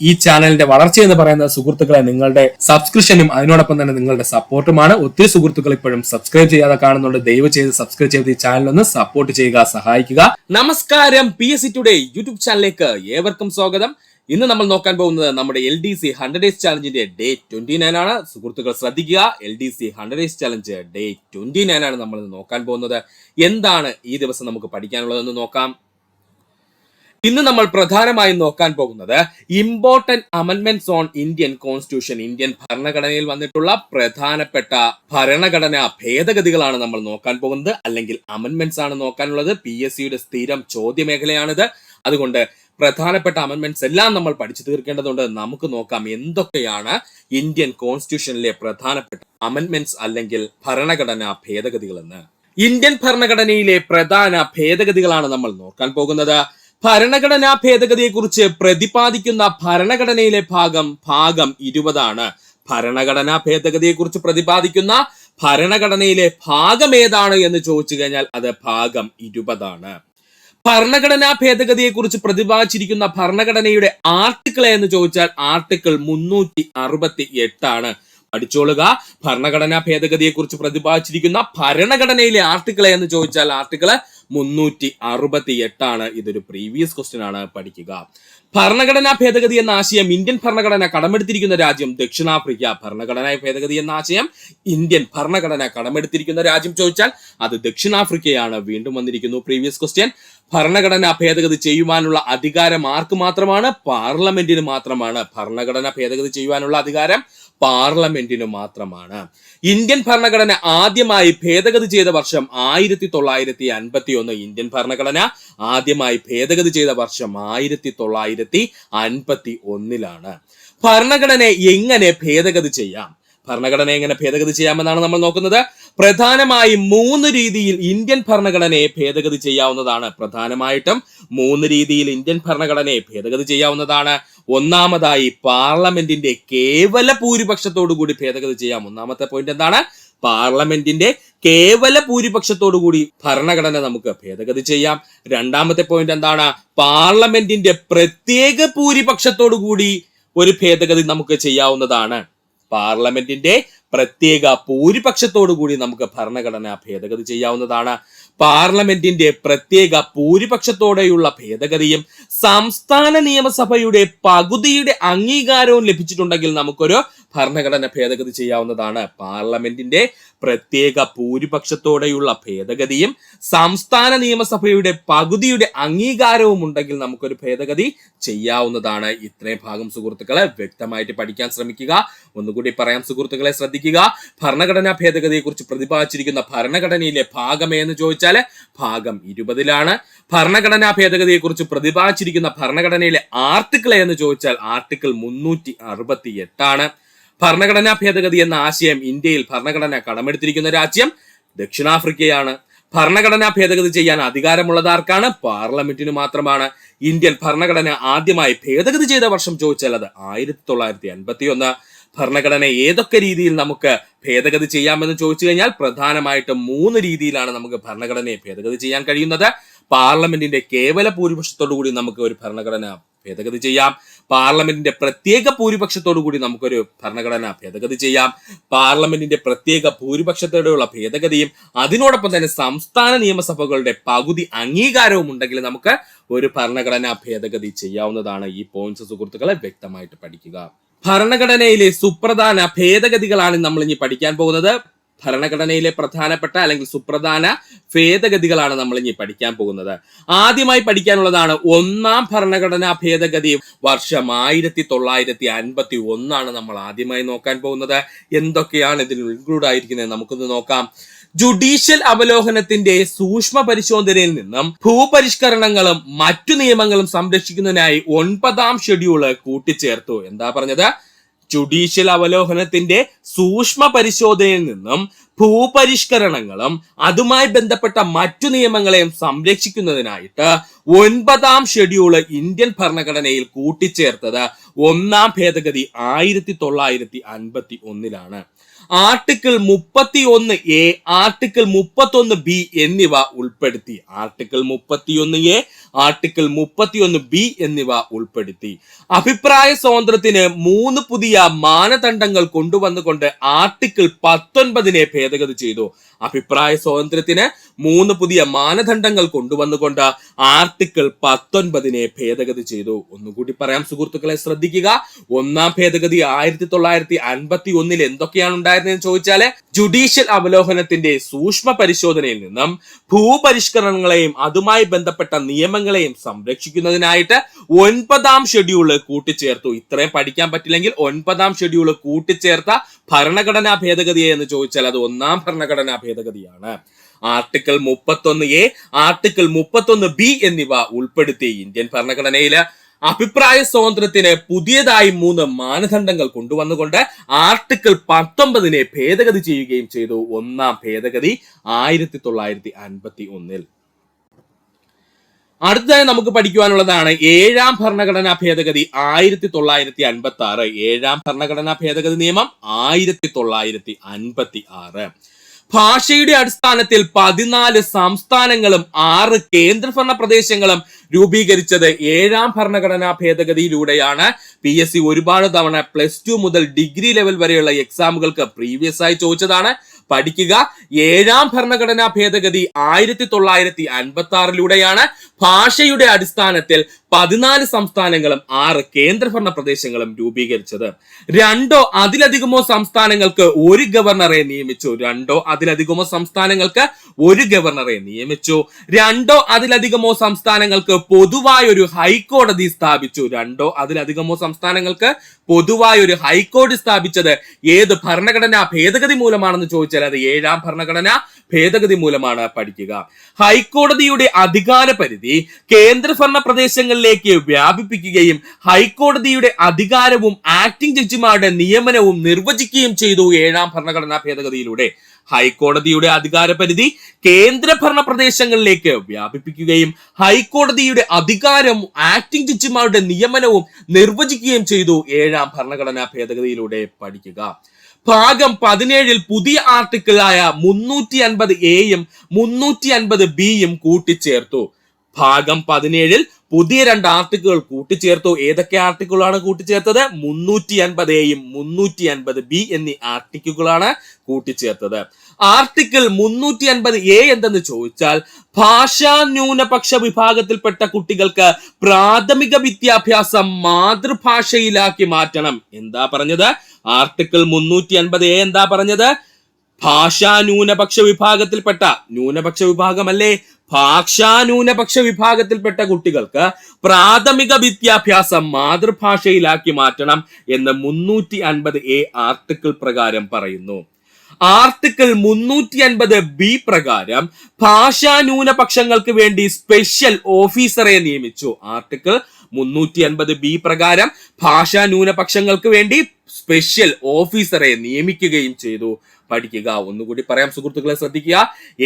ഈ ചാനലിന്റെ വളർച്ച എന്ന് പറയുന്ന സുഹൃത്തുക്കളെ നിങ്ങളുടെ സബ്സ്ക്രിപ്ഷനും അതിനോടൊപ്പം തന്നെ നിങ്ങളുടെ സപ്പോർട്ടുമാണ്. ഒത്തിരി സുഹൃത്തുക്കൾ ഇപ്പോഴും സബ്സ്ക്രൈബ് ചെയ്യാതെ കാണുന്നുണ്ട്. ദയവ് ചെയ്ത് സബ്സ്ക്രൈബ് ചെയ്ത് ഈ ചാനൽ ഒന്ന് സപ്പോർട്ട് ചെയ്യുക, സഹായിക്കുക. നമസ്കാരം, PSC ടുഡേ യൂട്യൂബ് ചാനലിലേക്ക് ഏവർക്കും സ്വാഗതം. ഇന്ന് നമ്മൾ നോക്കാൻ പോകുന്നത് നമ്മുടെ LDC 100 Days ചാലഞ്ചിന്റെ ഡേ 29 ആണ്. സുഹൃത്തുക്കൾ ശ്രദ്ധിക്കുക, LDC 100 Days ചാലഞ്ച് ഡേ 29 ആണ് നമ്മൾ നോക്കാൻ പോകുന്നത്. എന്താണ് ഈ ദിവസം നമുക്ക് പഠിക്കാനുള്ളതെന്ന് നോക്കാം. ഇന്ന് നമ്മൾ പ്രധാനമായും നോക്കാൻ പോകുന്നത് important amendments on Indian constitution. Indian ഭരണഘടനയിൽ വന്നിട്ടുള്ള പ്രധാനപ്പെട്ട ഭരണഘടനാ ഭേദഗതികളാണ് നമ്മൾ നോക്കാൻ പോകുന്നത്, അല്ലെങ്കിൽ അമെന്റ്മെന്റ്സ് ആണ് നോക്കാനുള്ളത്. PSCയുടെ സ്ഥിരം ചോദ്യമേഖലയാണിത്. അതുകൊണ്ട് പ്രധാനപ്പെട്ട അമെന്റ്മെന്റ്സ് എല്ലാം നമ്മൾ പഠിച്ചു തീർക്കേണ്ടതുണ്ട്. നമുക്ക് നോക്കാം എന്തൊക്കെയാണ് ഇന്ത്യൻ കോൺസ്റ്റിറ്റ്യൂഷനിലെ പ്രധാനപ്പെട്ട അമെന്റ്മെന്റ്സ് അല്ലെങ്കിൽ ഭരണഘടനാ ഭേദഗതികൾ എന്ന്. ഇന്ത്യൻ ഭരണഘടനയിലെ പ്രധാന ഭേദഗതികളാണ് നമ്മൾ നോക്കാൻ പോകുന്നത്. ഭരണഘടനാ ഭേദഗതിയെ കുറിച്ച് പ്രതിപാദിക്കുന്ന ഭരണഘടനയിലെ ഭാഗം 20 ആണ്. ഭരണഘടനാ ഭേദഗതിയെ കുറിച്ച് പ്രതിപാദിക്കുന്ന ഭരണഘടനയിലെ ഭാഗം ഏതാണ് എന്ന് ചോദിച്ചു കഴിഞ്ഞാൽ അത് ഭാഗം 20 ആണ്. ഭരണഘടനാ ഭേദഗതിയെ കുറിച്ച് പ്രതിപാദിച്ചിരിക്കുന്ന ഭരണഘടനയുടെ ആർട്ടിക്കിൾ എന്ന് ചോദിച്ചാൽ ആർട്ടിക്കിൾ 368 ആണ്. പഠിച്ചോളുക, ഭരണഘടനാ ഭേദഗതിയെ കുറിച്ച് പ്രതിപാദിച്ചിരിക്കുന്ന ഭരണഘടനയിലെ ആർട്ടിക്കിൾ എന്ന് ചോദിച്ചാൽ ആർട്ടിക്കിൾ 368 ആണ്. ഇതൊരു പ്രീവിയസ് ക്വസ്റ്റ്യൻ ആണ്, പഠിക്കുക. ഭരണഘടനാ ഭേദഗതി എന്ന ആശയം ഇന്ത്യൻ ഭരണഘടന കടമെടുത്തിരിക്കുന്ന രാജ്യം ദക്ഷിണാഫ്രിക്ക. ഭരണഘടനാ ഭേദഗതി എന്ന ആശയം ഇന്ത്യൻ ഭരണഘടന കടമെടുത്തിരിക്കുന്ന രാജ്യം ചോദിച്ചാൽ അത് ദക്ഷിണാഫ്രിക്കയാണ്. വീണ്ടും വന്നിരിക്കുന്നു പ്രീവിയസ് ക്വസ്റ്റ്യൻ. ഭരണഘടനാ ഭേദഗതി ചെയ്യുവാനുള്ള അധികാരം ആർക്ക് മാത്രമാണ്? പാർലമെന്റിന് മാത്രമാണ്. ഭരണഘടന ഭേദഗതി ചെയ്യുവാനുള്ള അധികാരം പാർലമെന്റിന് മാത്രമാണ്. ഇന്ത്യൻ ഭരണഘടന ആദ്യമായി ഭേദഗതി ചെയ്ത വർഷം 1951. ഇന്ത്യൻ ഭരണഘടന ആദ്യമായി ഭേദഗതി ചെയ്ത വർഷം 1951. ഭരണഘടനയെ എങ്ങനെ ഭേദഗതി ചെയ്യാം? ഭരണഘടന എങ്ങനെ ഭേദഗതി ചെയ്യാമെന്നാണ് നമ്മൾ നോക്കുന്നത്. പ്രധാനമായും 3 രീതിയിൽ ഇന്ത്യൻ ഭരണഘടനയെ ഭേദഗതി ചെയ്യാവുന്നതാണ്. പ്രധാനമായിട്ടും 3 രീതിയിൽ ഇന്ത്യൻ ഭരണഘടനയെ ഭേദഗതി ചെയ്യാവുന്നതാണ്. ഒന്നാമതായി പാർലമെന്റിന്റെ കേവല ഭൂരിപക്ഷത്തോടു കൂടി ഭേദഗതി ചെയ്യാം. ഒന്നാമത്തെ പോയിന്റ് എന്താണ്? പാർലമെന്റിന്റെ കേവല ഭൂരിപക്ഷത്തോടു കൂടി ഭരണഘടന നമുക്ക് ഭേദഗതി ചെയ്യാം. രണ്ടാമത്തെ പോയിന്റ് എന്താണ്? പാർലമെന്റിന്റെ പ്രത്യേക ഭൂരിപക്ഷത്തോടു കൂടി ഒരു ഭേദഗതി നമുക്ക് ചെയ്യാവുന്നതാണ്. പാർലമെന്റിന്റെ പ്രത്യേക ഭൂരിപക്ഷത്തോടു കൂടി നമുക്ക് ഭരണഘടന ഭേദഗതി ചെയ്യാവുന്നതാണ്. പാർലമെന്റിന്റെ പ്രത്യേക ഭൂരിപക്ഷത്തോടെയുള്ള ഭേദഗതിയും സംസ്ഥാന നിയമസഭയുടെ പകുതിയുടെ അംഗീകാരവും ലഭിച്ചിട്ടുണ്ടെങ്കിൽ നമുക്കൊരു ഭരണഘടന ഭേദഗതി ചെയ്യാവുന്നതാണ്. പാർലമെന്റിന്റെ പ്രത്യേക ഭൂരിപക്ഷത്തോടെയുള്ള ഭേദഗതിയും സംസ്ഥാന നിയമസഭയുടെ പകുതിയുടെ അംഗീകാരവും ഉണ്ടെങ്കിൽ നമുക്കൊരു ഭേദഗതി ചെയ്യാവുന്നതാണ്. ഇത്രയും ഭാഗം സുഹൃത്തുക്കളെ വ്യക്തമായിട്ട് പഠിക്കാൻ ശ്രമിക്കുക. ഒന്നുകൂടി പറയാം സുഹൃത്തുക്കളെ, ശ്രദ്ധിക്കുക. ഭരണഘടനാ ഭേദഗതിയെ കുറിച്ച് പ്രതിപാദിച്ചിരിക്കുന്ന ഭരണഘടനയിലെ ഭാഗം എന്ന് ചോദിച്ചാൽ ഭാഗം 20 ഭരണഘടനാ ഭേദഗതിയെ കുറിച്ച് പ്രതിപാദിച്ചിരിക്കുന്ന ഭരണഘടനയിലെ ആർട്ടിക്കിൾ എന്ന് ചോദിച്ചാൽ ആർട്ടിക്കിൾ 368 ഭരണഘടനാ ഭേദഗതി എന്ന ആശയം ഇന്ത്യയിൽ ഭരണഘടന കടമെടുത്തിരിക്കുന്ന രാജ്യം ദക്ഷിണാഫ്രിക്കയാണ്. ഭരണഘടനാ ഭേദഗതി ചെയ്യാൻ അധികാരമുള്ളത് ആർക്കാണ്? പാർലമെന്റിന് മാത്രമാണ്. ഇന്ത്യൻ ഭരണഘടന ആദ്യമായി ഭേദഗതി ചെയ്ത വർഷം ചോദിച്ചാൽ അത് 1951. ഭരണഘടന ഏതൊക്കെ രീതിയിൽ നമുക്ക് ഭേദഗതി ചെയ്യാമെന്ന് ചോദിച്ചു കഴിഞ്ഞാൽ പ്രധാനമായിട്ടും 3 രീതിയിലാണ് നമുക്ക് ഭരണഘടനയെ ഭേദഗതി ചെയ്യാൻ കഴിയുന്നത്. പാർലമെന്റിന്റെ കേവല ഭൂരിപക്ഷത്തോടു കൂടി നമുക്ക് ഒരു ഭരണഘടന ഭേദഗതി ചെയ്യാം. പാർലമെന്റിന്റെ പ്രത്യേക ഭൂരിപക്ഷത്തോടു കൂടി നമുക്കൊരു ഭരണഘടന ഭേദഗതി ചെയ്യാം. പാർലമെന്റിന്റെ പ്രത്യേക ഭൂരിപക്ഷത്തോടെയുള്ള ഭേദഗതിയും അതിനോടൊപ്പം തന്നെ സംസ്ഥാന നിയമസഭകളുടെ പകുതി അംഗീകാരവും ഉണ്ടെങ്കിൽ നമുക്ക് ഒരു ഭരണഘടനാ ഭേദഗതി ചെയ്യാവുന്നതാണ്. ഈ പോയിന്റ്സ് സുഹൃത്തുക്കളെ വ്യക്തമായിട്ട് പഠിക്കുക. ഭരണഘടനയിലെ സുപ്രധാന ഭേദഗതികളാണ് നമ്മൾ ഇനി പഠിക്കാൻ പോകുന്നത്. ഭരണഘടനയിലെ പ്രധാനപ്പെട്ട അല്ലെങ്കിൽ സുപ്രധാന ഭേദഗതികളാണ് നമ്മൾ ഇനി പഠിക്കാൻ പോകുന്നത്. ആദ്യമായി പഠിക്കാനുള്ളതാണ് ഒന്നാം ഭരണഘടനാ ഭേദഗതി വർഷം 1951 നമ്മൾ ആദ്യമായി നോക്കാൻ പോകുന്നത്. എന്തൊക്കെയാണ് ഇതിൽ ഇൻക്ലൂഡ് ആയിരിക്കുന്നത് നമുക്കൊന്ന് നോക്കാം. ജുഡീഷ്യൽ അവലോകനത്തിന്റെ സൂക്ഷ്മ പരിശോധനയിൽ നിന്നും ഭൂപരിഷ്കരണങ്ങളും മറ്റു നിയമങ്ങളും സംരക്ഷിക്കുന്നതിനായി 9ാം ഷെഡ്യൂള് കൂട്ടിച്ചേർത്തു. എന്താ പറഞ്ഞത്? ജുഡീഷ്യൽ അവലോകനത്തിന്റെ സൂക്ഷ്മ പരിശോധനയിൽ നിന്നും ഭൂപരിഷ്കരണങ്ങളും അതുമായി ബന്ധപ്പെട്ട മറ്റു നിയമങ്ങളെയും സംരക്ഷിക്കുന്നതിനായിട്ട് 9ാം ഷെഡ്യൂള് ഇന്ത്യൻ ഭരണഘടനയിൽ കൂട്ടിച്ചേർത്തത് 1ാം ഭേദഗതി 1951 ആർട്ടിക്കിൾ 31A, ആർട്ടിക്കിൾ 31B എന്നിവ ഉൾപ്പെടുത്തി. ആർട്ടിക്കിൾ 31A, ആർട്ടിക്കിൾ 31B എന്നിവ ഉൾപ്പെടുത്തി. അഭിപ്രായ സ്വാതന്ത്ര്യത്തിന് 3 പുതിയ മാനദണ്ഡങ്ങൾ കൊണ്ടുവന്നുകൊണ്ട് ആർട്ടിക്കിൾ 19 ഭേദഗതി ചെയ്തു. അഭിപ്രായ സ്വാതന്ത്ര്യത്തിന് 3 പുതിയ മാനദണ്ഡങ്ങൾ കൊണ്ടുവന്നുകൊണ്ട് ആർട്ടിക്കിൾ 19 ഭേദഗതി ചെയ്തു. ഒന്നുകൂടി പറയാം സുഹൃത്തുക്കളെ, ശ്രദ്ധിക്കുക. ഒന്നാം ഭേദഗതി 1951 എന്തൊക്കെയാണ് ഉണ്ടായിരുന്നതെന്ന് ചോദിച്ചാല്, ജുഡീഷ്യൽ അവലോകനത്തിന്റെ സൂക്ഷ്മ പരിശോധനയിൽ നിന്നും ഭൂപരിഷ്കരണങ്ങളെയും അതുമായി ബന്ധപ്പെട്ട നിയമങ്ങളെയും സംരക്ഷിക്കുന്നതിനായിട്ട് 9ാം ഷെഡ്യൂള് കൂട്ടിച്ചേർത്തു. ഇത്രയും പഠിക്കാൻ പറ്റില്ലെങ്കിൽ 9ാം ഷെഡ്യൂള് കൂട്ടിച്ചേർത്ത ഭരണഘടനാ ഭേദഗതി എന്ന് ചോദിച്ചാൽ അത് 1ാം ഭരണഘടനാ ഭേദഗതിയാണ്. ആർട്ടിക്കിൾ 31A, ആർട്ടിക്കിൾ 31B എന്നിവ ഉൾപ്പെടുത്തി ഇന്ത്യൻ ഭരണഘടനയില് അഭിപ്രായ സ്വാതന്ത്ര്യത്തിന് പുതിയതായി 3 മാനദണ്ഡങ്ങൾ കൊണ്ടുവന്നുകൊണ്ട് ആർട്ടിക്കിൾ 19 ഭേദഗതി ചെയ്യുകയും ചെയ്തു. 1ാം ഭേദഗതി 1951. അടുത്തതായി നമുക്ക് പഠിക്കുവാനുള്ളതാണ് 7ാം ഭരണഘടനാ ഭേദഗതി 1956. 7ാം ഭരണഘടനാ ഭേദഗതി നിയമം 1956. ഭാഷയുടെ അടിസ്ഥാനത്തിൽ 14 സംസ്ഥാനങ്ങളും 6 കേന്ദ്രഭരണ പ്രദേശങ്ങളും രൂപീകരിച്ചത് 7ാം ഭരണഘടനാ ഭേദഗതിയിലൂടെയാണ്. PSC ഒരുപാട് തവണ +2 മുതൽ ഡിഗ്രി ലെവൽ വരെയുള്ള എക്സാമുകൾക്ക് പ്രീവിയസ് ആയി ചോദിച്ചതാണ്. പഠിക്കുക. 7ാം ഭരണഘടനാ ഭേദഗതി 1956 ഭാഷയുടെ അടിസ്ഥാനത്തിൽ 14 സംസ്ഥാനങ്ങളും 6 കേന്ദ്രഭരണ പ്രദേശങ്ങളും രൂപീകരിച്ചത്. 2 അതിലധികമോ സംസ്ഥാനങ്ങൾക്ക് ഒരു ഗവർണറെ നിയമിച്ചു. 2 അതിലധികമോ സംസ്ഥാനങ്ങൾക്ക് ഒരു ഗവർണറെ നിയമിച്ചു. 2 അതിലധികമോ സംസ്ഥാനങ്ങൾക്ക് പൊതുവായ ഒരു ഹൈക്കോടതി സ്ഥാപിച്ചു. 2 അതിലധികമോ സംസ്ഥാനങ്ങൾക്ക് പൊതുവായ ഒരു ഹൈക്കോടതി സ്ഥാപിച്ചത് ഏത് ഭരണഘടനാ ഭേദഗതി മൂലമാണെന്ന് ചോദിച്ചാൽ അത് 7ാം ഭരണഘടനാ ഭേദഗതി മൂലമാണ്. പഠിക്കുക. ഹൈക്കോടതിയുടെ അധികാര പരിധി കേന്ദ്രഭരണ പ്രദേശങ്ങളിലേക്ക് വ്യാപിപ്പിക്കുകയും ഹൈക്കോടതിയുടെ അധികാരവും ആക്ടിംഗ് ജഡ്ജിമാരുടെ നിയമനവും നിർവചിക്കുകയും ചെയ്തു 7ാം ഭരണഘടനാ ഭേദഗതിയിലൂടെ. ഹൈക്കോടതിയുടെ അധികാര പരിധി കേന്ദ്രഭരണ പ്രദേശങ്ങളിലേക്ക് വ്യാപിപ്പിക്കുകയും ഹൈക്കോടതിയുടെ അധികാരവും ആക്ടിംഗ് ജഡ്ജിമാരുടെ നിയമനവും നിർവചിക്കുകയും ചെയ്തു 7ാം ഭരണഘടനാ ഭേദഗതിയിലൂടെ. പഠിക്കുക. ഭാഗം 17 പുതിയ ആർട്ടിക്കിളായ 350A-യും 350B-യും കൂട്ടിച്ചേർത്തു. ഭാഗം 17 പുതിയ 2 ആർട്ടിക്കിളുകൾ കൂട്ടിച്ചേർത്തു. ഏതൊക്കെ ആർട്ടിക്കിളാണ് കൂട്ടിച്ചേർത്തത്? 350A-യും 350B എന്നീ ആർട്ടിക്കിളുകളാണ് കൂട്ടിച്ചേർത്തത്. ആർട്ടിക്കിൾ 350A എന്തെന്ന് ചോദിച്ചാൽ, ഭാഷാ ന്യൂനപക്ഷ വിഭാഗത്തിൽപ്പെട്ട കുട്ടികൾക്ക് പ്രാഥമിക വിദ്യാഭ്യാസം മാതൃഭാഷയിലാക്കി മാറ്റണം. എന്താ പറഞ്ഞത്? ആർട്ടിക്കിൾ 350A എന്താ പറഞ്ഞത്? ഭാഷാ ന്യൂനപക്ഷ വിഭാഗത്തിൽപ്പെട്ട, ന്യൂനപക്ഷ വിഭാഗമല്ലേ, ഭാഷാ ന്യൂനപക്ഷ വിഭാഗത്തിൽപ്പെട്ട കുട്ടികൾക്ക് പ്രാഥമിക വിദ്യാഭ്യാസം മാതൃഭാഷയിലാക്കി മാറ്റണം എന്ന് 350A ആർട്ടിക്കിൾ പ്രകാരം പറയുന്നു. ആർട്ടിക്കിൾ 350B പ്രകാരം ഭാഷാ ന്യൂനപക്ഷങ്ങൾക്ക് വേണ്ടി സ്പെഷ്യൽ ഓഫീസറെ നിയമിച്ചു. ആർട്ടിക്കിൾ 350B പ്രകാരം ഭാഷാ ന്യൂനപക്ഷങ്ങൾക്ക് വേണ്ടി സ്പെഷ്യൽ ഓഫീസറെ നിയമിക്കുകയും ചെയ്തു. പഠിക്കുക. ഒന്നുകൂടി പറയാം സുഹൃത്തുക്കളെ, ശ്രദ്ധിക്കുക.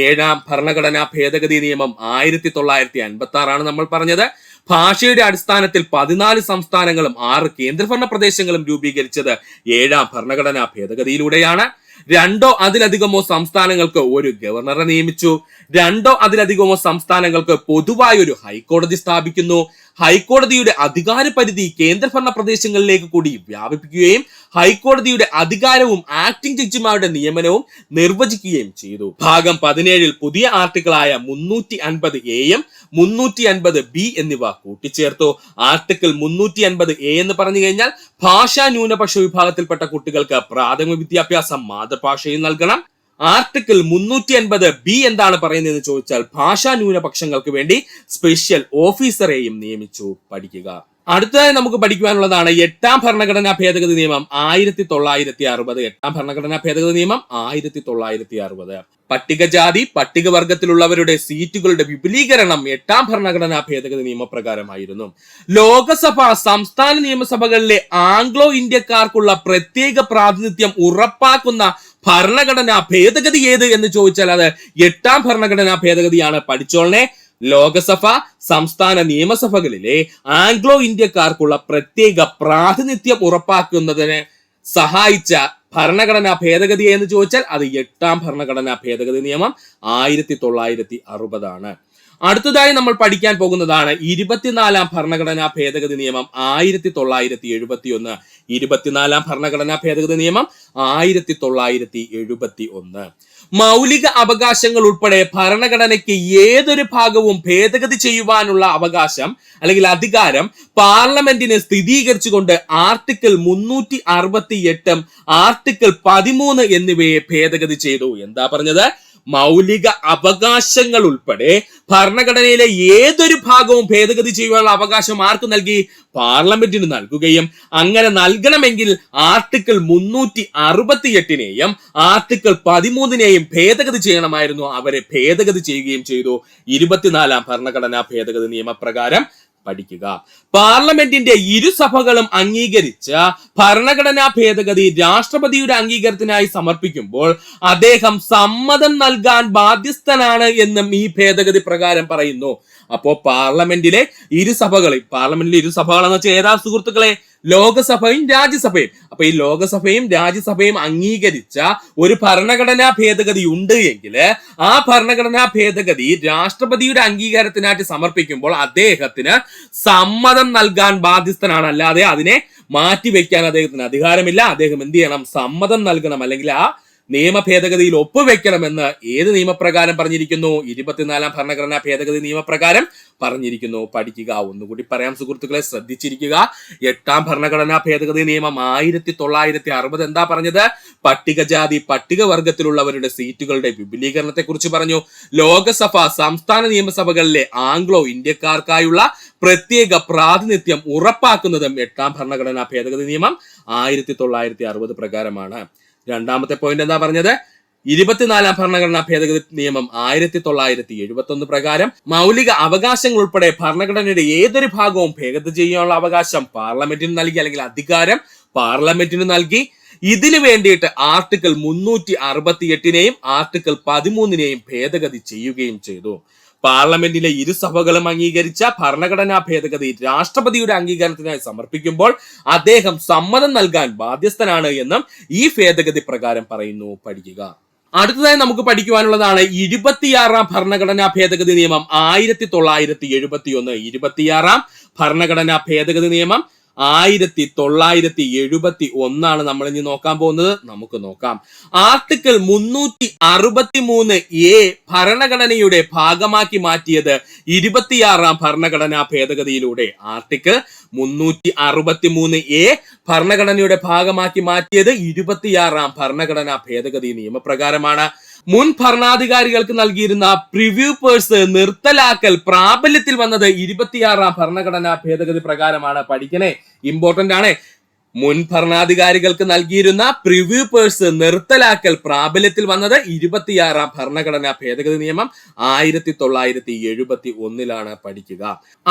7ാം ഭരണഘടനാ ഭേദഗതി നിയമം 1956 നമ്മൾ പറഞ്ഞത്. ഭാഷയുടെ അടിസ്ഥാനത്തിൽ 14 സംസ്ഥാനങ്ങളും 6 കേന്ദ്രഭരണ പ്രദേശങ്ങളും രൂപീകരിച്ചത് 7ാം ഭരണഘടനാ ഭേദഗതിയിലൂടെയാണ്. 2 അതിലധികമോ സംസ്ഥാനങ്ങൾക്ക് ഒരു ഗവർണറെ നിയമിച്ചു. 2 അതിലധികമോ സംസ്ഥാനങ്ങൾക്ക് പൊതുവായ ഒരു ഹൈക്കോടതി സ്ഥാപിക്കുന്നു. ഹൈക്കോടതിയുടെ അധികാര പരിധി കേന്ദ്രഭരണ പ്രദേശങ്ങളിലേക്ക് കൂടി വ്യാപിപ്പിക്കുകയും ഹൈക്കോടതിയുടെ അധികാരവും ആക്ടിംഗ് ജഡ്ജിമാരുടെ നിയമനവും നിർവചിക്കുകയും ചെയ്തു. ഭാഗം 17 പുതിയ ആർട്ടിക്കിളായ 350A-യും 350B എന്നിവ കൂട്ടിച്ചേർത്തു. ആർട്ടിക്കിൾ 350A എന്ന് പറഞ്ഞു കഴിഞ്ഞാൽ ഭാഷാ ന്യൂനപക്ഷ വിഭാഗത്തിൽപ്പെട്ട കുട്ടികൾക്ക് പ്രാഥമിക വിദ്യാഭ്യാസം മാതൃഭാഷയിൽ നൽകണം. ആർട്ടിക്കിൾ 350B എന്താണ് പറയുന്നതെന്ന് ചോദിച്ചാൽ ഭാഷാ ന്യൂനപക്ഷങ്ങൾക്ക് വേണ്ടി സ്പെഷ്യൽ ഓഫീസറെയും നിയമിച്ചു. പഠിക്കുക. അടുത്തതായി നമുക്ക് പഠിക്കുവാനുള്ളതാണ് 8ാം ഭരണഘടനാ ഭേദഗതി നിയമം 1960. 8ാം ഭരണഘടനാ ഭേദഗതി നിയമം 1960. പട്ടികജാതി പട്ടികവർഗത്തിലുള്ളവരുടെ സീറ്റുകളുടെ വിപുലീകരണം 8ാം ഭരണഘടനാ ഭേദഗതി നിയമപ്രകാരമായിരുന്നു. ലോകസഭ സംസ്ഥാന നിയമസഭകളിലെ ആംഗ്ലോ ഇന്ത്യക്കാർക്കുള്ള പ്രത്യേക പ്രാതിനിധ്യം ഉറപ്പാക്കുന്ന ഭരണഘടനാ ഭേദഗതി ഏത് എന്ന് ചോദിച്ചാൽ അത് 8ാം ഭരണഘടനാ ഭേദഗതിയാണ്. പഠിച്ചോളനെ. ലോകസഭ സംസ്ഥാന നിയമസഭകളിലെ ആംഗ്ലോ ഇന്ത്യക്കാർക്കുള്ള പ്രത്യേക പ്രാതിനിധ്യം ഉറപ്പാക്കുന്നതിന് സഹായിച്ച ഭരണഘടനാ ഭേദഗതി എന്ന് ചോദിച്ചാൽ അത് 8ാം ഭരണഘടനാ ഭേദഗതി നിയമം 1960 ആണ്. അടുത്തതായി നമ്മൾ പഠിക്കാൻ പോകുന്നതാണ് 24ാം ഭരണഘടനാ ഭേദഗതി നിയമം 1971. 24ാം ഭരണഘടനാ ഭേദഗതി നിയമം 1971. മൗലിക അവകാശങ്ങൾ ഉൾപ്പെടെ ഭരണഘടനയ്ക്ക് ഏതൊരു ഭാഗവും ഭേദഗതി ചെയ്യുവാനുള്ള അവകാശം അല്ലെങ്കിൽ അധികാരം പാർലമെന്റിന് സ്ഥിരീകരിച്ചുകൊണ്ട് ആർട്ടിക്കിൾ 368 ആർട്ടിക്കിൾ 13 എന്നിവയെ ഭേദഗതി ചെയ്തു. എന്താ പറഞ്ഞത്? മൗലിക അവകാശങ്ങൾ ഉൾപ്പെടെ ഭരണഘടനയിലെ ഏതൊരു ഭാഗവും ഭേദഗതി ചെയ്യുവാനുള്ള അവകാശം ആർക്ക് നൽകി? പാർലമെന്റിന് നൽകുകയും അങ്ങനെ നൽകണമെങ്കിൽ ആർട്ടിക്കിൾ 368 ആർട്ടിക്കിൾ 13 ഭേദഗതി ചെയ്യണമായിരുന്നു. അവരെ ഭേദഗതി ചെയ്യുകയും ചെയ്തു. 24ാം ഭരണഘടനാ ഭേദഗതി നിയമപ്രകാരം പഠിക്കുക. പാർലമെന്റിന്റെ ഇരുസഭകളും അംഗീകരിച്ച ഭരണഘടനാ ഭേദഗതി രാഷ്ട്രപതിയുടെ അംഗീകാരത്തിനായി സമർപ്പിക്കുമ്പോൾ അദ്ദേഹം സമ്മതം നൽകാൻ ബാധ്യസ്ഥനാണ് എന്നും ഈ ഭേദഗതി പ്രകാരം പറയുന്നു. അപ്പോ പാർലമെന്റിലെ ഇരുസഭകൾ എന്ന് വെച്ചാൽ ഏതാ സുഹൃത്തുക്കളെ? ലോകസഭയും രാജ്യസഭയും. അപ്പൊ ഈ ലോകസഭയും രാജ്യസഭയും അംഗീകരിച്ച ഒരു ഭരണഘടനാ ഭേദഗതി ഉണ്ട് എങ്കിൽ ആ ഭരണഘടനാ ഭേദഗതി രാഷ്ട്രപതിയുടെ അംഗീകാരത്തിനായിട്ട് സമർപ്പിക്കുമ്പോൾ അദ്ദേഹത്തിന് സമ്മതം നൽകാൻ ബാധ്യസ്ഥനാണ്. അല്ലാതെ അതിനെ മാറ്റിവെക്കാൻ അദ്ദേഹത്തിന് അധികാരമില്ല. അദ്ദേഹം എന്ത് ചെയ്യണം? സമ്മതം നൽകണം, അല്ലെങ്കിൽ ആ നിയമ ഭേദഗതിയിൽ ഒപ്പുവെക്കണമെന്ന് ഏത് നിയമപ്രകാരം പറഞ്ഞിരിക്കുന്നു? 24ാം ഭരണഘടനാ ഭേദഗതി നിയമപ്രകാരം പറഞ്ഞിരിക്കുന്നു. പഠിക്കുക. ഒന്നുകൂടി പറയാം സുഹൃത്തുക്കളെ, ശ്രദ്ധിച്ചിരിക്കുക. 8ാം ഭരണഘടനാ ഭേദഗതി നിയമം 1960 എന്താ പറഞ്ഞത്? പട്ടികജാതി പട്ടികവർഗത്തിലുള്ളവരുടെ സീറ്റുകളുടെ വിപുലീകരണത്തെ കുറിച്ച് പറഞ്ഞു. ലോകസഭ സംസ്ഥാന നിയമസഭകളിലെ ആംഗ്ലോ ഇന്ത്യക്കാർക്കായുള്ള പ്രത്യേക പ്രാതിനിധ്യം ഉറപ്പാക്കുന്നതും 8ാം ഭരണഘടനാ ഭേദഗതി നിയമം 1960 പ്രകാരമാണ്. രണ്ടാമത്തെ പോയിന്റ് എന്താ പറഞ്ഞത്? 24ാം ഭരണഘടനാ ഭേദഗതി നിയമം 1971 പ്രകാരം മൗലിക അവകാശങ്ങൾ ഉൾപ്പെടെ ഭരണഘടനയുടെ ഏതൊരു ഭാഗവും ഭേദഗതി ചെയ്യാനുള്ള അവകാശം പാർലമെന്റിന് നൽകി, അല്ലെങ്കിൽ അധികാരം പാർലമെന്റിന് നൽകി. ഇതിനു വേണ്ടിയിട്ട് ആർട്ടിക്കിൾ 368 ആർട്ടിക്കിൾ 13 ഭേദഗതി ചെയ്യുകയും ചെയ്തു. പാർലമെന്റിലെ ഇരുസഭകളും അംഗീകരിച്ച ഭരണഘടനാ ഭേദഗതി രാഷ്ട്രപതിയുടെ അംഗീകാരത്തിനായി സമർപ്പിക്കുമ്പോൾ അദ്ദേഹം സമ്മതം നൽകാൻ ബാധ്യസ്ഥനാണ് എന്നും ഈ ഭേദഗതി പ്രകാരം പറയുന്നു. പഠിക്കുക. അടുത്തതായി നമുക്ക് പഠിക്കുവാനുള്ളതാണ് 26ാം ഭരണഘടനാ ഭേദഗതി നിയമം 1971. 26ാം ഭരണഘടനാ ഭേദഗതി നിയമം 1971 നമ്മൾ ഇനി നോക്കാൻ പോകുന്നത്. നമുക്ക് നോക്കാം. ആർട്ടിക്കിൾ 363 ഭരണഘടനയുടെ ഭാഗമാക്കി മാറ്റിയത് 26ാം ഭരണഘടനാ ഭേദഗതിയിലൂടെ. ആർട്ടിക്കിൾ 363 ഭരണഘടനയുടെ ഭാഗമാക്കി മാറ്റിയത് 26ാം ഭരണഘടനാ ഭേദഗതി നിയമപ്രകാരമാണ്. മുൻ ഭരണാധികാരികൾക്ക് നൽകിയിരുന്ന പ്രിവ്യൂ പേഴ്സ് നിർത്തലാക്കൽ പ്രാബല്യത്തിൽ വന്നത് 26ാം ഭരണഘടനാ ഭേദഗതി പ്രകാരമാണ്. പഠിക്കണേ, ഇമ്പോർട്ടന്റ് ആണ്. മുൻ ഭരണാധികാരികൾക്ക് നൽകിയിരുന്ന പ്രിവ്യൂ പേഴ്സ് നിർത്തലാക്കൽ പ്രാബല്യത്തിൽ വന്നത് 26ാം ഭരണഘടനാ ഭേദഗതി നിയമം 1971 പഠിക്കുക.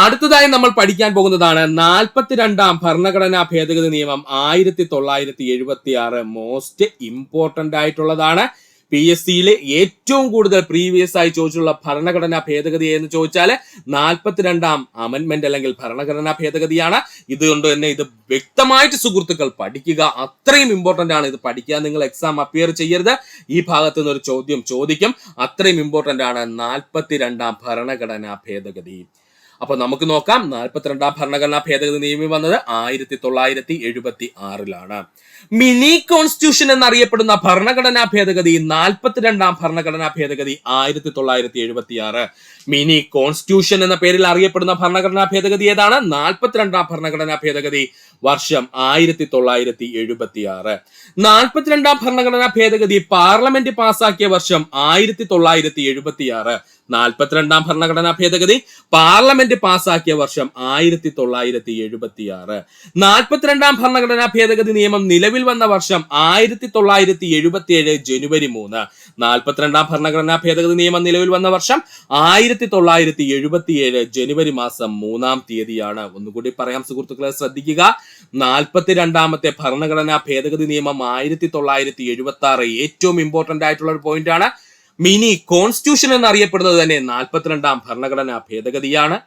അടുത്തതായി നമ്മൾ പഠിക്കാൻ പോകുന്നതാണ് 42ാം ഭരണഘടനാ ഭേദഗതി നിയമം 1976. മോസ്റ്റ് ഇമ്പോർട്ടന്റ് ആയിട്ടുള്ളതാണ്. PSCയിലെ ഏറ്റവും കൂടുതൽ പ്രീവിയസ് ആയി ചോദിച്ചുള്ള ഭരണഘടനാ ഭേദഗതി എന്ന് ചോദിച്ചാൽ 42ാം അമെന്റ്മെന്റ് അല്ലെങ്കിൽ ഭരണഘടനാ ഭേദഗതിയാണ്. ഇതുകൊണ്ട് തന്നെ ഇത് വ്യക്തമായിട്ട് സുഹൃത്തുക്കൾ പഠിക്കുക. അത്രയും ഇമ്പോർട്ടന്റ് ആണ്. ഇത് പഠിക്കാൻ നിങ്ങൾ എക്സാം അപ്പിയർ ചെയ്യരുത്. ഈ ഭാഗത്ത് നിന്ന് ഒരു ചോദ്യം ചോദിക്കും. അത്രയും ഇമ്പോർട്ടന്റ് ആണ് 42ാം ഭരണഘടനാ ഭേദഗതി. അപ്പൊ നമുക്ക് നോക്കാം. 42ാം ഭരണഘടനാ ഭേദഗതി നിയമം വന്നത് 1976. മിനി കോൺസ്റ്റിറ്റ്യൂഷൻ എന്നറിയപ്പെടുന്ന ഭരണഘടനാ ഭേദഗതി 42ാം ഭരണഘടനാ ഭേദഗതി 1976. മിനി കോൺസ്റ്റിറ്റ്യൂഷൻ എന്ന പേരിൽ അറിയപ്പെടുന്ന ഭരണഘടനാ ഭേദഗതി ഏതാണ്? 42ാം ഭരണഘടനാ ഭേദഗതി, വർഷം 1976. 42ാം ഭരണഘടനാ ഭേദഗതി പാർലമെന്റ് പാസാക്കിയ വർഷം 1976. 42ാം ഭരണഘടനാ ഭേദഗതി പാർലമെന്റ് പാസാക്കിയ വർഷം 1976. 42ാം ഭരണഘടനാ ഭേദഗതി നിയമം നിലവിൽ വന്ന വർഷം 1977 ജനുവരി 3. 42ാം ഭരണഘടനാ ഭേദഗതി നിയമം നിലവിൽ വന്ന വർഷം 1977 ജനുവരി മാസം 3-ാം തീയതിയാണ്. ഒന്നുകൂടി പറയാം സുഹൃത്തുക്കളെ, ശ്രദ്ധിക്കുക. 42ാമത്തെ ഭരണഘടനാ ഭേദഗതി നിയമം 1976 ഏറ്റവും ഇമ്പോർട്ടന്റ് ആയിട്ടുള്ള ഒരു പോയിന്റ് ആണ്. മിനി കോൺസ്റ്റിറ്റ്യൂഷൻ എന്നറിയപ്പെടുന്നത് തന്നെ 42ാം ഭരണഘടനാ ഭേദഗതിയാണ്.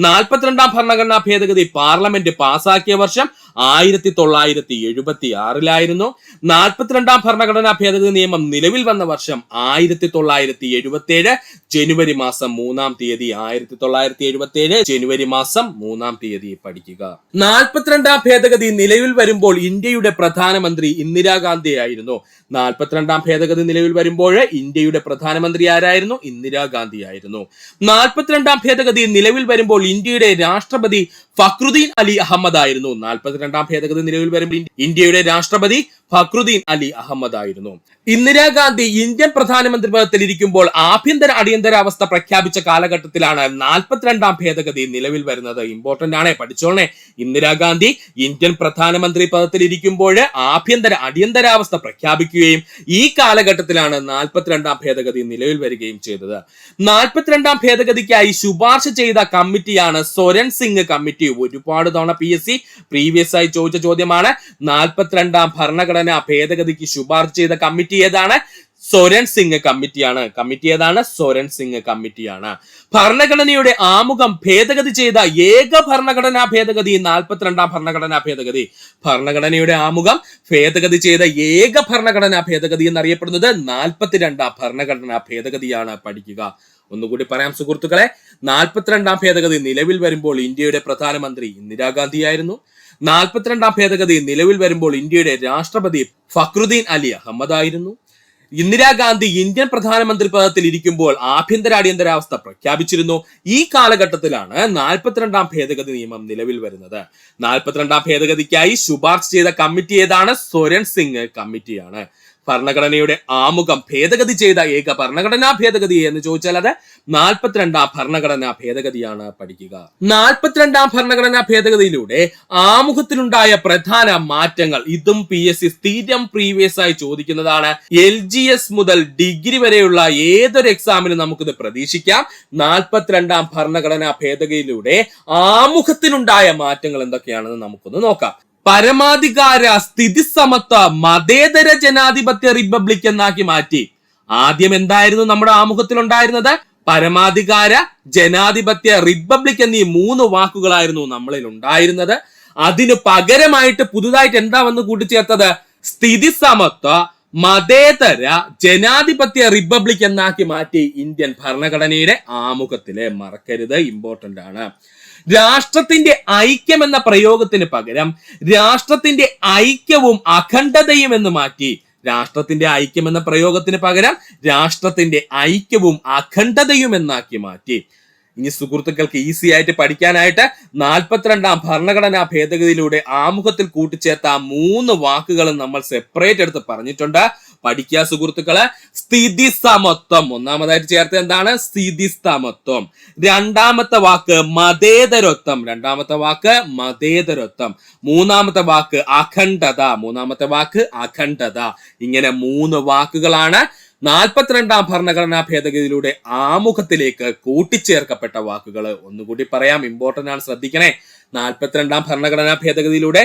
42ാം ഭരണഘടനാ ഭേദഗതി പാർലമെന്റ് പാസാക്കിയ വർഷം 1976 42ാം ഭരണഘടനാ ഭേദഗതി നിയമം നിലവിൽ വന്ന വർഷം 1977 ജനുവരി മാസം 3-ാം തീയതി. 1977 ജനുവരി മാസം 3-ാം തീയതി പഠിക്കുക. 42ാം ഭേദഗതി നിലവിൽ വരുമ്പോൾ ഇന്ത്യയുടെ പ്രധാനമന്ത്രി ഇന്ദിരാഗാന്ധി ആയിരുന്നു. 42ാം ഭേദഗതി നിലവിൽ വരുമ്പോൾ ഇന്ത്യയുടെ പ്രധാനമന്ത്രി ആരായിരുന്നു? ഇന്ദിരാഗാന്ധി ആയിരുന്നു. 42ാം ഭേദഗതി നിലവിൽ വരുമ്പോൾ ഇന്ത്യയുടെ രാഷ്ട്രപതി ഫക്രുദ്ദീൻ അലി അഹമ്മദ് ആയിരുന്നു. 42ാം ഭേദഗതി നിലവിൽ വരുമ്പോൾ ഇന്ത്യയുടെ രാഷ്ട്രപതി ഫക്രുദ്ദീൻ അലി അഹമ്മദ് ആയിരുന്നു. ഇന്ദിരാഗാന്ധി ഇന്ത്യൻ പ്രധാനമന്ത്രി പദത്തിൽ ഇരിക്കുമ്പോൾ ആഭ്യന്തര അടിയന്തരാവസ്ഥ പ്രഖ്യാപിച്ച കാലഘട്ടത്തിലാണ് 42ാം ഭേദഗതി നിലവിൽ വരുന്നത്. ഇമ്പോർട്ടന്റ് ആണ്, പഠിച്ചോളേ. ഇന്ദിരാഗാന്ധി ഇന്ത്യൻ പ്രധാനമന്ത്രി പദത്തിൽ ഇരിക്കുമ്പോൾ ആഭ്യന്തര അടിയന്തരാവസ്ഥ പ്രഖ്യാപിക്കുകയും ഈ കാലഘട്ടത്തിലാണ് 42ാം ഭേദഗതി നിലവിൽ വരികയും ചെയ്തത്. 42ാം ഭേദഗതിക്കായി ശുപാർശ ചെയ്ത കമ്മിറ്റിയാണ് സൊരൻ സിംഗ് കമ്മിറ്റി. ഒരുപാട് തവണ PSC പ്രീവിയസ് ആയി ചോദിച്ച ചോദ്യമാണ്. 42ാം ഭരണഘടനാ ഭേദഗതിക്ക് ശുപാർശ ചെയ്ത കമ്മിറ്റി ഏതാണ്? സൊരൻ സിംഗ് കമ്മിറ്റിയാണ്. കമ്മിറ്റി ഏതാണ്? സൊരൻ സിംഗ് കമ്മിറ്റിയാണ്. ഭരണഘടനയുടെ ആമുഖം ഭേദഗതി ചെയ്ത ഏക ഭരണഘടനാ ഭേദഗതി 42ാം ഭരണഘടനാ ഭേദഗതി. ഭരണഘടനയുടെ ആമുഖം ഭേദഗതി ചെയ്ത ഏക ഭരണഘടനാ ഭേദഗതി എന്നറിയപ്പെടുന്നത് 42ാം ഭരണഘടനാ ഭേദഗതിയാണ്. പഠിക്കുക. ഒന്നുകൂടി പറയാം സുഹൃത്തുക്കളെ. 42ാം ഭേദഗതി നിലവിൽ വരുമ്പോൾ ഇന്ത്യയുടെ പ്രധാനമന്ത്രി ഇന്ദിരാഗാന്ധി ആയിരുന്നു. 42ാം ഭേദഗതി നിലവിൽ വരുമ്പോൾ ഇന്ത്യയുടെ രാഷ്ട്രപതി ഫക്രുദ്ദീൻ അലി അഹമ്മദ് ആയിരുന്നു. ഇന്ദിരാഗാന്ധി ഇന്ത്യൻ പ്രധാനമന്ത്രി പദത്തിൽ ഇരിക്കുമ്പോൾ ആഭ്യന്തര അടിയന്തരാവസ്ഥ പ്രഖ്യാപിച്ചിരുന്നു. ഈ കാലഘട്ടത്തിലാണ് 42ാം ഭേദഗതി നിയമം നിലവിൽ വരുന്നത്. 42ാം ഭേദഗതിക്കായി ശുപാർശ ചെയ്ത കമ്മിറ്റി ഏതാണ്? സൊരൻ സിംഗ് കമ്മിറ്റിയാണ്. ഭരണഘടനയുടെ ആമുഖം ഭേദഗതി ചെയ്ത ഏക ഭരണഘടനാ ഭേദഗതി എന്ന് ചോദിച്ചാൽ അത് 42ാം ഭരണഘടനാ ഭേദഗതിയാണ്. പഠിക്കുക. 42ാം ഭരണഘടനാ ഭേദഗതിയിലൂടെ ആമുഖത്തിലുണ്ടായ പ്രധാന മാറ്റങ്ങൾ. ഇതും PSC സ്ഥിരം പ്രീവിയസ് ആയി ചോദിക്കുന്നതാണ്. LGS മുതൽ ഡിഗ്രി വരെയുള്ള ഏതൊരു എക്സാമിനും നമുക്കിത് പ്രതീക്ഷിക്കാം. 42ാം ഭരണഘടനാ ഭേദഗതിയിലൂടെ ആമുഖത്തിലുണ്ടായ മാറ്റങ്ങൾ എന്തൊക്കെയാണെന്ന് നമുക്കൊന്ന് നോക്കാം. പരമാധികാര സ്ഥിതി സമത്വ മതേതര ജനാധിപത്യ റിപ്പബ്ലിക് എന്നാക്കി മാറ്റി. ആദ്യം എന്തായിരുന്നു നമ്മുടെ ആമുഖത്തിൽ ഉണ്ടായിരുന്നത്? പരമാധികാര ജനാധിപത്യ റിപ്പബ്ലിക് എന്നീ 3 വാക്കുകളായിരുന്നു നമ്മളിൽ ഉണ്ടായിരുന്നത്. അതിന് പകരമായിട്ട് പുതുതായിട്ട് എന്താ വന്ന് കൂട്ടിച്ചേർത്തത്? സ്ഥിതി സമത്വ മതേതര ജനാധിപത്യ റിപ്പബ്ലിക് എന്നാക്കി മാറ്റി ഇന്ത്യൻ ഭരണഘടനയുടെ ആമുഖത്തിലെ. മറക്കരുത്, ഇമ്പോർട്ടന്റ് ആണ്. രാഷ്ട്രത്തിന്റെ ഐക്യം എന്ന പ്രയോഗത്തിന് പകരം രാഷ്ട്രത്തിന്റെ ഐക്യവും അഖണ്ഡതയും എന്ന് മാറ്റി. രാഷ്ട്രത്തിന്റെ ഐക്യം എന്ന പ്രയോഗത്തിന് പകരം രാഷ്ട്രത്തിന്റെ ഐക്യവും അഖണ്ഡതയും എന്നാക്കി മാറ്റി. ഇനി സുഹൃത്തുക്കൾക്ക് ഈസി ആയിട്ട് പഠിക്കാനായിട്ട് 42ാം ഭരണഘടനാ ഭേദഗതിയിലൂടെ ആമുഖത്തിൽ കൂട്ടിച്ചേർത്ത 3 വാക്കുകളും നമ്മൾ സെപ്പറേറ്റ് എടുത്ത് പറഞ്ഞിട്ടുണ്ട്. പഠിക്കുക സുഹൃത്തുക്കള്. സ്ഥിതി സമത്വം ഒന്നാമതായിട്ട് ചേർത്ത് എന്താണ്? സ്ഥിതി സമത്വം. രണ്ടാമത്തെ വാക്ക് മതേതരത്വം. മൂന്നാമത്തെ വാക്ക് അഖണ്ഡത. ഇങ്ങനെ 3 വാക്കുകളാണ് 42ാം ഭരണഘടനാ ഭേദഗതിയിലൂടെ ആമുഖത്തിലേക്ക് കൂട്ടിച്ചേർക്കപ്പെട്ട വാക്കുകൾ. ഒന്നുകൂടി പറയാം, ഇമ്പോർട്ടന്റ് ആണ്, ശ്രദ്ധിക്കണേ. 42ാം ഭരണഘടനാ ഭേദഗതിയിലൂടെ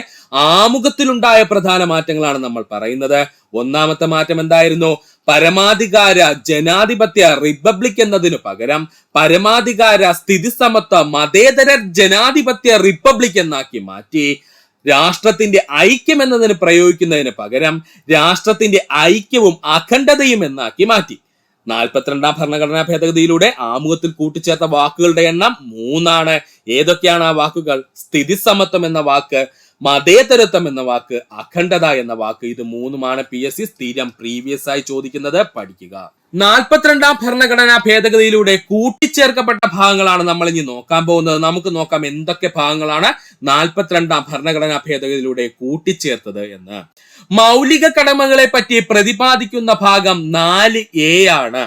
ആമുഖത്തിലുണ്ടായ പ്രധാന മാറ്റങ്ങളാണ് നമ്മൾ പറയുന്നത്. ഒന്നാമത്തെ മാറ്റം എന്തായിരുന്നു? പരമാധികാര ജനാധിപത്യ റിപ്പബ്ലിക് എന്നതിനു പകരം പരമാധികാര സ്ഥിതി സമത്വ മതേതര ജനാധിപത്യ റിപ്പബ്ലിക് എന്നാക്കി മാറ്റി. രാഷ്ട്രത്തിന്റെ ഐക്യം എന്നതിന് പ്രയോഗിക്കുന്നതിന് പകരം രാഷ്ട്രത്തിന്റെ ഐക്യവും അഖണ്ഡതയും എന്നാക്കി മാറ്റി. 42ാം ഭരണഘടനാ ഭേദഗതിയിലൂടെ ആമുഖത്തിൽ കൂട്ടിച്ചേർത്ത വാക്കുകളുടെ എണ്ണം 3 ഏതൊക്കെയാണ് ആ വാക്കുകൾ? സ്ഥിതി സമത്വം എന്ന വാക്ക്, മതേതരത്വം എന്ന വാക്ക്, അഖണ്ഡത എന്ന വാക്ക്. ഇത് 3 PSC സ്ഥിരം പ്രീവിയസ് ആയി ചോദിക്കുന്നത്. പഠിക്കുക. 42ാം ഭരണഘടനാ ഭേദഗതിയിലൂടെ കൂട്ടിച്ചേർക്കപ്പെട്ട ഭാഗങ്ങളാണ് നമ്മൾ ഇനി നോക്കാൻ പോകുന്നത്. നമുക്ക് നോക്കാം എന്തൊക്കെ ഭാഗങ്ങളാണ് 42ാം ഭരണഘടനാ ഭേദഗതിയിലൂടെ കൂട്ടിച്ചേർത്തത് എന്ന്. മൗലിക കടമകളെ പറ്റി പ്രതിപാദിക്കുന്ന ഭാഗം 4A ആണ്.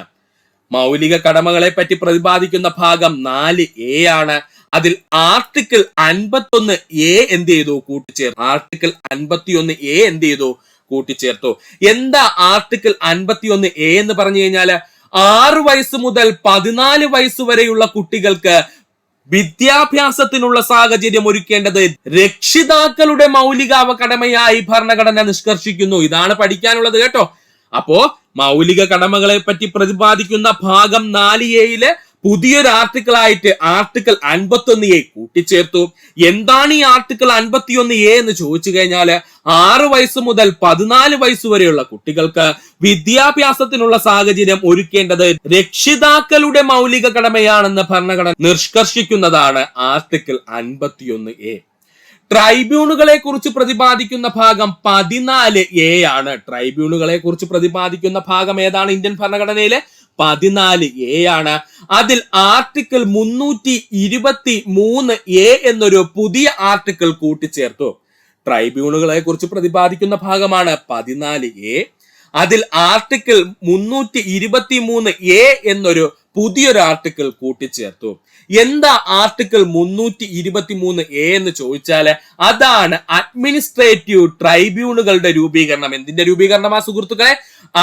മൗലിക കടമകളെ പറ്റി പ്രതിപാദിക്കുന്ന ഭാഗം 4A ആണ്. അതിൽ ആർട്ടിക്കിൾ 51A എന്ത് ചെയ്തു? കൂട്ടിച്ചേർത്തു. ആർട്ടിക്കിൾ 51A എന്ത് ചെയ്തു? കൂട്ടിച്ചേർത്തു. എന്താ ആർട്ടിക്കിൾ 51A എന്ന് പറഞ്ഞു കഴിഞ്ഞാല് 6 വയസ്സ് മുതൽ 14 വയസ്സ് വരെയുള്ള കുട്ടികൾക്ക് വിദ്യാഭ്യാസത്തിനുള്ള സാഹചര്യം ഒരുക്കേണ്ടത് രക്ഷിതാക്കളുടെ മൗലിക കടമയായി ഭരണഘടന നിഷ്കർഷിക്കുന്നു. ഇതാണ് പഠിക്കാനുള്ളത് കേട്ടോ. അപ്പോ മൗലിക കടമകളെ പറ്റി പ്രതിപാദിക്കുന്ന ഭാഗം 4A പുതിയൊരു ആർട്ടിക്കിളായിട്ട് ആർട്ടിക്കിൾ 51A കൂട്ടിച്ചേർത്തു. എന്താണ് ഈ ആർട്ടിക്കിൾ 51A എന്ന് ചോദിച്ചു കഴിഞ്ഞാൽ 6 വയസ്സ് മുതൽ 14 വയസ്സ് വരെയുള്ള കുട്ടികൾക്ക് വിദ്യാഭ്യാസത്തിനുള്ള സാഹചര്യം ഒരുക്കേണ്ടത് രക്ഷിതാക്കളുടെ മൗലിക കടമയാണെന്ന് ഭരണഘടന നിഷ്കർഷിക്കുന്നതാണ് ആർട്ടിക്കിൾ 51A. ട്രൈബ്യൂണുകളെ കുറിച്ച് പ്രതിപാദിക്കുന്ന ഭാഗം 14A ആണ്. ട്രൈബ്യൂണുകളെ കുറിച്ച് പ്രതിപാദിക്കുന്ന ഭാഗം ഏതാണ്? ഇന്ത്യൻ ഭരണഘടനയിലെ 14A ആണ്. അതിൽ ആർട്ടിക്കിൾ 323A എന്നൊരു പുതിയ ആർട്ടിക്കിൾ കൂട്ടിച്ചേർത്തു. ട്രൈബ്യൂണുകളെ കുറിച്ച് പ്രതിപാദിക്കുന്ന ഭാഗമാണ് 14A. അതിൽ ആർട്ടിക്കിൾ 323A എന്നൊരു പുതിയൊരു ആർട്ടിക്കിൾ കൂട്ടിച്ചേർത്തു. എന്താ ആർട്ടിക്കിൾ 323A എന്ന് ചോദിച്ചാൽ അതാണ് അഡ്മിനിസ്ട്രേറ്റീവ് ട്രൈബ്യൂണുകളുടെ രൂപീകരണം. എന്തിന്റെ രൂപീകരണമാ സുഹൃത്തുക്കളെ?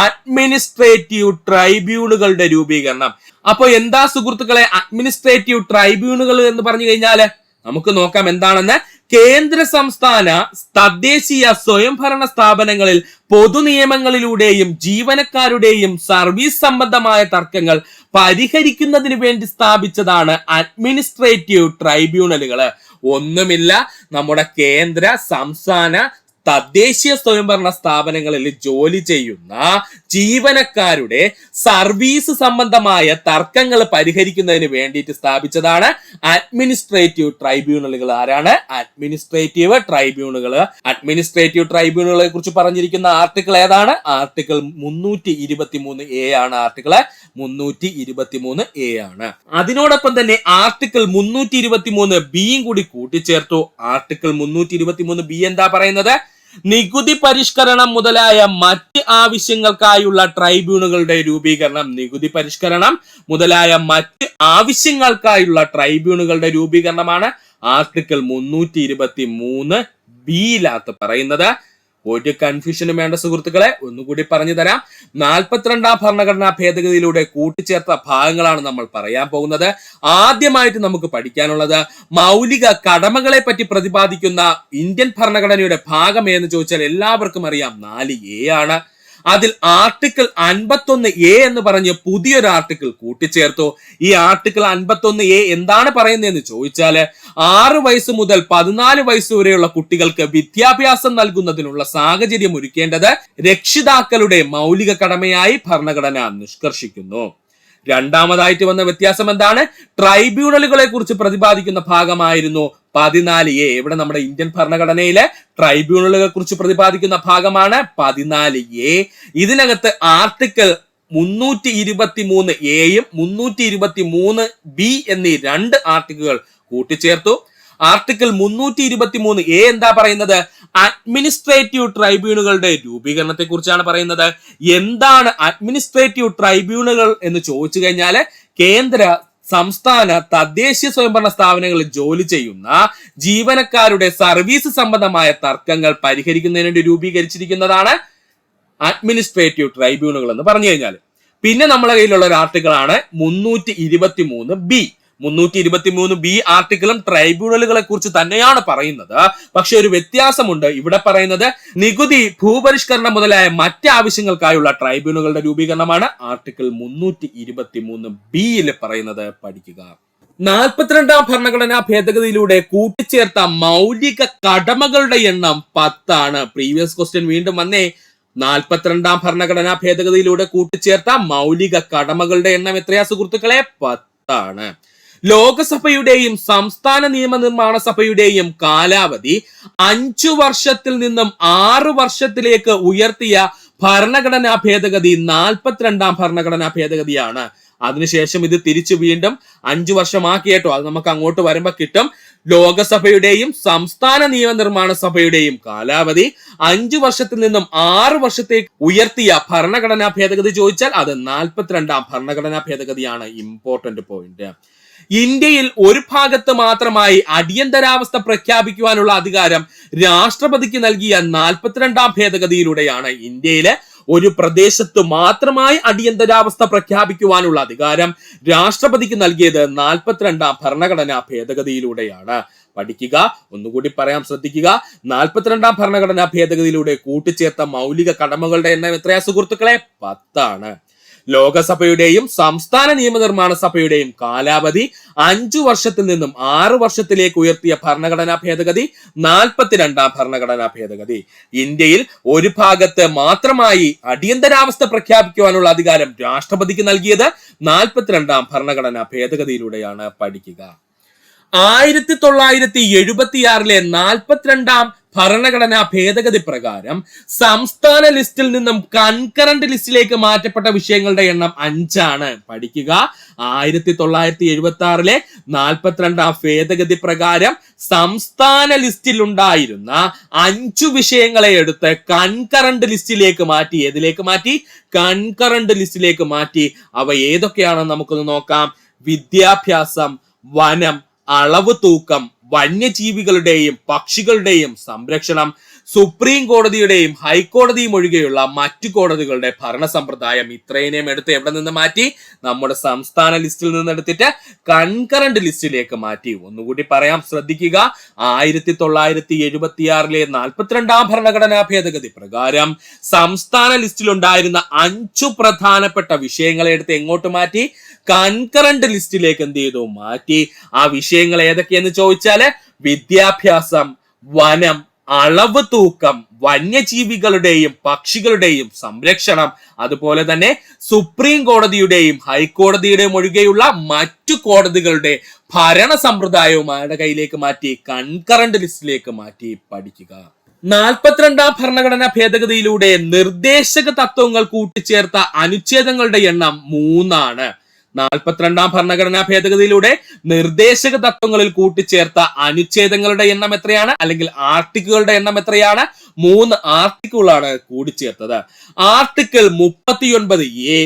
അഡ്മിനിസ്ട്രേറ്റീവ് ട്രൈബ്യൂണുകളുടെ രൂപീകരണം. അപ്പൊ എന്താ സുഹൃത്തുക്കളെ അഡ്മിനിസ്ട്രേറ്റീവ് ട്രൈബ്യൂണുകൾ എന്ന് പറഞ്ഞു കഴിഞ്ഞാല് നമുക്ക് നോക്കാം എന്താണെന്ന്. കേന്ദ്ര സംസ്ഥാന തദ്ദേശീയ സ്വയംഭരണ സ്ഥാപനങ്ങളിൽ പൊതുനിയമങ്ങളിലൂടെയും ജീവനക്കാരുടെയും സർവീസ് സംബന്ധമായ തർക്കങ്ങൾ പരിഹരിക്കുന്നതിന് വേണ്ടി സ്ഥാപിച്ചതാണ് അഡ്മിനിസ്ട്രേറ്റീവ് ട്രൈബ്യൂണലുകൾ. ഒന്നുമില്ല, നമ്മുടെ കേന്ദ്ര സംസ്ഥാന തദ്ദേശീയ സ്വയംഭരണ സ്ഥാപനങ്ങളിൽ ജോലി ചെയ്യുന്ന ജീവനക്കാരുടെ സർവീസ് സംബന്ധമായ തർക്കങ്ങൾ പരിഹരിക്കുന്നതിന് വേണ്ടിയിട്ട് സ്ഥാപിച്ചതാണ് അഡ്മിനിസ്ട്രേറ്റീവ് ട്രൈബ്യൂണലുകൾ. ആരാണ്? അഡ്മിനിസ്ട്രേറ്റീവ് ട്രൈബ്യൂണലുകൾ. അഡ്മിനിസ്ട്രേറ്റീവ് ട്രൈബ്യൂണലുകളെ കുറിച്ച് പറഞ്ഞിരിക്കുന്ന ആർട്ടിക്കിൾ ഏതാണ്? ആർട്ടിക്കിൾ 323A ആണ്. ആർട്ടിക്കിൾ 323A ആണ്. അതിനോടൊപ്പം തന്നെ ആർട്ടിക്കിൾ 323Bയും കൂടി കൂട്ടിച്ചേർത്തു. ആർട്ടിക്കിൾ 323B എന്താ പറയുന്നത്? നികുതി പരിഷ്കരണം മുതലായ മറ്റ് ആവശ്യങ്ങൾക്കായുള്ള ട്രൈബ്യൂണുകളുടെ രൂപീകരണം. നികുതി പരിഷ്കരണം മുതലായ മറ്റ് ആവശ്യങ്ങൾക്കായുള്ള ട്രൈബ്യൂണുകളുടെ രൂപീകരണമാണ് ആർട്ടിക്കിൾ 323B പറയുന്നത്. ഒരു കൺഫ്യൂഷനും വേണ്ട സുഹൃത്തുക്കളെ, ഒന്നുകൂടി പറഞ്ഞു തരാം. 42ാം ഭരണഘടനാ ഭേദഗതിയിലൂടെ കൂട്ടിച്ചേർത്ത ഭാഗങ്ങളാണ് നമ്മൾ പറയാൻ പോകുന്നത്. ആദ്യമായിട്ട് നമുക്ക് പഠിക്കാനുള്ളത് മൗലിക കടമകളെ പറ്റി പ്രതിപാദിക്കുന്ന ഇന്ത്യൻ ഭരണഘടനയുടെ ഭാഗം എന്ന് ചോദിച്ചാൽ എല്ലാവർക്കും അറിയാം 4A ആണ്. അതിൽ ആർട്ടിക്കിൾ 51A എന്ന് പറഞ്ഞ് പുതിയൊരു ആർട്ടിക്കിൾ കൂട്ടിച്ചേർത്തു. ഈ ആർട്ടിക്കിൾ 51A എന്താണ് പറയുന്നതെന്ന് ചോദിച്ചാല് 6 വയസ്സ് മുതൽ 14 വയസ്സ് വരെയുള്ള കുട്ടികൾക്ക് വിദ്യാഭ്യാസം നൽകുന്നതിനുള്ള സാഹചര്യം ഒരുക്കേണ്ടത് രക്ഷിതാക്കളുടെ മൗലിക കടമയായി ഭരണഘടന നിഷ്കർഷിക്കുന്നു. രണ്ടാമതായിട്ട് വന്ന വ്യത്യാസം എന്താണ്? ട്രൈബ്യൂണലുകളെ കുറിച്ച് പ്രതിപാദിക്കുന്ന ഭാഗമായിരുന്നു 14A. ഇവിടെ നമ്മുടെ ഇന്ത്യൻ ഭരണഘടനയിലെ ട്രൈബ്യൂണലുകളെ കുറിച്ച് പ്രതിപാദിക്കുന്ന ഭാഗമാണ് 14A. ഇതിനകത്ത് ആർട്ടിക്കിൾ 323Aയും 323B എന്നീ 2 ആർട്ടിക്കിളുകൾ കൂട്ടിച്ചേർത്തു. ആർട്ടിക്കിൾ 323A എന്താ പറയുന്നത്? അഡ്മിനിസ്ട്രേറ്റീവ് ട്രൈബ്യൂണലുകളുടെ രൂപീകരണത്തെ കുറിച്ചാണ് പറയുന്നത്. എന്താണ് അഡ്മിനിസ്ട്രേറ്റീവ് ട്രൈബ്യൂണലുകൾ എന്ന് ചോദിച്ചു കഴിഞ്ഞാൽ കേന്ദ്ര സംസ്ഥാന തദ്ദേശീയ സ്വയംഭരണ സ്ഥാപനങ്ങളിൽ ജോലി ചെയ്യുന്ന ജീവനക്കാരുടെ സർവീസ് സംബന്ധമായ തർക്കങ്ങൾ പരിഹരിക്കുന്നതിന് വേണ്ടി രൂപീകരിച്ചിരിക്കുന്നതാണ് അഡ്മിനിസ്ട്രേറ്റീവ് ട്രൈബ്യൂണലുകൾ എന്ന് പറഞ്ഞു കഴിഞ്ഞാൽ. പിന്നെ നമ്മുടെ കയ്യിലുള്ള ഒരു ആർട്ടിക്കിൾ ആണ് 323B. 323B ആർട്ടിക്കിളും ട്രൈബ്യൂണലുകളെ കുറിച്ച് തന്നെയാണ് പറയുന്നത്. പക്ഷെ ഒരു വ്യത്യാസമുണ്ട്. ഇവിടെ പറയുന്നത് നികുതി, ഭൂപരിഷ്കരണം മുതലായ മറ്റ് ആവശ്യങ്ങൾക്കായുള്ള ട്രൈബ്യൂണലുകളുടെ രൂപീകരണമാണ് ആർട്ടിക്കിൾ 323B പറയുന്നത്. പഠിക്കുക. 42ാം ഭരണഘടനാ ഭേദഗതിയിലൂടെ കൂട്ടിച്ചേർത്ത മൗലിക കടമകളുടെ എണ്ണം 10 ആണ്. പ്രീവിയസ് ക്വസ്റ്റ്യൻ വീണ്ടും വന്നേ. 42ാം ഭരണഘടനാ ഭേദഗതിയിലൂടെ കൂട്ടിച്ചേർത്ത മൗലിക കടമകളുടെ എണ്ണം എത്രയാ സുഹൃത്തുക്കളെ? 10 ആണ്. ലോകസഭയുടെയും സംസ്ഥാന നിയമനിർമ്മാണ സഭയുടെയും കാലാവധി 5 വർഷത്തിൽ നിന്നും 6 വർഷത്തിലേക്ക് ഉയർത്തിയ ഭരണഘടനാ ഭേദഗതി 42ാം ഭരണഘടനാ ഭേദഗതിയാണ്. അതിനുശേഷം ഇത് തിരിച്ചു വീണ്ടും 5 വർഷമാക്കി കേട്ടോ. അത് നമുക്ക് അങ്ങോട്ട് വരുമ്പോ കിട്ടും. ലോകസഭയുടെയും സംസ്ഥാന നിയമനിർമ്മാണ സഭയുടെയും കാലാവധി 5 വർഷത്തിൽ നിന്നും 6 വർഷത്തേക്ക് ഉയർത്തിയ ഭരണഘടനാ ഭേദഗതി ചോദിച്ചാൽ അത് 42ാം ഭരണഘടനാ ഭേദഗതിയാണ്. Important point. ഇന്ത്യയിൽ ഒരു ഭാഗത്ത് മാത്രമായി അടിയന്തരാവസ്ഥ പ്രഖ്യാപിക്കുവാനുള്ള അധികാരം രാഷ്ട്രപതിക്ക് നൽകിയ 42ാം ഭേദഗതിയിലൂടെയാണ് ഇന്ത്യയിലെ ഒരു പ്രദേശത്ത് മാത്രമായി അടിയന്തരാവസ്ഥ പ്രഖ്യാപിക്കുവാനുള്ള അധികാരം രാഷ്ട്രപതിക്ക് നൽകിയത് 42ാം ഭരണഘടനാ ഭേദഗതിയിലൂടെയാണ്. പഠിക്കുക. ഒന്നുകൂടി പറയാൻ ശ്രദ്ധിക്കുക. 42ാം ഭരണഘടനാ ഭേദഗതിയിലൂടെ കൂട്ടിച്ചേർത്ത മൗലിക കടമകളുടെ എണ്ണം എത്രയാ സുഹൃത്തുക്കളെ? 10 ആണ്. ലോകസഭയുടെയും സംസ്ഥാന നിയമനിർമ്മാണ സഭയുടെയും കാലാവധി 5 വർഷത്തിൽ നിന്നും 6 വർഷത്തിലേക്ക് ഉയർത്തിയ ഭരണഘടനാ ഭേദഗതി 42ാം ഭരണഘടനാ ഭേദഗതി. ഇന്ത്യയിൽ ഒരു ഭാഗത്ത് മാത്രമായി അടിയന്തരാവസ്ഥ പ്രഖ്യാപിക്കുവാനുള്ള അധികാരം രാഷ്ട്രപതിക്ക് നൽകിയത് 42ാം ഭരണഘടനാ ഭേദഗതിയിലൂടെയാണ്. പഠിക്കുക. 1976 42ാം ഭരണഘടനാ ഭേദഗതി പ്രകാരം സംസ്ഥാന ലിസ്റ്റിൽ നിന്നും കൺകറന്റ് ലിസ്റ്റിലേക്ക് മാറ്റപ്പെട്ട വിഷയങ്ങളുടെ എണ്ണം 5 ആണ്. പഠിക്കുക. 1976 42ാം ഭേദഗതി പ്രകാരം സംസ്ഥാന ലിസ്റ്റിൽ ഉണ്ടായിരുന്ന 5 വിഷയങ്ങളെ എടുത്ത് കൺകറന്റ് ലിസ്റ്റിലേക്ക് മാറ്റി. ഏതിലേക്ക് മാറ്റി? കൺകറന്റ് ലിസ്റ്റിലേക്ക് മാറ്റി. അവ ഏതൊക്കെയാണെന്ന് നമുക്കൊന്ന് നോക്കാം. വിദ്യാഭ്യാസം, വനം, അളവ് തൂക്കം, വന്യജീവികളുടെയും പക്ഷികളുടെയും സംരക്ഷണം, സുപ്രീം കോടതിയുടെയും ഹൈക്കോടതിയും ഒഴികെയുള്ള മറ്റു കോടതികളുടെ ഭരണ സമ്പ്രദായം. ഇത്രയും എടുത്ത് എവിടെ നിന്ന് മാറ്റി? നമ്മുടെ സംസ്ഥാന ലിസ്റ്റിൽ നിന്ന് എടുത്തിട്ട് കൺകറന്റ് ലിസ്റ്റിലേക്ക് മാറ്റി. ഒന്നുകൂടി പറയാം, ശ്രദ്ധിക്കുക. 1976 42ാം ഭരണഘടനാ ഭേദഗതി പ്രകാരം സംസ്ഥാന ലിസ്റ്റിൽ ഉണ്ടായിരുന്ന 5 പ്രധാനപ്പെട്ട വിഷയങ്ങളെ എടുത്ത് എങ്ങോട്ട് മാറ്റി? കൺകറന്റ് ലിസ്റ്റിലേക്ക് എന്ത് ചെയ്തു? മാറ്റി. ആ വിഷയങ്ങൾ ഏതൊക്കെയെന്ന് ചോദിച്ചാല് വിദ്യാഭ്യാസം, വനം, അളവ് തൂക്കം, വന്യജീവികളുടെയും പക്ഷികളുടെയും സംരക്ഷണം, അതുപോലെ തന്നെ സുപ്രീം കോടതിയുടെയും ഹൈക്കോടതിയുടെയും ഒഴികെയുള്ള മറ്റു കോടതികളുടെ ഭരണ സമ്പ്രദായവും ആരുടെ കയ്യിലേക്ക് മാറ്റി? കൺകറന്റ് ലിസ്റ്റിലേക്ക് മാറ്റി. പഠിക്കുക. 42ാം ഭരണഘടനാ ഭേദഗതിയിലൂടെ നിർദ്ദേശക തത്വങ്ങൾ കൂട്ടിച്ചേർത്ത അനുച്ഛേദങ്ങളുടെ എണ്ണം 3 ആണ്. 42ാം ഭരണഘടനാ ഭേദഗതിയിലൂടെ നിർദ്ദേശക തത്വങ്ങളിൽ കൂട്ടിച്ചേർത്ത അനുച്ഛേദങ്ങളുടെ എണ്ണം എത്രയാണ്? അല്ലെങ്കിൽ ആർട്ടിക്കിളുകളുടെ എണ്ണം എത്രയാണ്? 3 ആർട്ടിക്കിളാണ് കൂടിച്ചേർത്തത്. Article 39A,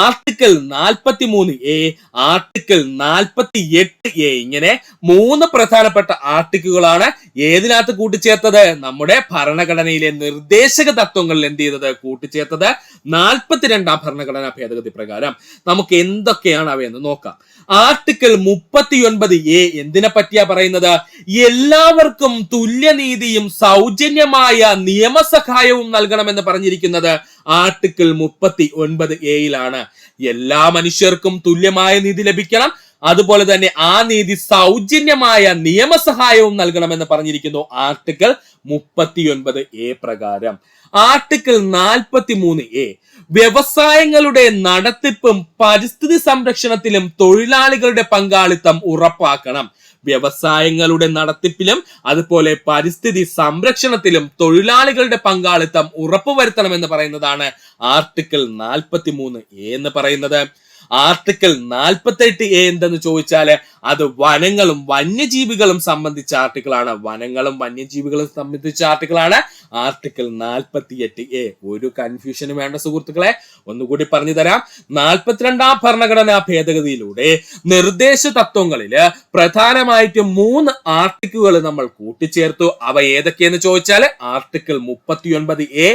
article 43A, article 48A, ഇങ്ങനെ 3 പ്രധാനപ്പെട്ട ആർട്ടിക്കിളുകളാണ് ഏതിനകത്ത് കൂട്ടിച്ചേർത്തത്? നമ്മുടെ ഭരണഘടനയിലെ നിർദ്ദേശക തത്വങ്ങളിൽ എന്ത് ചെയ്തത്? കൂട്ടിച്ചേർത്തത്. 42ാം ഭരണഘടനാ ഭേദഗതി പ്രകാരം നമുക്ക് എന്തൊക്കെയാണ് അവയെന്ന് നോക്കാം. ആർട്ടിക്കിൾ 39A എന്തിനെ പറ്റിയാ പറയുന്നത്? എല്ലാവർക്കും തുല്യനീതിയും സൗജന്യമായ നിയമസഹായവും നൽകണമെന്ന് പറഞ്ഞിരിക്കുന്നത് ആർട്ടിക്കിൾ 39A എല്ലാ മനുഷ്യർക്കും തുല്യമായ നീതി ലഭിക്കണം, അതുപോലെ തന്നെ ആ നീതി സൗജന്യമായ നിയമസഹായവും നൽകണമെന്ന് പറഞ്ഞിരിക്കുന്നു ആർട്ടിക്കിൾ 39A പ്രകാരം. ആർട്ടിക്കിൾ 43A വ്യവസായങ്ങളുടെ നടത്തിപ്പും പരിസ്ഥിതി സംരക്ഷണത്തിലും തൊഴിലാളികളുടെ പങ്കാളിത്തം ഉറപ്പാക്കണം. വ്യവസായങ്ങളുടെ നടത്തിപ്പിലും അതുപോലെ പരിസ്ഥിതി സംരക്ഷണത്തിലും തൊഴിലാളികളുടെ പങ്കാളിത്തം ഉറപ്പുവരുത്തണമെന്ന് പറയുന്നതാണ് ആർട്ടിക്കിൾ 43A എന്ന് പറയുന്നത്. ആർട്ടിക്കിൾ 48A എന്തെന്ന് ചോദിച്ചാല് അത് വനങ്ങളും വന്യജീവികളും സംബന്ധിച്ച ആർട്ടിക്കിളാണ്. വനങ്ങളും വന്യജീവികളും സംബന്ധിച്ച ആർട്ടിക്കിളാണ് ആർട്ടിക്കിൾ 48A. ഒരു കൺഫ്യൂഷനും വേണ്ട സുഹൃത്തുക്കളെ, ഒന്നുകൂടി പറഞ്ഞു തരാം. 42ാം ഭരണഘടനാ ഭേദഗതിയിലൂടെ നിർദ്ദേശ തത്വങ്ങളില് പ്രധാനമായിട്ടും 3 ആർട്ടിക്കിളുകൾ നമ്മൾ കൂട്ടിച്ചേർത്തു. അവ ഏതൊക്കെയെന്ന് ചോദിച്ചാൽ article 39A,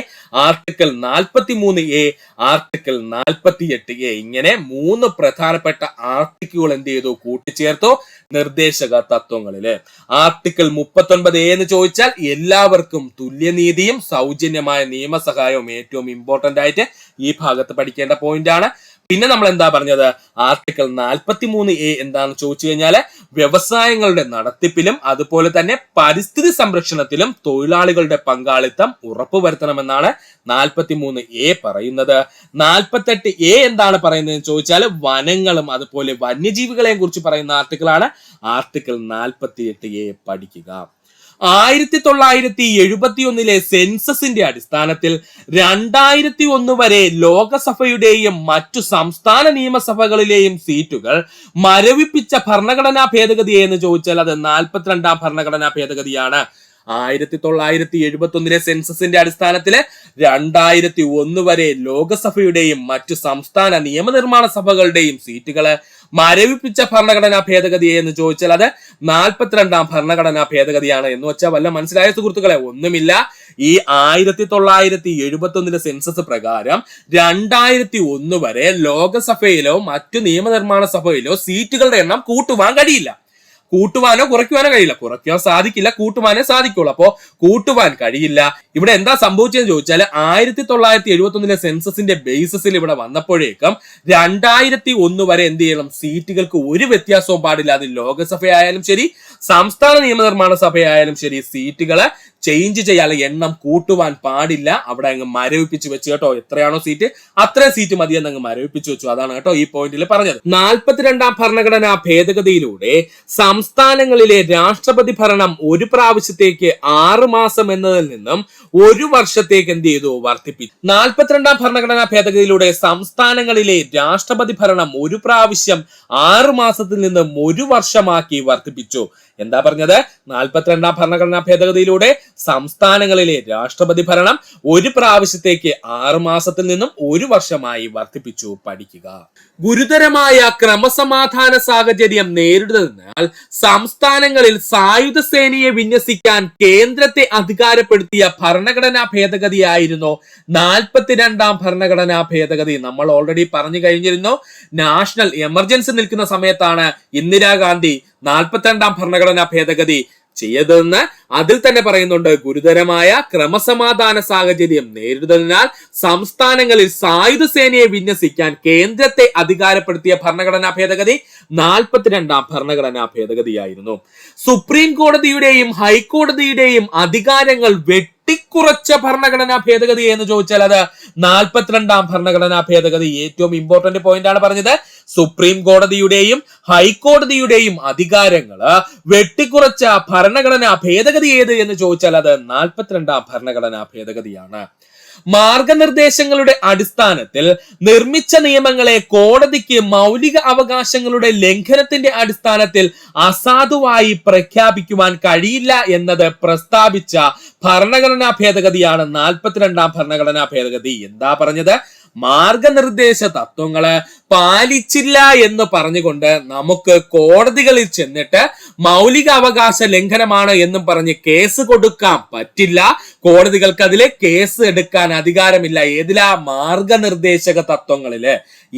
article 43A, article 48A, ഇങ്ങനെ 3 പ്രധാനപ്പെട്ട ആർട്ടിക്കിളുകൾ എന്ത് ചെയ്തു? കൂട്ടിച്ചേർത്തു നിർദ്ദേശക തത്വങ്ങളില്. ആർട്ടിക്കിൾ 39A എന്ന് ചോദിച്ചാൽ എല്ലാവർക്കും തുല്യനീതിയും സൗജന്യമായ നിയമസഹായവും ഏറ്റവും ഇമ്പോർട്ടന്റ് ആയിട്ട് ഈ ഭാഗത്ത് പഠിക്കേണ്ട പോയിന്റ് ആണ്. പിന്നെ നമ്മൾ എന്താ പറഞ്ഞത്? ആർട്ടിക്കിൾ 43A എന്താണെന്ന് ചോദിച്ചു കഴിഞ്ഞാല് വ്യവസായങ്ങളുടെ നടത്തിപ്പിലും അതുപോലെ തന്നെ പരിസ്ഥിതി സംരക്ഷണത്തിലും തൊഴിലാളികളുടെ പങ്കാളിത്തം ഉറപ്പുവരുത്തണമെന്നാണ് 43A പറയുന്നത്. 48A എന്താണ് പറയുന്നതെന്ന് ചോദിച്ചാൽ വനങ്ങളും അതുപോലെ വന്യജീവികളെയും കുറിച്ച് പറയുന്ന ആർട്ടിക്കിളാണ് ആർട്ടിക്കിൾ 48A. പഠിക്കുക. 1971 സെൻസസിന്റെ അടിസ്ഥാനത്തിൽ 2001 വരെ ലോകസഭയുടെയും മറ്റു സംസ്ഥാന നിയമസഭകളിലെയും സീറ്റുകൾ മരവിപ്പിച്ച ഭരണഘടനാ ഭേദഗതി എന്ന് ചോദിച്ചാൽ അത് 42ാം ഭരണഘടനാ ഭേദഗതിയാണ്. 1971 സെൻസസിന്റെ അടിസ്ഥാനത്തില് 2001 വരെ ലോകസഭയുടെയും മറ്റു സംസ്ഥാന നിയമനിർമ്മാണ സഭകളുടെയും സീറ്റുകള് മരവിപ്പിച്ച ഭരണഘടനാ ഭേദഗതി എന്ന് ചോദിച്ചാൽ അത് 42ാം ഭരണഘടനാ ഭേദഗതിയാണ്. എന്ന് വെച്ചാൽ വല്ല മനസ്സിലായ സുഹൃത്തുക്കളെ? ഒന്നുമില്ല. ഈ 1971 സെൻസസ് പ്രകാരം 2001 വരെ ലോകസഭയിലോ മറ്റു നിയമനിർമ്മാണ സഭയിലോ സീറ്റുകളുടെ എണ്ണം കൂട്ടുവാൻ കഴിയില്ല. കൂട്ടുവാനോ കുറയ്ക്കുവാനോ കഴിയില്ല. കുറയ്ക്കാൻ സാധിക്കില്ല, കൂട്ടുവാനേ സാധിക്കുള്ളൂ. അപ്പോ കൂട്ടുവാൻ കഴിയില്ല. ഇവിടെ എന്താ സംഭവിച്ചതെന്ന് ചോദിച്ചാൽ 1971 സെൻസസിന്റെ ബേസിസിൽ ഇവിടെ വന്നപ്പോഴേക്കും 2001 വരെ എന്ത് ചെയ്യണം, സീറ്റുകൾക്ക് ഒരു വ്യത്യാസവും പാടില്ല. അത് ലോകസഭയായാലും ശരി, സംസ്ഥാന നിയമനിർമ്മാണ സഭയായാലും ശരി, സീറ്റുകള് ചേഞ്ച് ചെയ്യാൻ, എണ്ണം കൂട്ടുവാൻ പാടില്ല. അവിടെ അങ്ങ് മരവിപ്പിച്ച് വെച്ച് കേട്ടോ. എത്രയാണോ സീറ്റ് അത്രയും സീറ്റ് മതിയെന്ന് അങ്ങ് മരവിപ്പിച്ച് വെച്ചു. അതാണ് കേട്ടോ ഈ പോയിന്റിൽ പറഞ്ഞത്. 42ാം ഭരണഘടനാ ഭേദഗതിയിലൂടെ സംസ്ഥാനങ്ങളിലെ രാഷ്ട്രപതി ഭരണം ഒരു പ്രാവശ്യത്തേക്ക് 6 മാസം എന്നതിൽ നിന്നും 1 വർഷത്തേക്ക് എന്ത് ചെയ്തു, വർദ്ധിപ്പിച്ചു. 42ാം ഭരണഘടനാ ഭേദഗതിയിലൂടെ സംസ്ഥാനങ്ങളിലെ രാഷ്ട്രപതി ഭരണം ഒരു പ്രാവശ്യം 6 മാസത്തിൽ നിന്നും 1 വർഷമാക്കി വർദ്ധിപ്പിച്ചു. എന്താ പറഞ്ഞത്? 42ാം ഭരണഘടനാ ഭേദഗതിയിലൂടെ സംസ്ഥാനങ്ങളിലെ രാഷ്ട്രപതി ഭരണം ഒരു പ്രാവശ്യത്തേക്ക് 6 മാസത്തിൽ നിന്നും 1 വർഷമായി വർദ്ധിപ്പിച്ചു. പഠിക്കുക. ഗുരുതരമായ ക്രമസമാധാന സാഹചര്യം നേരിടുന്നതിനാൽ സംസ്ഥാനങ്ങളിൽ സായുധ സേനയെ വിന്യസിക്കാൻ കേന്ദ്രത്തെ അധികാരപ്പെടുത്തിയ ഭരണഘടനാ ഭേദഗതിയായിരുന്നു 42ാം ഭരണഘടനാ ഭേദഗതി. നമ്മൾ ഓൾറെഡി പറഞ്ഞു കഴിഞ്ഞിരുന്നു. നാഷണൽ എമർജൻസി നിൽക്കുന്ന സമയത്താണ് ഇന്ദിരാഗാന്ധി 42ാം ഭരണഘടനാ ഭേദഗതി ചെയ്തതെന്ന്. അതിൽ തന്നെ പറയുന്നുണ്ട്, ഗുരുതരമായ ക്രമസമാധാന സാഹചര്യം നേരിടുന്നതിനാൽ സംസ്ഥാനങ്ങളിൽ സായുധ സേനയെ വിന്യസിക്കാൻ കേന്ദ്രത്തെ അധികാരപ്പെടുത്തിയ ഭരണഘടനാ ഭേദഗതി 42ാം ഭരണഘടനാ ഭേദഗതിയായിരുന്നു. സുപ്രീം കോടതിയുടെയും ഹൈക്കോടതിയുടെയും അധികാരങ്ങൾ വെട്ടിക്കുറച്ച ഭരണഘടനാ ഭേദഗതി എന്ന് ചോദിച്ചാൽ അത് 42ാം ഭരണഘടനാ ഭേദഗതി. ഏറ്റവും ഇമ്പോർട്ടന്റ് പോയിന്റ് ആണ് പറഞ്ഞത്. സുപ്രീം കോടതിയുടെയും ഹൈക്കോടതിയുടെയും അധികാരങ്ങൾ വെട്ടിക്കുറച്ച ഭരണഘടനാ ഭേദഗതി ഏത് എന്ന് ചോദിച്ചാൽ അത് 42ാം ഭരണഘടനാ ഭേദഗതിയാണ്. മാർഗനിർദ്ദേശങ്ങളുടെ അടിസ്ഥാനത്തിൽ നിർമ്മിച്ച നിയമങ്ങളെ കോടതിക്ക് മൗലിക അവകാശങ്ങളുടെ ലംഘനത്തിന്റെ അടിസ്ഥാനത്തിൽ അസാധുവായി പ്രഖ്യാപിക്കുവാൻ കഴിയില്ല എന്നത് പ്രസ്താവിച്ച ഭരണഘടനാ ഭേദഗതിയാണ് 42ാം ഭരണഘടനാ ഭേദഗതി. എന്താ പറഞ്ഞത്? മാർഗനിർദ്ദേശ തത്വങ്ങള് പാലിച്ചില്ല എന്ന് പറഞ്ഞുകൊണ്ട് നമുക്ക് കോടതികളിൽ ചെന്നിട്ട് മൗലിക അവകാശ ലംഘനമാണ് എന്നും പറഞ്ഞ് കേസ് കൊടുക്കാൻ പറ്റില്ല. കോടതികൾക്ക് അതിലെ കേസ് എടുക്കാൻ അധികാരമില്ല. ഏതിലാ? മാർഗനിർദ്ദേശക തത്വങ്ങളില്.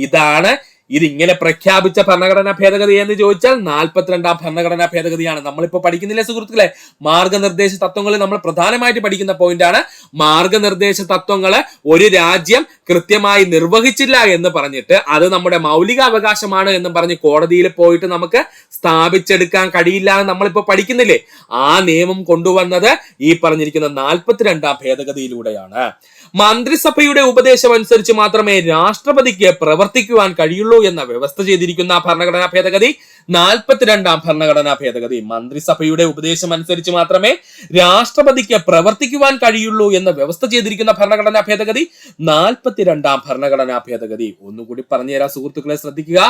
ഇതാണ് ഇതിങ്ങനെ പ്രഖ്യാപിച്ച ഭരണഘടനാ ഭേദഗതി എന്ന് ചോദിച്ചാൽ 42ാം ഭരണഘടനാ ഭേദഗതിയാണ്. നമ്മളിപ്പോ പഠിക്കുന്നില്ലേ സുഹൃത്തുക്കളെ? മാർഗനിർദ്ദേശ തത്വങ്ങളിൽ നമ്മൾ പ്രധാനമായിട്ട് പഠിക്കുന്ന പോയിന്റ് ആണ് മാർഗനിർദ്ദേശ തത്വങ്ങള് ഒരു രാജ്യം കൃത്യമായി നിർവഹിച്ചില്ല എന്ന് പറഞ്ഞിട്ട് അത് നമ്മുടെ മൗലിക അവകാശമാണ് എന്ന് പറഞ്ഞ് കോടതിയിൽ പോയിട്ട് നമുക്ക് സ്ഥാപിച്ചെടുക്കാൻ കഴിയില്ല എന്ന് നമ്മളിപ്പോ പഠിക്കുന്നില്ലേ? ആ നിയമം കൊണ്ടുവന്നത് ഈ പറഞ്ഞിരിക്കുന്ന 42ാം ഭേദഗതിയിലൂടെയാണ്. മന്ത്രിസഭയുടെ ഉപദേശം അനുസരിച്ച് മാത്രമേ രാഷ്ട്രപതിക്ക് പ്രവർത്തിക്കുവാൻ കഴിയുള്ളൂ എന്ന വ്യവസ്ഥ ചെയ്തിരിക്കുന്ന ഭരണഘടനാ ഭേദഗതി 42ാം ഭരണഘടനാ ഭേദഗതി. മന്ത്രിസഭയുടെ ഉപദേശം അനുസരിച്ച് മാത്രമേ രാഷ്ട്രപതിക്ക് പ്രവർത്തിക്കുവാൻ കഴിയുള്ളൂ എന്ന വ്യവസ്ഥ ചെയ്തിരിക്കുന്ന ഭരണഘടനാ ഭേദഗതി 42ാം ഭരണഘടനാ ഭേദഗതി. ഒന്നുകൂടി പറഞ്ഞുതരാം സുഹൃത്തുക്കളെ, ശ്രദ്ധിക്കുക.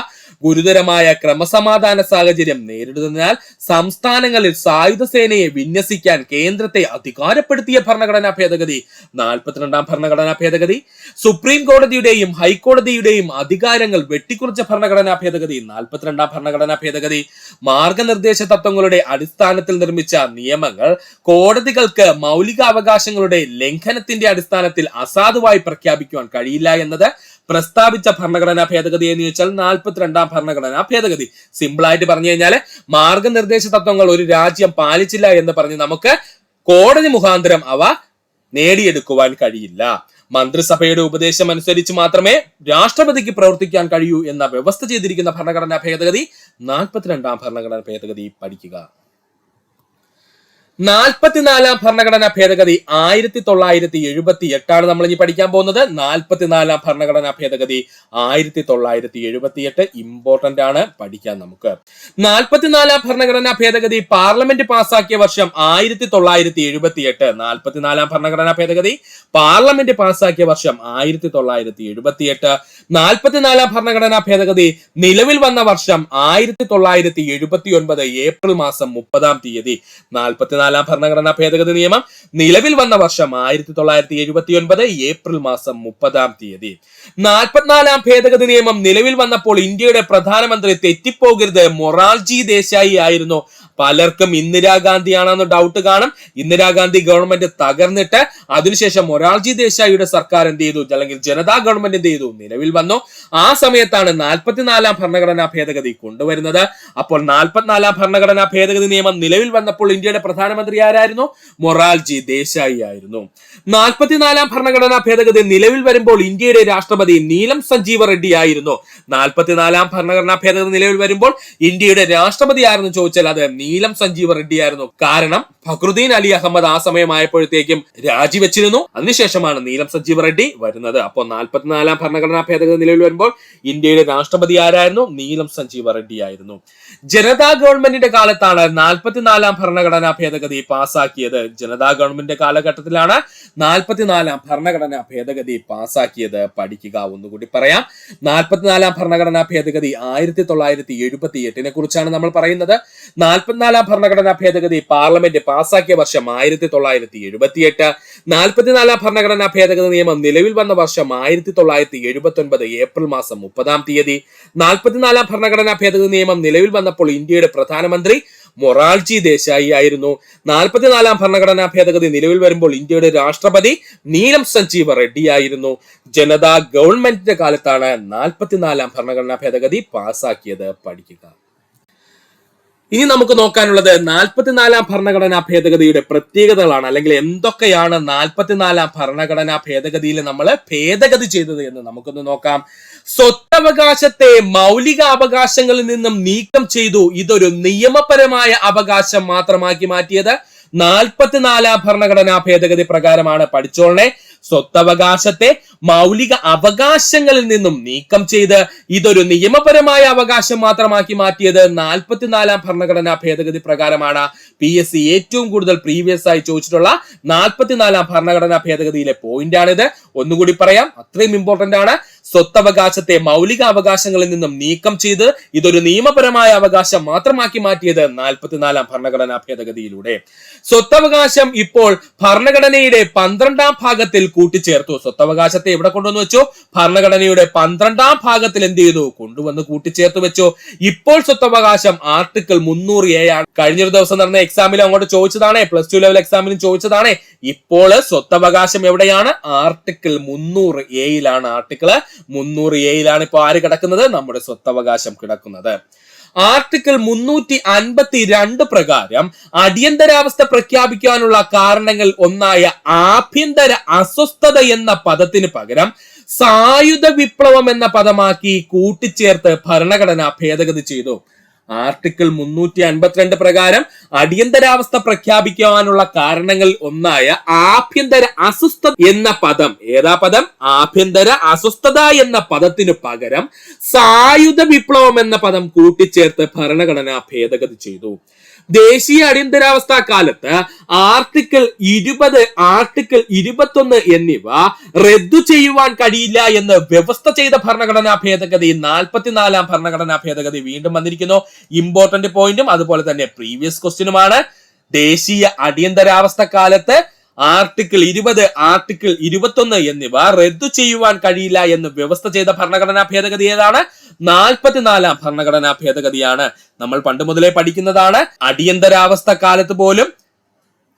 ഗുരുതരമായ ക്രമസമാധാന സാഹചര്യം നേരിടുന്നതിനാൽ സംസ്ഥാനങ്ങളിൽ സായുധ സേനയെ വിന്യസിക്കാൻ കേന്ദ്രത്തെ അധികാരപ്പെടുത്തിയ ഭരണഘടനാ ഭേദഗതി 42ാം ഭരണഘടനാ ഭേദഗതി. സുപ്രീം കോടതിയുടെയും ഹൈക്കോടതിയുടെയും അധികാരങ്ങൾ വെട്ടിക്കുറച്ച ഭരണഘടനാ ഭേദഗതി 42ാം ഭരണഘടനാ ഭേദഗതി. മാർഗനിർദ്ദേശ തത്വങ്ങളുടെ അടിസ്ഥാനത്തിൽ നിർമ്മിച്ച നിയമങ്ങൾ കോടതികൾക്ക് മൗലിക അവകാശങ്ങളുടെ ലംഘനത്തിന്റെ അടിസ്ഥാനത്തിൽ അസാധുവായി പ്രഖ്യാപിക്കുവാൻ കഴിയില്ല എന്നത് പ്രസ്താവിച്ച ഭരണഘടനാ ഭേദഗതി എന്ന് ചോദിച്ചാൽ 42ാം ഭരണഘടനാ ഭേദഗതി. സിമ്പിൾ ആയിട്ട് പറഞ്ഞു കഴിഞ്ഞാൽ മാർഗനിർദ്ദേശ തത്വങ്ങൾ ഒരു രാജ്യം പാലിച്ചില്ല എന്ന് പറഞ്ഞ് നമുക്ക് കോടതി മുഖാന്തരം അവ നേടിയെടുക്കുവാൻ കഴിയില്ല. മന്ത്രിസഭയുടെ ഉപദേശം അനുസരിച്ച് മാത്രമേ രാഷ്ട്രപതിക്ക് പ്രവർത്തിക്കാൻ കഴിയൂ എന്ന വ്യവസ്ഥ ചെയ്തിരിക്കുന്ന ഭരണഘടനാ ഭേദഗതി 42ാം ഭരണഘടനാ ഭേദഗതി. പഠിക്കുക. 44ാം ഭരണഘടനാ ഭേദഗതി 1978 ആണ് നമ്മൾ ഇനി പഠിക്കാൻ പോകുന്നത്. 44ാം ഭരണഘടനാ ഭേദഗതി 1978 ഇമ്പോർട്ടന്റ് ആണ്, പഠിക്കാൻ നമുക്ക്. 44ാം ഭരണഘടനാ ഭേദഗതി പാർലമെന്റ് പാസാക്കിയ വർഷം 1978. 44ാം ഭരണഘടനാ ഭേദഗതി പാർലമെന്റ് പാസാക്കിയ വർഷം 1978. 44ാം ഭരണഘടനാ ഭേദഗതി നിലവിൽ വന്ന വർഷം 1979 ഏപ്രിൽ മാസം 30-ാം തീയതി. 44ാം ഭരണഘടനാ ഭേദഗതി നിയമം നിലവിൽ വന്ന വർഷം 1979 ഏപ്രിൽ മാസം 30-ാം തീയതി. 44ാം ഭേദഗതി നിയമം നിലവിൽ വന്നപ്പോൾ ഇന്ത്യയുടെ പ്രധാനമന്ത്രി തെറ്റിപ്പോകരുത് മൊറാർജി ദേശായി ആയിരുന്നു. പലർക്കും ഇന്ദിരാഗാന്ധിയാണെന്ന് ഡൗട്ട് കാണും. ഇന്ദിരാഗാന്ധി ഗവൺമെന്റ് തകർന്നിട്ട് അതിനുശേഷം മൊറാർജി ദേശായിയുടെ സർക്കാർ എന്ത് ചെയ്തു, അല്ലെങ്കിൽ ജനതാ ഗവൺമെന്റ് എന്ത് ചെയ്തു, നിലവിൽ വന്നു. ആ സമയത്താണ് 44ാം ഭരണഘടനാ ഭേദഗതി കൊണ്ടുവരുന്നത്. അപ്പോൾ 44ാം ഭരണഘടനാ ഭേദഗതി നിയമം നിലവിൽ വന്നപ്പോൾ ഇന്ത്യയുടെ പ്രധാനമന്ത്രി ആരായിരുന്നു? മൊറാർജി ദേശായി ആയിരുന്നു. 44ാം ഭരണഘടനാ ഭേദഗതി നിലവിൽ വരുമ്പോൾ ഇന്ത്യയുടെ രാഷ്ട്രപതി നീലം സഞ്ജീവ റെഡ്ഡി ആയിരുന്നു. 44ാം ഭരണഘടനാ ഭേദഗതി നിലവിൽ വരുമ്പോൾ ഇന്ത്യയുടെ രാഷ്ട്രപതി ആയിരുന്നു ചോദിച്ചാൽ അത് നീലം സഞ്ജീവ റെഡ്ഡി ആയിരുന്നു. കാരണം ഫഖ്റുദ്ദീൻ അലി അഹമ്മദ് ആ സമയമായപ്പോഴത്തേക്കും രാജിവെച്ചിരുന്നു. അതിനുശേഷമാണ് നീലം സഞ്ജീവ റെഡ്ഡി വരുന്നത്. അപ്പോൾ 44ാം ഭരണഘടനാ ഭേദഗതി നിലവിൽ വരുമ്പോൾ ഇന്ത്യയുടെ രാഷ്ട്രപതി ആരായിരുന്നു? നീലം സഞ്ജീവ റെഡ്ഡി ആയിരുന്നു. ജനതാ ഗവൺമെന്റിന്റെ കാലത്താണ് 44ാം ഭരണഘടനാ ഭേദഗതി പാസാക്കിയത്. ജനതാ ഗവൺമെന്റിന്റെ കാലഘട്ടത്തിലാണ് 44ാം ഭരണഘടനാ ഭേദഗതി പാസാക്കിയത്. പഠിക്കുക, ഒന്നുകൂടി പറയാം. 44ാം ഭരണഘടനാ ഭേദഗതി 1978 കുറിച്ചാണ് നമ്മൾ പറയുന്നത്. 44ാം ഭരണഘടനാ ഭേദഗതി പാർലമെന്റ് പാസാക്കിയ വർഷം 1978. 44ാം ഭരണഘടനാ ഭേദഗതി നിയമം നിലവിൽ വന്ന വർഷം 1979 ഏപ്രിൽ മാസം 30-ാം തീയതി. 44ാം ഭരണഘടനാ ഭേദഗതി നിയമം നിലവിൽ വന്നപ്പോൾ ഇന്ത്യയുടെ പ്രധാനമന്ത്രി മൊറാർജി ദേശായി ആയിരുന്നു. 44ാം ഭരണഘടനാ ഭേദഗതി നിലവിൽ വരുമ്പോൾ ഇന്ത്യയുടെ രാഷ്ട്രപതി നീലം സഞ്ജീവ റെഡ്ഡി ആയിരുന്നു. ജനതാ ഗവൺമെന്റിന്റെ കാലത്താണ് 44ാം ഭരണഘടനാ ഭേദഗതി പാസാക്കിയത്. പഠിക്കുക. ഇനി നമുക്ക് നോക്കാനുള്ളത് 44ാം ഭരണഘടനാ ഭേദഗതിയുടെ പ്രത്യേകതകളാണ്, അല്ലെങ്കിൽ എന്തൊക്കെയാണ് 44ാം ഭരണഘടനാ ഭേദഗതിയിൽ നമ്മൾ ഭേദഗതി ചെയ്തത് എന്ന് നമുക്കൊന്ന് നോക്കാം. സ്വത്തവകാശത്തെ മൗലിക അവകാശങ്ങളിൽ നിന്നും നീക്കം ചെയ്തു. ഇതൊരു നിയമപരമായ അവകാശം മാത്രമാക്കി മാറ്റിയത് 44ാം ഭരണഘടനാ ഭേദഗതി പ്രകാരമാണ്. പഠിച്ചോളനെ, സ്വത്തവകാശത്തെ മൗലിക അവകാശങ്ങളിൽ നിന്നും നീക്കം ചെയ്ത് ഇതൊരു നിയമപരമായ അവകാശം മാത്രമാക്കി മാറ്റിയത് 44ാം ഭരണഘടനാ ഭേദഗതി പ്രകാരമാണ്. PSC ഏറ്റവും കൂടുതൽ പ്രീവിയസ് ആയി ചോദിച്ചിട്ടുള്ള 44ാം ഭരണഘടനാ ഭേദഗതിയിലെ പോയിന്റ് ആണിത്. ഒന്നുകൂടി പറയാം, അത്രയും ഇമ്പോർട്ടന്റ് ആണ്. സ്വത്തവകാശത്തെ മൗലിക അവകാശങ്ങളിൽ നിന്നും നീക്കം ചെയ്ത് ഇതൊരു നിയമപരമായ അവകാശം മാത്രമാക്കി മാറ്റിയത് 44ാം ഭരണഘടനാ ഭേദഗതിയിലൂടെ. സ്വത്തവകാശം ഇപ്പോൾ ഭരണഘടനയുടെ 12ാം ഭാഗത്തിൽ കൂട്ടിച്ചേർത്തു. സ്വത്തവകാശത്തെ എവിടെ കൊണ്ടുവന്ന് വെച്ചു? ഭരണഘടനയുടെ 12ാം ഭാഗത്തിൽ എന്ത് ചെയ്തു? കൊണ്ടുവന്ന് കൂട്ടിച്ചേർത്ത് വെച്ചു. ഇപ്പോൾ സ്വത്തവകാശം ആർട്ടിക്കിൾ 300A ആണ്. കഴിഞ്ഞൊരു ദിവസം നടന്ന എക്സാമിലും അങ്ങോട്ട് ചോദിച്ചതാണ്, +2 ലെവൽ എക്സാമിലും ചോദിച്ചതാണ്. ഇപ്പോൾ സ്വത്തവകാശം എവിടെയാണ്? ആർട്ടിക്കിൾ 300A ആർട്ടിക്കിൾ 300A ഇപ്പോൾ ആര് കിടക്കുന്നത്? നമ്മുടെ സ്വത്തവകാശം കിടക്കുന്നത്. ആർട്ടിക്കിൾ 352 പ്രകാരം അടിയന്തരാവസ്ഥ പ്രഖ്യാപിക്കാനുള്ള കാരണങ്ങൾ ഒന്നായ ആഭ്യന്തര അസ്വസ്ഥത എന്ന പദത്തിന് പകരം സായുധ വിപ്ലവം എന്ന പദമാക്കി കൂട്ടിച്ചേർത്ത് ഭരണഘടന ഭേദഗതി ചെയ്തു. ആർട്ടിക്കിൾ 352 പ്രകാരം അടിയന്തരാവസ്ഥ പ്രഖ്യാപിക്കാനുള്ള കാരണങ്ങൾ ഒന്നായ ആഭ്യന്തര അസ്വസ്ഥത എന്ന പദം, ഏതാ പദം? ആഭ്യന്തര അസ്വസ്ഥത എന്ന പദത്തിനു പകരം സായുധ വിപ്ലവം എന്ന പദം കൂട്ടിച്ചേർത്ത് ഭരണഘടന ഭേദഗതി ചെയ്തു. ദേശീയ അടിയന്തരാവസ്ഥ കാലത്ത് ആർട്ടിക്കിൾ 20, ആർട്ടിക്കിൾ 21 എന്നിവ റദ്ദു ചെയ്യുവാൻ കഴിയില്ല എന്ന് വ്യവസ്ഥ ചെയ്ത ഭരണഘടനാ ഭേദഗതി 44ാം ഭരണഘടനാ ഭേദഗതി വീണ്ടും വന്നിരിക്കുന്നു. ഇമ്പോർട്ടന്റ് പോയിന്റും അതുപോലെ തന്നെ പ്രീവിയസ് ക്വസ്റ്റ്യനുമാണ്. ദേശീയ അടിയന്തരാവസ്ഥ കാലത്ത് ആർട്ടിക്കിൾ 20, ആർട്ടിക്കിൾ 21 എന്നിവ റദ്ദു ചെയ്യുവാൻ കഴിയില്ല എന്ന് വ്യവസ്ഥ ചെയ്ത ഭരണഘടനാ ഭേദഗതി ഏതാണ്? 44ാം ഭരണഘടനാ ഭേദഗതിയാണ്. നമ്മൾ പണ്ട് മുതലേ പഠിക്കുന്നതാണ്. അടിയന്തരാവസ്ഥ കാലത്ത് പോലും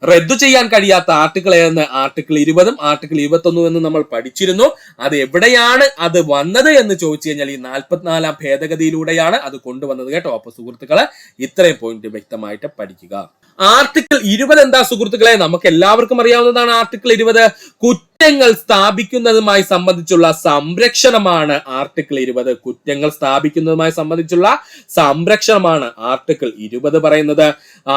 റദ്ദു ചെയ്യാൻ കഴിയാത്ത ആർട്ടിക്കിൾ ഏതെന്ന് ആർട്ടിക്കിൾ 20ഉം ആർട്ടിക്കിൾ 21 എന്ന് നമ്മൾ പഠിച്ചിരുന്നു. അത് എവിടെയാണ് അത് വന്നത് എന്ന് ചോദിച്ചു കഴിഞ്ഞാൽ ഈ 44ാം ഭേദഗതിയിലൂടെയാണ് അത് കൊണ്ടുവന്നത് കേട്ടോ. അപ്പൊ സുഹൃത്തുക്കളെ, ഇത്രയും പോയിന്റ് വ്യക്തമായിട്ട് പഠിക്കുക. ആർട്ടിക്കിൾ 20 എന്താ സുഹൃത്തുക്കളെ? നമുക്ക് എല്ലാവർക്കും അറിയാവുന്നതാണ്. ആർട്ടിക്കിൾ 20 കുറ്റങ്ങൾ സ്ഥാപിക്കുന്നതുമായി സംബന്ധിച്ചുള്ള സംരക്ഷണമാണ്. ആർട്ടിക്കിൾ 20 കുറ്റങ്ങൾ സ്ഥാപിക്കുന്നതുമായി സംബന്ധിച്ചുള്ള സംരക്ഷണമാണ് ആർട്ടിക്കിൾ 20 പറയുന്നത്.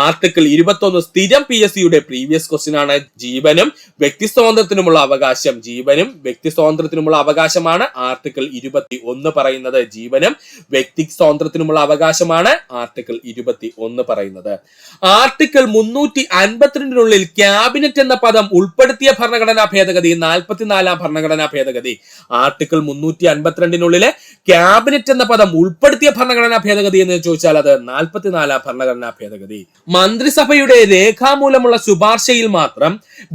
ആർട്ടിക്കിൾ 21 സ്ഥിരം PSCയുടെ പ്രീവിയസ് ക്വസ്റ്റ്യൻ ആണ്. ജീവനും വ്യക്തി സ്വാതന്ത്ര്യത്തിനുമുള്ള അവകാശം, ജീവനും വ്യക്തി സ്വാതന്ത്ര്യത്തിനുമുള്ള അവകാശമാണ് ആർട്ടിക്കിൾ 21 പറയുന്നത്. ജീവനും വ്യക്തി സ്വാതന്ത്ര്യത്തിനുമുള്ള അവകാശമാണ് ആർട്ടിക്കിൾ 21 പറയുന്നത്. ആർട്ടിക്കിൾ 352 ക്യാബിനറ്റ് എന്ന പദം ഉൾപ്പെടുത്തിയ ഭരണഘടനാ ഭേദഗതി 44-ാം ഭരണഘടനാ ഭേദഗതി. ആർട്ടിക്കിൾ 352 ക്യാബിനറ്റ് എന്ന പദം ഉൾപ്പെടുത്തിയ ഭരണഘടനാ ഭേദഗതി എന്ന് ചോദിച്ചാൽ അത് 44-ാം ഭരണഘടനാ ഭേദഗതി. മന്ത്രിസഭയുടെ രേഖാമൂലമുള്ള ശുപാർശയിൽ മാത്രം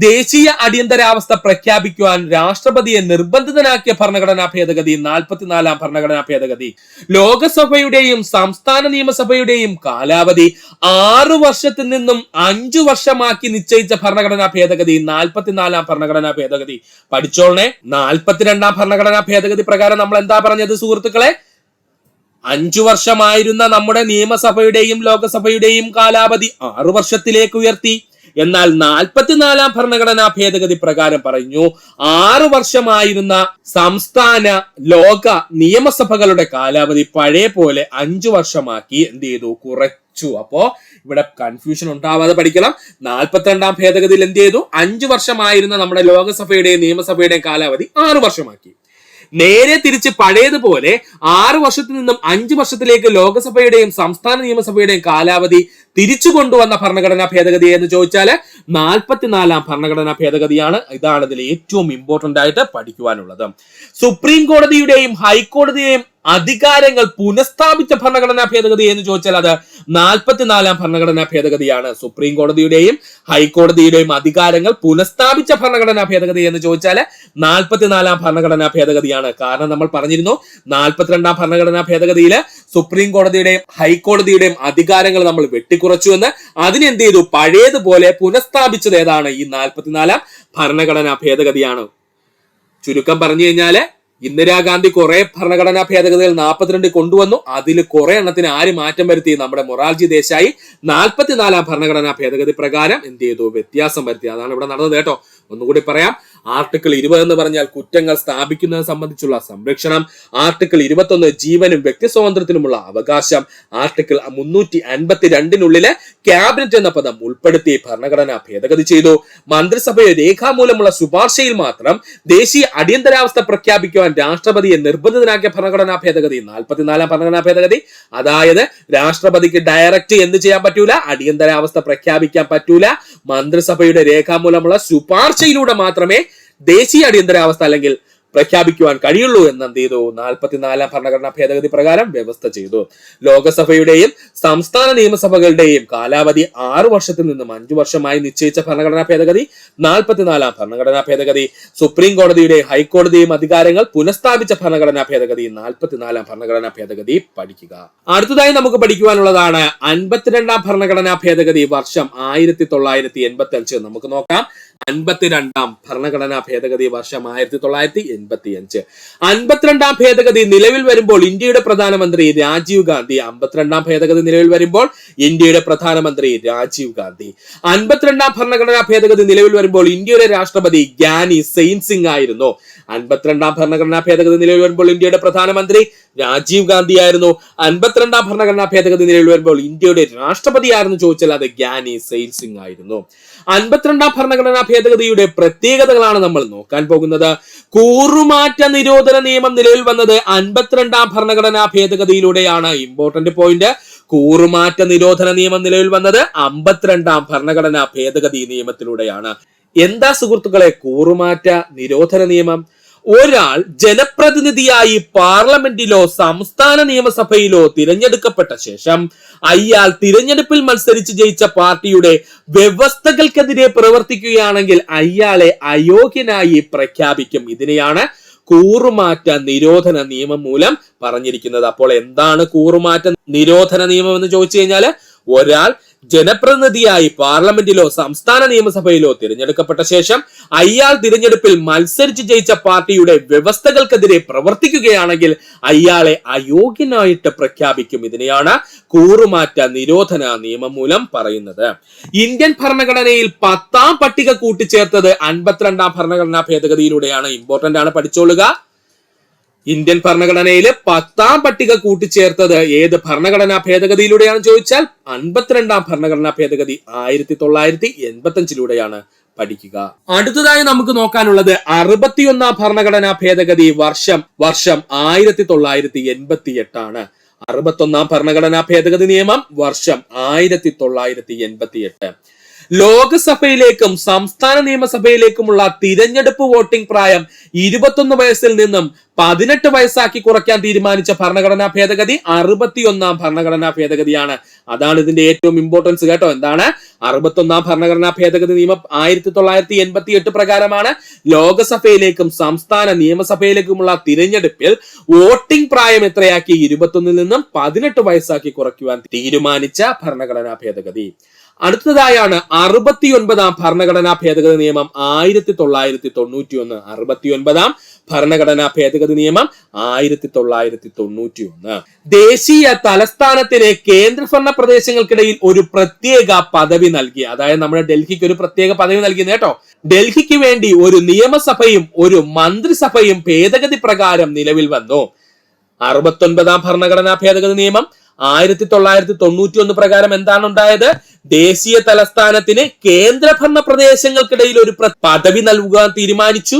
ദേശീയ അടിയന്തരാവസ്ഥ പ്രഖ്യാപിക്കുവാൻ രാഷ്ട്രപതിയെ നിർബന്ധിതനാക്കിയ ഭരണഘടനാ ഭേദഗതി 44-ാം ഭരണഘടനാ ഭേദഗതി. ലോകസഭയുടെയും സംസ്ഥാന നിയമസഭയുടെയും കാലാവധി 6 വർഷത്തിൽ നിന്നും 5 വർഷമാക്കി നിശ്ചയിച്ച ഭരണഘടനാ ഭേദഗതി 44-ാം ഭരണഘടനാ ഭേദഗതി. പഠിച്ചോളനെ. 42-ാം ഭരണഘടനാ ഭേദഗതി പ്രകാരം നമ്മൾ എന്താ പറഞ്ഞത് സുഹൃത്തുക്കളെ? 5 വർഷമായിരുന്ന നമ്മുടെ നിയമസഭയുടെയും ലോകസഭയുടെയും കാലാവധി 6 വർഷത്തിലേക്ക് ഉയർത്തി. എന്നാൽ 44-ാം ഭരണഘടനാ ഭേദഗതി പ്രകാരം പറഞ്ഞു 6 വർഷമായിരുന്ന സംസ്ഥാന ലോക നിയമസഭകളുടെ കാലാവധി പഴയ പോലെ 5 വർഷമാക്കി എന്ത് ചെയ്തു? കുറച്ചു. അപ്പോ ഇവിടെ കൺഫ്യൂഷൻ ഉണ്ടാവാതെ പഠിക്കണം. 42-ാം ഭേദഗതിയിൽ എന്ത് ചെയ്തു? 5 വർഷമായിരുന്ന നമ്മുടെ ലോകസഭയുടെയും നിയമസഭയുടെയും കാലാവധി 6 വർഷമാക്കി. നേരെ തിരിച്ച് പഴയതുപോലെ 6 വർഷത്തിൽ നിന്നും 5 വർഷത്തിലേക്ക് ലോകസഭയുടെയും സംസ്ഥാന നിയമസഭയുടെയും കാലാവധി തിരിച്ചു കൊണ്ടുവന്ന ഭരണഘടനാ ഭേദഗതി എന്ന് ചോദിച്ചാൽ 44-ാം ഭരണഘടനാ ഭേദഗതിയാണ്. ഇതാണ് ഇതിൽ ഏറ്റവും ഇമ്പോർട്ടന്റ് ആയിട്ട് പഠിക്കുവാനുള്ളത്. സുപ്രീം കോടതിയുടെയും ഹൈക്കോടതിയുടെയും അധികാരങ്ങൾ പുനഃസ്ഥാപിച്ച ഭരണഘടനാ ഭേദഗതി എന്ന് ചോദിച്ചാൽ അത് 44-ാം ഭരണഘടനാ ഭേദഗതിയാണ്. സുപ്രീം കോടതിയുടെയും ഹൈക്കോടതിയുടെയും അധികാരങ്ങൾ പുനഃസ്ഥാപിച്ച ഭരണഘടനാ ഭേദഗതി എന്ന് ചോദിച്ചാൽ 44-ാം ഭരണഘടനാ ഭേദഗതിയാണ്. കാരണം നമ്മൾ പറഞ്ഞിരുന്നു 42-ാം ഭരണഘടനാ ഭേദഗതിയിൽ സുപ്രീം കോടതിയുടെയും ഹൈക്കോടതിയുടെയും അധികാരങ്ങൾ നമ്മൾ വെട്ടിക്കുറച്ചു എന്ന്. അതിനെന്ത് ചെയ്തു? പഴയതുപോലെ പുനഃസ്ഥാപിച്ചത് ഏതാണ്? ഈ 44-ാം ഭരണഘടനാ ഭേദഗതിയാണ്. ചുരുക്കം പറഞ്ഞു കഴിഞ്ഞാല് ഇന്ദിരാഗാന്ധി കുറെ ഭരണഘടനാ ഭേദഗതികൾ 42 കൊണ്ടുവന്നു. അതിൽ കുറെ എണ്ണത്തിന് ആര് മാറ്റം വരുത്തി? നമ്മുടെ മൊറാർജി ദേശായി 44-ാം ഭരണഘടനാ ഭേദഗതി പ്രകാരം എന്ത് ചെയ്തു? വ്യത്യാസം വരുത്തി. അതാണ് ഇവിടെ നടന്നത് കേട്ടോ. ഒന്നുകൂടി പറയാം. ആർട്ടിക്കിൾ 20 എന്ന് പറഞ്ഞാൽ കുറ്റങ്ങൾ സ്ഥാപിക്കുന്നത് സംബന്ധിച്ചുള്ള സംരക്ഷണം. ആർട്ടിക്കിൾ 21 ജീവനും വ്യക്തി സ്വാതന്ത്ര്യത്തിനുമുള്ള അവകാശം. ആർട്ടിക്കിൾ 352 ക്യാബിനറ്റ് എന്ന പദം ഉൾപ്പെടുത്തി ഭരണഘടന ഭേദഗതി ചെയ്തു. മന്ത്രിസഭയെ രേഖാമൂലമുള്ള ശുപാർശയിൽ മാത്രം ദേശീയ അടിയന്തരാവസ്ഥ പ്രഖ്യാപിക്കുവാൻ രാഷ്ട്രപതിയെ നിർബന്ധിതനാക്കിയ ഭരണഘടനാ ഭേദഗതി 44-ാം ഭരണഘടനാ ഭേദഗതി. അതായത് രാഷ്ട്രപതിക്ക് ഡയറക്റ്റ് എന്ത് ചെയ്യാൻ പറ്റൂല? അടിയന്തരാവസ്ഥ പ്രഖ്യാപിക്കാൻ പറ്റൂല. മന്ത്രിസഭയുടെ രേഖാമൂലമുള്ള ശുപാർശയിലൂടെ മാത്രമേ ദേശീയ അടിയന്തരാവസ്ഥ അല്ലെങ്കിൽ പ്രഖ്യാപിക്കുവാൻ കഴിയുള്ളൂ എന്ന് എന്ത് ചെയ്തു? 44-ാം ഭരണഘടനാ ഭേദഗതി പ്രകാരം വ്യവസ്ഥ ചെയ്തു. ലോകസഭയുടെയും സംസ്ഥാന നിയമസഭകളുടെയും കാലാവധി 6 വർഷത്തിൽ നിന്നും 5 വർഷമായി നിശ്ചയിച്ച ഭരണഘടനാ ഭേദഗതി 44-ാം ഭരണഘടനാ ഭേദഗതി. സുപ്രീം കോടതിയുടെയും ഹൈക്കോടതിയും അധികാരങ്ങൾ പുനഃസ്ഥാപിച്ച ഭരണഘടനാ ഭേദഗതി 44-ാം ഭരണഘടനാ ഭേദഗതി പഠിക്കുക. അടുത്തതായി നമുക്ക് പഠിക്കുവാനുള്ളതാണ് 52-ാം ഭരണഘടനാ ഭേദഗതി വർഷം 1985. നമുക്ക് നോക്കാം. 52-ാം ഭരണഘടനാ ഭേദഗതി വർഷം 1985. 52-ാം ഭേദഗതി നിലവിൽ വരുമ്പോൾ ഇന്ത്യയുടെ പ്രധാനമന്ത്രി രാജീവ് ഗാന്ധി. 52-ാം ഭേദഗതി നിലവിൽ വരുമ്പോൾ ഇന്ത്യയുടെ പ്രധാനമന്ത്രി രാജീവ് ഗാന്ധി. 52-ാം ഭരണഘടനാ ഭേദഗതി നിലവിൽ വരുമ്പോൾ ഇന്ത്യയുടെ രാഷ്ട്രപതി ഗ്യാനി സെയിൻ സിംഗ് ആയിരുന്നു. 52-ാം ഭരണഘടനാ ഭേദഗതി നിലവിൽ വരുമ്പോൾ ഇന്ത്യയുടെ പ്രധാനമന്ത്രി രാജീവ് ഗാന്ധി ആയിരുന്നു. 52-ാം ഭരണഘടനാ ഭേദഗതി നിലവിൽ വരുമ്പോൾ ഇന്ത്യയുടെ രാഷ്ട്രപതി ആയിരുന്നു ചോദിച്ചാൽ അത് ഗ്യാനി സെയിൻ സിംഗ് ആയിരുന്നു. 52-ാം ഭരണഘടനാ ഭേദഗതിയുടെ പ്രത്യേകതകളാണ് നമ്മൾ നോക്കാൻ പോകുന്നത്. കൂറുമാറ്റ നിരോധന നിയമം നിലവിൽ വന്നത് 52-ാം ഭരണഘടനാ ഭേദഗതിയിലൂടെയാണ്. Important point. കൂറുമാറ്റ നിരോധന നിയമം നിലവിൽ വന്നത് 52-ാം ഭരണഘടനാ ഭേദഗതി നിയമത്തിലൂടെയാണ്. എന്താ സുഹൃത്തുക്കളെ കൂറുമാറ്റ നിരോധന നിയമം? ഒരാൾ ജനപ്രതിനിധിയായി പാർലമെന്റിലോ സംസ്ഥാന നിയമസഭയിലോ തിരഞ്ഞെടുക്കപ്പെട്ട ശേഷം അയാൾ തിരഞ്ഞെടുപ്പിൽ മത്സരിച്ച് ജയിച്ച പാർട്ടിയുടെ വ്യവസ്ഥകൾക്കെതിരെ പ്രവർത്തിക്കുകയാണെങ്കിൽ അയാളെ അയോഗ്യനായി പ്രഖ്യാപിക്കും. ഇതിനെയാണ് കൂറുമാറ്റ നിരോധന നിയമം മൂലം പറഞ്ഞിരിക്കുന്നത്. അപ്പോൾ എന്താണ് കൂറുമാറ്റ നിരോധന നിയമം എന്ന് ചോദിച്ചു കഴിഞ്ഞാല് ഒരാൾ ജനപ്രതിനിധിയായി പാർലമെന്റിലോ സംസ്ഥാന നിയമസഭയിലോ തിരഞ്ഞെടുക്കപ്പെട്ട ശേഷം അയാൾ തിരഞ്ഞെടുപ്പിൽ മത്സരിച്ച് ജയിച്ച പാർട്ടിയുടെ വ്യവസ്ഥകൾക്കെതിരെ പ്രവർത്തിക്കുകയാണെങ്കിൽ അയാളെ അയോഗ്യനായിട്ട് പ്രഖ്യാപിക്കും. ഇതിനെയാണ് കൂറുമാറ്റ നിരോധന നിയമം മൂലം പറയുന്നത്. ഇന്ത്യൻ ഭരണഘടനയിൽ 10ാം പട്ടിക കൂട്ടിച്ചേർത്തത് 52-ാം ഭരണഘടനാ ഭേദഗതിയിലൂടെയാണ്. ഇമ്പോർട്ടന്റ് ആണ്, പഠിച്ചോളുക. ഇന്ത്യൻ ഭരണഘടനയിൽ 10ാം പട്ടിക കൂട്ടിച്ചേർത്തത് ഏത് ഭരണഘടനാ ഭേദഗതിയിലൂടെയാണ് ചോദിച്ചാൽ 52-ാം ഭരണഘടനാ ഭേദഗതി 1985-ലൂടെയാണ്. പഠിക്കുക. അടുത്തതായി നമുക്ക് നോക്കാനുള്ളത് 61-ാം ഭരണഘടനാ ഭേദഗതി വർഷം 1988 ആണ്. 61-ാം ഭരണഘടനാ ഭേദഗതി നിയമം വർഷം 1988. ലോകസഭയിലേക്കും സംസ്ഥാന നിയമസഭയിലേക്കുമുള്ള തിരഞ്ഞെടുപ്പ് വോട്ടിംഗ് പ്രായം 21 വയസ്സിൽ നിന്നും 18 വയസ്സാക്കി കുറയ്ക്കാൻ തീരുമാനിച്ച ഭരണഘടനാ ഭേദഗതി 61 ഭരണഘടനാ ഭേദഗതിയാണ്. അതാണ് ഇതിന്റെ ഏറ്റവും ഇമ്പോർട്ടൻസ് കേട്ടോ. എന്താണ് 61 ഭരണഘടനാ ഭേദഗതി നിയമം 1988 പ്രകാരമാണ് ലോകസഭയിലേക്കും സംസ്ഥാന നിയമസഭയിലേക്കുമുള്ള തിരഞ്ഞെടുപ്പിൽ വോട്ടിംഗ് പ്രായം എത്രയാക്കി 21 നിന്നും 18 വയസ്സാക്കി കുറയ്ക്കുവാൻ തീരുമാനിച്ച ഭരണഘടനാ ഭേദഗതി. അടുത്തതായാണ് 69 ഭരണഘടനാ ഭേദഗതി നിയമം 1991. 69 ഭരണഘടനാ ഭേദഗതി നിയമം 1991 ദേശീയ തലസ്ഥാനത്തിന് കേന്ദ്രഭരണ പ്രദേശങ്ങൾക്കിടയിൽ ഒരു പ്രത്യേക പദവി നൽകി. അതായത് നമ്മുടെ ഡൽഹിക്ക് ഒരു പ്രത്യേക പദവി നൽകിയത് കേട്ടോ. ഡൽഹിക്ക് വേണ്ടി ഒരു നിയമസഭയും ഒരു മന്ത്രിസഭയും ഭേദഗതി പ്രകാരം നിലവിൽ വന്നു. 69 ഭരണഘടനാ ഭേദഗതി നിയമം 1991 പ്രകാരം എന്താണ് ഉണ്ടായത്? ദേശീയ തലസ്ഥാനത്തിന് കേന്ദ്രഭരണ പ്രദേശങ്ങൾക്കിടയിൽ ഒരു പദവി നൽകുവാൻ തീരുമാനിച്ചു.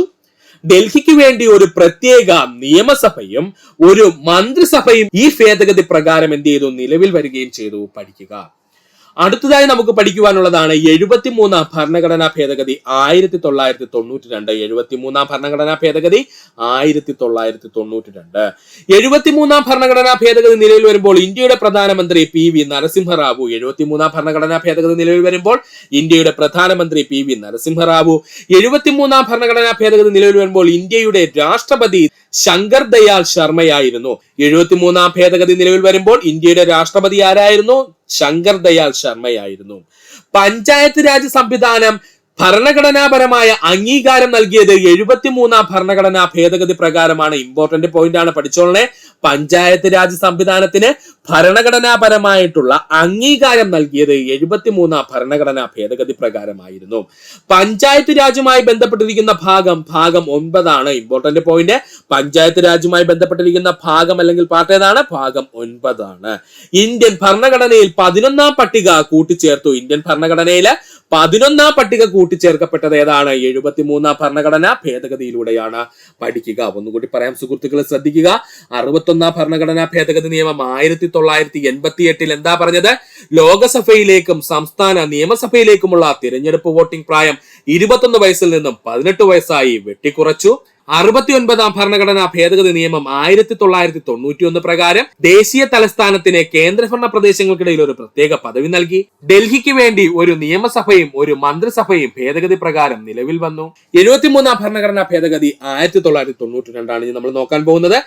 ഡൽഹിക്ക് വേണ്ടി ഒരു പ്രത്യേക നിയമസഭയും ഒരു മന്ത്രിസഭയും ഈ ഭേദഗതി പ്രകാരം എന്ത് ചെയ്തു? നിലവിൽ വരികയും ചെയ്തു. പഠിക്കുക. അടുത്തതായി നമുക്ക് പഠിക്കുവാനുള്ളതാണ് 73 ഭരണഘടനാ ഭേദഗതി 1992. 73 ഭരണഘടനാ ഭേദഗതി 1992. 73 ഭരണഘടനാ ഭേദഗതി നിലവിൽ വരുമ്പോൾ ഇന്ത്യയുടെ പ്രധാനമന്ത്രി PV നരസിംഹറാവു. 73 ഭരണഘടനാ ഭേദഗതി നിലവിൽ വരുമ്പോൾ ഇന്ത്യയുടെ പ്രധാനമന്ത്രി PV നരസിംഹറാവു. 73 ഭരണഘടനാ ഭേദഗതി നിലവിൽ വരുമ്പോൾ ഇന്ത്യയുടെ രാഷ്ട്രപതി ശങ്കർ ദയാൽ ശർമ്മയായിരുന്നു. 73 ഭേദഗതി നിലവിൽ വരുമ്പോൾ ഇന്ത്യയുടെ രാഷ്ട്രപതി ആരായിരുന്നു? ശങ്കർ ദയാൽ ശർമ്മയായിരുന്നു. പഞ്ചായത്ത് രാജ് സംവിധാനം ഭരണഘടനാപരമായ അംഗീകാരം നൽകിയത് 73 ഭരണഘടനാ ഭേദഗതി പ്രകാരമാണ്. ഇമ്പോർട്ടന്റ് പോയിന്റ് ആണ്, പഠിച്ചോളണേ. പഞ്ചായത്ത് രാജ് സംവിധാനത്തിന് ഭരണഘടനാപരമായിട്ടുള്ള അംഗീകാരം നൽകിയത് 73 ഭരണഘടനാ ഭേദഗതി പ്രകാരമായിരുന്നു. പഞ്ചായത്ത് രാജുമായി ബന്ധപ്പെട്ടിരിക്കുന്ന ഭാഗം 9 ആണ്. ഇമ്പോർട്ടന്റ് പോയിന്റ്, പഞ്ചായത്ത് രാജുമായി ബന്ധപ്പെട്ടിരിക്കുന്ന ഭാഗം അല്ലെങ്കിൽ പാർട്ട് ഏതാണ്? ഭാഗം 9 ആണ്. ഇന്ത്യൻ ഭരണഘടനയിൽ 11ാം പട്ടിക കൂട്ടിച്ചേർത്തു. ഇന്ത്യൻ ഭരണഘടനയില് 11ാം പട്ടിക കൂട്ടിച്ചേർക്കപ്പെട്ടത് ഏതാണ്? 73 ഭരണഘടനാ ഭേദഗതിയിലൂടെയാണ്. പഠിക്കുക. ഒന്നുകൂടി പറയാം സുഹൃത്തുക്കളെ, ശ്രദ്ധിക്കുക. 61 ഭരണഘടനാ ഭേദഗതി നിയമം 1988 എന്താ പറഞ്ഞത്? ലോകസഭയിലേക്കും സംസ്ഥാന നിയമസഭയിലേക്കുമുള്ള തിരഞ്ഞെടുപ്പ് വോട്ടിംഗ് പ്രായം 21 വയസ്സിൽ നിന്നും 18 വയസ്സായി വെട്ടിക്കുറച്ചു. 69 ഭരണഘടനാ ഭേദഗതി നിയമം 1991 പ്രകാരം ദേശീയ തലസ്ഥാനത്തിന് കേന്ദ്രഭരണ പ്രദേശങ്ങൾക്കിടയിൽ ഒരു പ്രത്യേക പദവി നൽകി. ഡൽഹിക്ക് വേണ്ടി ഒരു നിയമസഭയും ഒരു മന്ത്രിസഭയും ഭേദഗതി പ്രകാരം നിലവിൽ വന്നു. 73 ഭരണഘടനാ ഭേദഗതി 1992 ആണ് നമ്മൾ നോക്കാൻ പോകുന്നത്.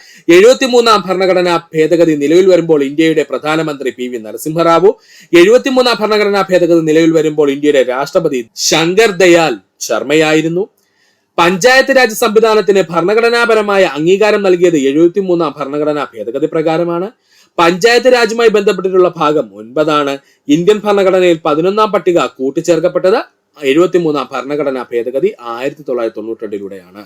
73 ഭരണഘടനാ ഭേദഗതി നിലവിൽ വരുമ്പോൾ ഇന്ത്യയുടെ പ്രധാനമന്ത്രി PV നരസിംഹറാവു. 73 ഭരണഘടനാ ഭേദഗതി നിലവിൽ വരുമ്പോൾ ഇന്ത്യയുടെ രാഷ്ട്രപതി ശങ്കർ ദയാൽ ശർമ്മയായിരുന്നു. പഞ്ചായത്ത് രാജ് സംവിധാനത്തിന് ഭരണഘടനാപരമായ അംഗീകാരം നൽകിയത് 73 ഭരണഘടനാ ഭേദഗതി പ്രകാരമാണ്. പഞ്ചായത്ത് രാജുമായി ബന്ധപ്പെട്ടിട്ടുള്ള ഭാഗം 9 ആണ്. ഇന്ത്യൻ ഭരണഘടനയിൽ 11ാം പട്ടിക കൂട്ടിച്ചേർക്കപ്പെട്ടത് 73 ഭരണഘടനാ ഭേദഗതി 1992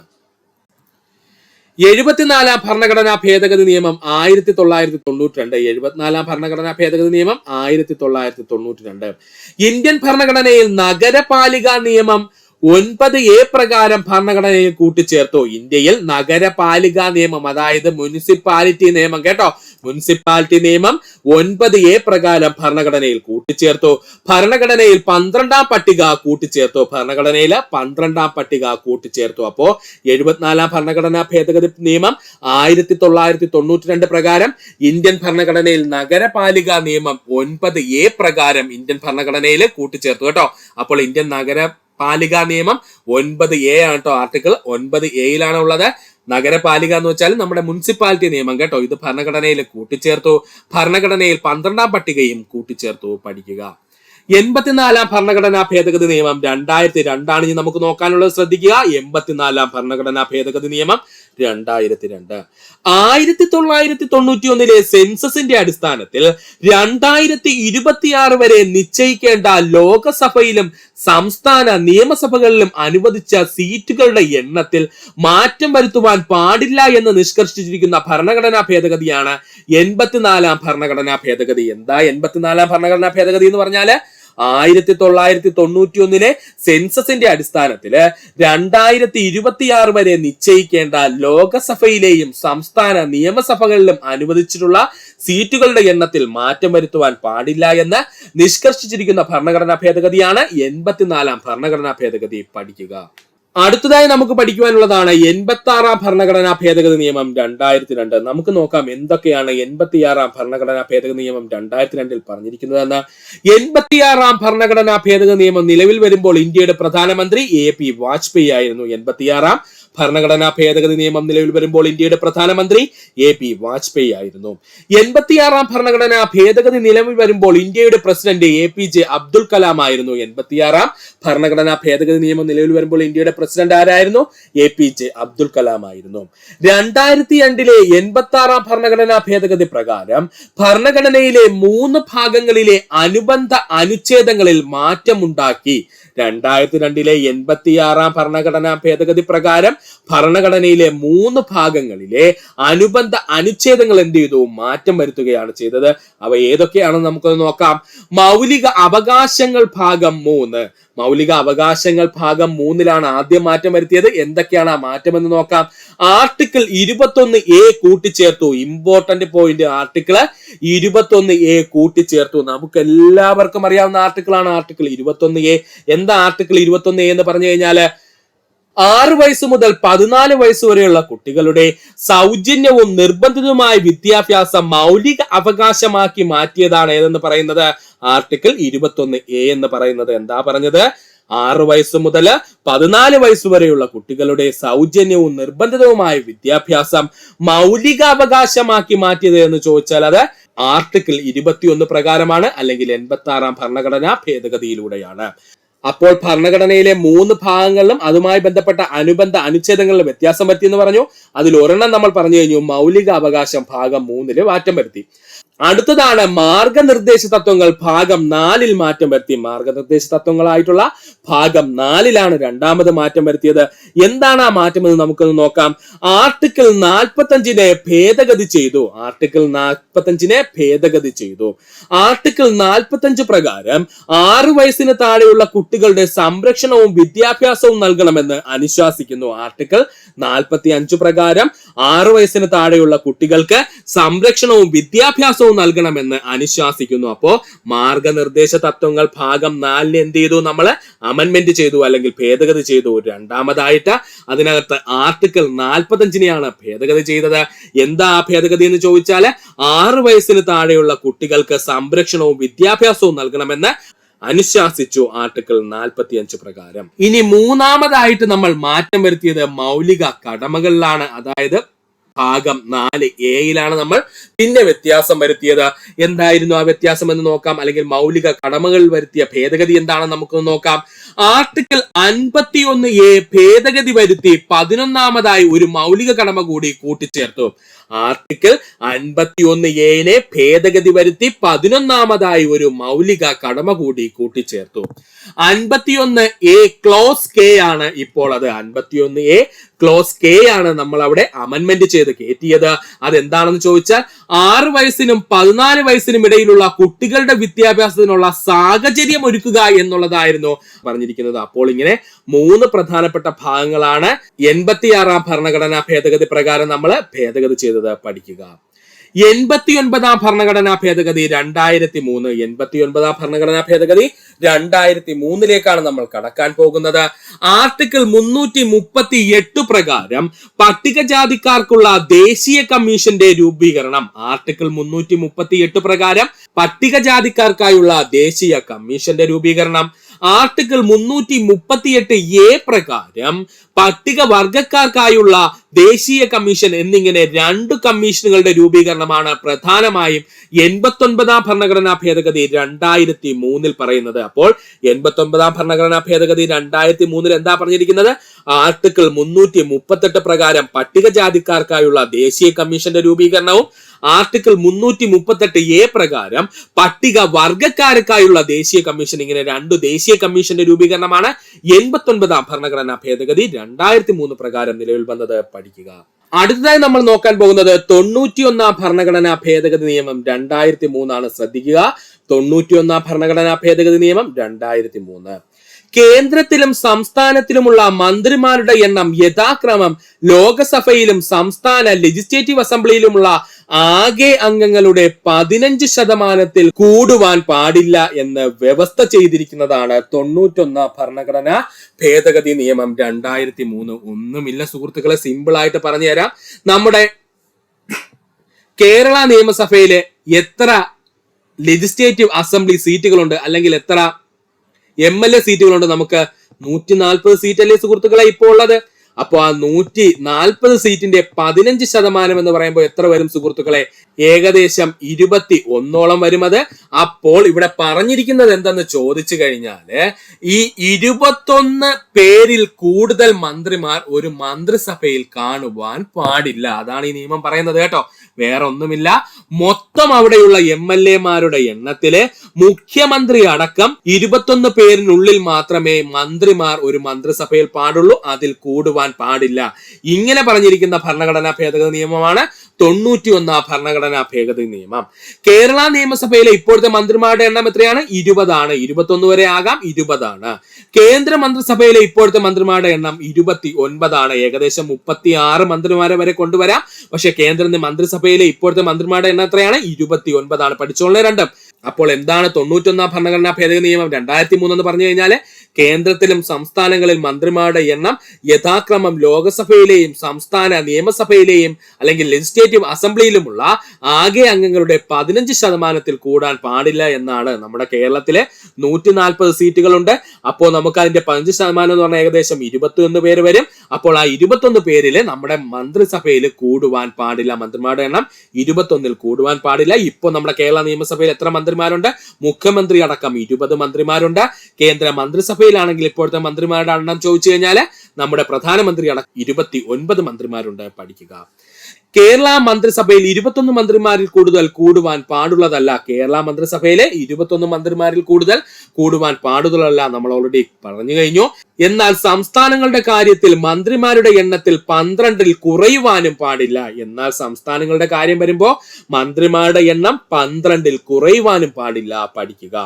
74 ഭരണഘടനാ ഭേദഗതി നിയമം 1992. 74 ഭരണഘടനാ ഭേദഗതി നിയമം 1992. ഇന്ത്യൻ ഭരണഘടനയിൽ നഗരപാലിക നിയമം 9A പ്രകാരം ഭരണഘടനയിൽ കൂട്ടിച്ചേർത്തു. ഇന്ത്യയിൽ നഗരപാലിക നിയമം, അതായത് മുനിസിപ്പാലിറ്റി നിയമം കേട്ടോ, മുനിസിപ്പാലിറ്റി നിയമം 9A പ്രകാരം ഭരണഘടനയിൽ കൂട്ടിച്ചേർത്തു. ഭരണഘടനയിൽ 12ാം പട്ടിക കൂട്ടിച്ചേർത്തു. ഭരണഘടനയിൽ 12ാം പട്ടിക കൂട്ടിച്ചേർത്തു. അപ്പോ 74 ഭരണഘടനാ ഭേദഗതി നിയമം 1992 പ്രകാരം ഇന്ത്യൻ ഭരണഘടനയിൽ നഗരപാലിക നിയമം 9A പ്രകാരം ഇന്ത്യൻ ഭരണഘടനയിൽ കൂട്ടിച്ചേർത്തു കേട്ടോ. അപ്പോൾ ഇന്ത്യൻ പാലിക നിയമം 9A ആണ് കേട്ടോ. ആർട്ടിക്കിൾ 9A ഉള്ളത്. നഗരപാലിക എന്ന് വെച്ചാൽ നമ്മുടെ മുനിസിപ്പാലിറ്റി നിയമം കേട്ടോ. ഇത് ഭരണഘടനയിൽ കൂട്ടിച്ചേർത്തു. ഭരണഘടനയിൽ 12ാം പട്ടികയും കൂട്ടിച്ചേർത്തു. പഠിക്കുക. 84 ഭരണഘടനാ ഭേദഗതി നിയമം 2002 ആണ് ഇനി നമുക്ക് നോക്കാനുള്ളത്. ശ്രദ്ധിക്കുക. 84 ഭരണഘടനാ ഭേദഗതി നിയമം 2002. 1991 സെൻസസിന്റെ അടിസ്ഥാനത്തിൽ 2026 വരെ നിശ്ചയിക്കേണ്ട ലോകസഭയിലും സംസ്ഥാന നിയമസഭകളിലും അനുവദിച്ച സീറ്റുകളുടെ എണ്ണത്തിൽ മാറ്റം വരുത്തുവാൻ പാടില്ല എന്ന് നിഷ്കർഷിച്ചിരിക്കുന്ന ഭരണഘടനാ ഭേദഗതിയാണ് 84 ഭരണഘടനാ ഭേദഗതി. എന്താ 84 ഭരണഘടനാ ഭേദഗതി എന്ന് പറഞ്ഞാല് 1991 സെൻസസിന്റെ അടിസ്ഥാനത്തില് 2026 വരെ നിശ്ചയിക്കേണ്ട ലോകസഭയിലെയും സംസ്ഥാന നിയമസഭകളിലും അനുവദിച്ചിട്ടുള്ള സീറ്റുകളുടെ എണ്ണത്തിൽ മാറ്റം വരുത്തുവാൻ പാടില്ല എന്ന് നിഷ്കർഷിച്ചിരിക്കുന്ന ഭരണഘടനാ ഭേദഗതിയാണ് 84ാം ഭരണഘടനാ ഭേദഗതി. പഠിക്കുക. അടുത്തതായി നമുക്ക് പഠിക്കുവാനുള്ളതാണ് 86ാം ഭരണഘടനാ ഭേദഗതി നിയമം 2002. നമുക്ക് നോക്കാം എന്തൊക്കെയാണ് 86ാം ഭരണഘടനാ ഭേദഗതി നിയമം 2002 പറഞ്ഞിരിക്കുന്നതെന്ന്. 86ാം ഭരണഘടനാ ഭേദഗതി നിയമം നിലവിൽ വരുമ്പോൾ ഇന്ത്യയുടെ പ്രധാനമന്ത്രി AP വാജ്പേയി ആയിരുന്നു. 86ാം ഭരണഘടനാ ഭേദഗതി നിയമം നിലവിൽ വരുമ്പോൾ ഇന്ത്യയുടെ പ്രധാനമന്ത്രി AP വാജ്പേയി ആയിരുന്നു. 86ാം ഭരണഘടനാ ഭേദഗതി നിലവിൽ വരുമ്പോൾ ഇന്ത്യയുടെ പ്രസിഡന്റ് APJ അബ്ദുൽ കലാം ആയിരുന്നു. 86ാം ഭരണഘടനാ ഭേദഗതി നിയമം നിലവിൽ വരുമ്പോൾ ഇന്ത്യയുടെ പ്രസിഡന്റ് ആരായിരുന്നു? APJ അബ്ദുൽ കലാം ആയിരുന്നു. 2002 86ാം ഭരണഘടനാ ഭേദഗതി പ്രകാരം ഭരണഘടനയിലെ 3 ഭാഗങ്ങളിലെ അനുബന്ധ അനുച്ഛേദങ്ങളിൽ മാറ്റമുണ്ടാക്കി. 2002 86ാം ഭരണഘടനാ ഭേദഗതി പ്രകാരം ഭരണഘടനയിലെ 3 ഭാഗങ്ങളിലെ അനുബന്ധ അനുച്ഛേദങ്ങൾ എന്ത് ചെയ്തു? മാറ്റം വരുത്തുകയാണ് ചെയ്തത്. അവ ഏതൊക്കെയാണെന്ന് നമുക്കൊന്ന് നോക്കാം. മൗലിക അവകാശങ്ങൾ ഭാഗം 3. മൗലിക അവകാശങ്ങൾ ഭാഗം 3ലാണ് ആദ്യം മാറ്റം വരുത്തിയത്. എന്തൊക്കെയാണ് ആ മാറ്റം എന്ന് നോക്കാം. ആർട്ടിക്കിൾ 21A കൂട്ടിച്ചേർത്തു. ഇമ്പോർട്ടന്റ് പോയിന്റ്, ആർട്ടിക്കിൾ 21A കൂട്ടിച്ചേർത്തു. നമുക്ക് എല്ലാവർക്കും അറിയാവുന്ന ആർട്ടിക്കിൾ ആണ് ആർട്ടിക്കിൾ 21A. എന്താ ആർട്ടിക്കിൾ 21A എന്ന് പറഞ്ഞു കഴിഞ്ഞാല് 6 വയസ്സ് മുതൽ 14 വയസ്സ് വരെയുള്ള കുട്ടികളുടെ സൗജന്യവും നിർബന്ധിതവുമായ വിദ്യാഭ്യാസം മൗലിക അവകാശമാക്കി മാറ്റിയതാണ് ഏതെന്ന് പറയുന്നത് ആർട്ടിക്കിൾ 21A എന്ന് പറയുന്നത്. എന്താ പറഞ്ഞത്? 6 വയസ്സ് മുതൽ 14 വയസ്സ് വരെയുള്ള കുട്ടികളുടെ സൗജന്യവും നിർബന്ധിതവുമായ വിദ്യാഭ്യാസം മൗലിക അവകാശമാക്കി മാറ്റിയത് എന്ന് ചോദിച്ചാൽ അത് ആർട്ടിക്കിൾ 21 പ്രകാരമാണ്, അല്ലെങ്കിൽ 86ാം ഭരണഘടനാ ഭേദഗതിയിലൂടെയാണ്. അപ്പോൾ ഭരണഘടനയിലെ 3 ഭാഗങ്ങളിലും അതുമായി ബന്ധപ്പെട്ട അനുബന്ധ അനുച്ഛേദങ്ങളിലും വ്യത്യാസം വരുത്തി എന്ന് പറഞ്ഞു. അതിൽ ഒരെണ്ണം നമ്മൾ പറഞ്ഞു കഴിഞ്ഞു, മൗലിക അവകാശം ഭാഗം 3 മാറ്റം വരുത്തി. അടുത്തതാണ് മാർഗനിർദ്ദേശ തത്വങ്ങൾ ഭാഗം 4 മാറ്റം വരുത്തി. മാർഗനിർദ്ദേശ തത്വങ്ങളായിട്ടുള്ള ഭാഗം 4ലാണ് രണ്ടാമത് മാറ്റം വരുത്തിയത്. എന്താണ് ആ മാറ്റം എന്ന് നമുക്കൊന്ന് നോക്കാം. ആർട്ടിക്കിൾ 45 ഭേദഗതി ചെയ്തു. ആർട്ടിക്കിൾ 45 ഭേദഗതി ചെയ്തു. ആർട്ടിക്കിൾ 45 പ്രകാരം 6 വയസ്സിന് താഴെയുള്ള കുട്ടികളുടെ സംരക്ഷണവും വിദ്യാഭ്യാസവും നൽകണമെന്ന് അനുശാസിക്കുന്നു. ആർട്ടിക്കിൾ 45 പ്രകാരം 6 വയസ്സിന് താഴെയുള്ള കുട്ടികൾക്ക് സംരക്ഷണവും വിദ്യാഭ്യാസവും നൽകണമെന്ന് അനുശാസിക്കുന്നു. അപ്പോ മാർഗനിർദ്ദേശ തത്വങ്ങൾ ഭാഗം 4 എന്ത് ചെയ്തു? നമ്മൾ അമെൻമെന്റ് ചെയ്തു, അല്ലെങ്കിൽ ഭേദഗതി ചെയ്തു. രണ്ടാമതായിട്ട് അതിനകത്ത് ആർട്ടിക്കിൾ 45 ഭേദഗതി ചെയ്തത്. എന്താ ആ ഭേദഗതി എന്ന് ചോദിച്ചാല് 6 വയസ്സിന് താഴെയുള്ള കുട്ടികൾക്ക് സംരക്ഷണവും വിദ്യാഭ്യാസവും നൽകണമെന്ന് അനുശാസിച്ചു ആർട്ടിക്കിൾ 45 പ്രകാരം. ഇനി മൂന്നാമതായിട്ട് നമ്മൾ മാറ്റം വരുത്തിയത് മൗലിക കടമകളിലാണ്. അതായത് ഭാഗം 4A നമ്മൾ പിന്നെ വ്യത്യാസം വരുത്തിയത്. എന്തായിരുന്നു ആ വ്യത്യാസം എന്ന് നോക്കാം, അല്ലെങ്കിൽ മൗലിക കടമകൾ വരുത്തിയ ഭേദഗതി എന്താണെന്ന് നമുക്ക് നോക്കാം. ആർട്ടിക്കിൾ 51A ഭേദഗതി വരുത്തി 11ാമതായി ഒരു മൗലിക കടമ കൂടി കൂട്ടിച്ചേർത്തു. ആർട്ടിക്കിൾ 51A ഭേദഗതി വരുത്തി 11ാമതായി ഒരു മൗലിക കടമ കൂടി കൂട്ടിച്ചേർത്തു. 51A ക്ലോസ് K ആണ് ഇപ്പോൾ അത്. 51A ക്ലോസ് K ആണ് നമ്മൾ അവിടെ അമെൻമെന്റ് ചെയ്ത് കയറ്റിയത്. അതെന്താണെന്ന് ചോദിച്ചാൽ 6 വയസ്സിനും 14 വയസ്സിനും ഇടയിലുള്ള കുട്ടികളുടെ വിദ്യാഭ്യാസത്തിനുള്ള സാഹചര്യം ഒരുക്കുക എന്നുള്ളതായിരുന്നു പറഞ്ഞിരിക്കുന്നത്. അപ്പോൾ ഇങ്ങനെ 3 പ്രധാനപ്പെട്ട ഭാഗങ്ങളാണ് 86ാം ഭരണഘടനാ ഭേദഗതി പ്രകാരം നമ്മൾ ഭേദഗതി ചെയ്തത്. പഠിക്കുക. 89ാം ഭരണഘടനാ ഭേദഗതി 2003. 89ാം ഭരണഘടനാ ഭേദഗതി 2003 നമ്മൾ കടക്കാൻ പോകുന്നത്. ആർട്ടിക്കിൾ 338 പ്രകാരം പട്ടികജാതിക്കാർക്കുള്ള ദേശീയ കമ്മീഷന്റെ രൂപീകരണം. ആർട്ടിക്കിൾ 338 പ്രകാരം പട്ടികജാതിക്കാർക്കായുള്ള ദേശീയ കമ്മീഷന്റെ രൂപീകരണം. ആർട്ടിക്കിൾ 338A പ്രകാരം പട്ടികവർഗക്കാർക്കായുള്ള ദേശീയ കമ്മീഷൻ എന്നിങ്ങനെ 2 കമ്മീഷനുകളുടെ രൂപീകരണമാണ് പ്രധാനമായും 89ാം ഭരണഘടനാ ഭേദഗതി 2003 പറയുന്നത്. അപ്പോൾ 89ാം ഭരണഘടനാ ഭേദഗതി 2003 എന്താ പറഞ്ഞിരിക്കുന്നത്? ആർട്ടിക്കിൾ 338 പ്രകാരം പട്ടികജാതിക്കാർക്കായുള്ള ദേശീയ കമ്മീഷന്റെ രൂപീകരണവും ആർട്ടിക്കിൾ 338A പ്രകാരം പട്ടിക വർഗക്കാർക്കായുള്ള ദേശീയ കമ്മീഷൻ, ഇങ്ങനെ 2 ദേശീയ കമ്മീഷന്റെ രൂപീകരണമാണ് 89ാം ഭരണഘടനാ ഭേദഗതി 2003 പ്രകാരം നിലവിൽ വന്നത്. പഠിക്കുക. അടുത്തതായി നമ്മൾ നോക്കാൻ പോകുന്നത് 91 ഭരണഘടനാ ഭേദഗതി നിയമം 2003 ശ്രദ്ധിക്കുക. 91 ഭരണഘടനാ ഭേദഗതി നിയമം 2003. കേന്ദ്രത്തിലും സംസ്ഥാനത്തിലുമുള്ള മന്ത്രിമാരുടെ എണ്ണം യഥാക്രമം ലോകസഭയിലും സംസ്ഥാന ലെജിസ്ലേറ്റീവ് അസംബ്ലിയിലുമുള്ള ആകെ അംഗങ്ങളുടെ 15% കൂടുവാൻ പാടില്ല എന്ന് വ്യവസ്ഥ ചെയ്തിരിക്കുന്നതാണ് 91 ഭരണഘടനാ ഭേദഗതി നിയമം 2003. ഒന്നുമില്ല സുഹൃത്തുക്കളെ, സിമ്പിൾ ആയിട്ട് പറഞ്ഞു തരാം. നമ്മുടെ കേരള നിയമസഭയിലെ എത്ര ലെജിസ്ലേറ്റീവ് അസംബ്ലി സീറ്റുകളുണ്ട്, അല്ലെങ്കിൽ എത്ര MLA സീറ്റുകളുണ്ട്? നമുക്ക് 140 സീറ്റല്ലേ സുഹൃത്തുക്കളെ ഇപ്പോൾ ഉള്ളത്. അപ്പോൾ ആ 140 സീറ്റിന്റെ 15% എന്ന് പറയുമ്പോൾ എത്ര വരും സുഹൃത്തുക്കളെ? ഏകദേശം 21 വരും. അത് അപ്പോൾ ഇവിടെ പറഞ്ഞിരിക്കുന്നത് എന്തെന്ന് ചോദിച്ചു കഴിഞ്ഞാല്, ഈ 21 പേരിൽ കൂടുതൽ മന്ത്രിമാർ ഒരു മന്ത്രിസഭയിൽ കാണുവാൻ പാടില്ല. അതാണ് ഈ നിയമം പറയുന്നത് കേട്ടോ, വേറെ ഒന്നുമില്ല. മൊത്തം അവിടെയുള്ള MLA-മാരുടെ എണ്ണത്തില് മുഖ്യമന്ത്രി അടക്കം 21 പേരിനുള്ളിൽ മാത്രമേ മന്ത്രിമാർ ഒരു മന്ത്രിസഭയിൽ പാടുള്ളൂ, അതിൽ കൂടുവാൻ പാടില്ല. ഇങ്ങനെ പറഞ്ഞിരിക്കുന്ന ഭരണഘടനാ ഭേദഗതി നിയമമാണ് 91 ഭരണഘടനാ ഭേദഗതി നിയമം. കേരള നിയമസഭയിലെ ഇപ്പോഴത്തെ മന്ത്രിമാരുടെ എണ്ണം എത്രയാണ്? 20 ആണ്. 21 വരെ ആകാം, 20 ആണ്. കേന്ദ്ര മന്ത്രിസഭയിലെ ഇപ്പോഴത്തെ മന്ത്രിമാരുടെ എണ്ണം 29 ആണ്. ഏകദേശം 36 മന്ത്രിമാരെ വരെ കൊണ്ടുവരാം. പക്ഷെ കേന്ദ്ര മന്ത്രിസഭയിലെ ഇപ്പോഴത്തെ മന്ത്രിമാരുടെ എണ്ണം എത്രയാണ്? 29 ആണ്. പഠിച്ചോളെ രണ്ടും. അപ്പോൾ എന്താണ് 91 ഭരണഘടനാ ഭേദഗതി നിയമം 2003 എന്ന് പറഞ്ഞു കഴിഞ്ഞാല്, കേന്ദ്രത്തിലും സംസ്ഥാനങ്ങളിൽ മന്ത്രിമാരുടെ എണ്ണം യഥാക്രമം ലോകസഭയിലെയും സംസ്ഥാന നിയമസഭയിലെയും അല്ലെങ്കിൽ ലെജിസ്ലേറ്റീവ് അസംബ്ലിയിലുമുള്ള ആകെ അംഗങ്ങളുടെ 15% കൂടാൻ പാടില്ല എന്നാണ്. നമ്മുടെ കേരളത്തിലെ 140 സീറ്റുകളുണ്ട്. അപ്പോൾ നമുക്ക് അതിന്റെ 15% എന്ന് പറഞ്ഞാൽ ഏകദേശം 21 പേര് വരും. അപ്പോൾ ആ 21 പേരില് നമ്മുടെ മന്ത്രിസഭയിൽ കൂടുവാൻ പാടില്ല. മന്ത്രിമാരുടെ എണ്ണം 21 കൂടുവാൻ പാടില്ല. ഇപ്പോൾ നമ്മുടെ കേരള നിയമസഭയിൽ എത്ര മന്ത്രിമാരുണ്ട്? മുഖ്യമന്ത്രി അടക്കം 20 മന്ത്രിമാരുണ്ട്. കേന്ദ്ര മന്ത്രിസഭയിലാണെങ്കിൽ ഇപ്പോഴത്തെ മന്ത്രിമാരുടെ എണ്ണം ചോദിച്ചു കഴിഞ്ഞാൽ നമ്മുടെ പ്രധാനമന്ത്രി അടക്കം 29 മന്ത്രിമാരുണ്ട്. പഠിക്കുക. കേരള മന്ത്രിസഭയിൽ 21 മന്ത്രിമാരിൽ കൂടുതൽ കൂടുവാൻ പാടുള്ളതല്ല. കേരള മന്ത്രിസഭയിലെ 21 മന്ത്രിമാരിൽ കൂടുതൽ കൂടുവാൻ പാടുള്ളതല്ല, നമ്മൾ ഓൾറെഡി പറഞ്ഞു കഴിഞ്ഞു. എന്നാൽ സംസ്ഥാനങ്ങളുടെ കാര്യത്തിൽ മന്ത്രിമാരുടെ എണ്ണത്തിൽ 12 കുറയുവാനും പാടില്ല. എന്നാൽ സംസ്ഥാനങ്ങളുടെ കാര്യം വരുമ്പോ മന്ത്രിമാരുടെ എണ്ണം 12 കുറയുവാനും പാടില്ല. പഠിക്കുക.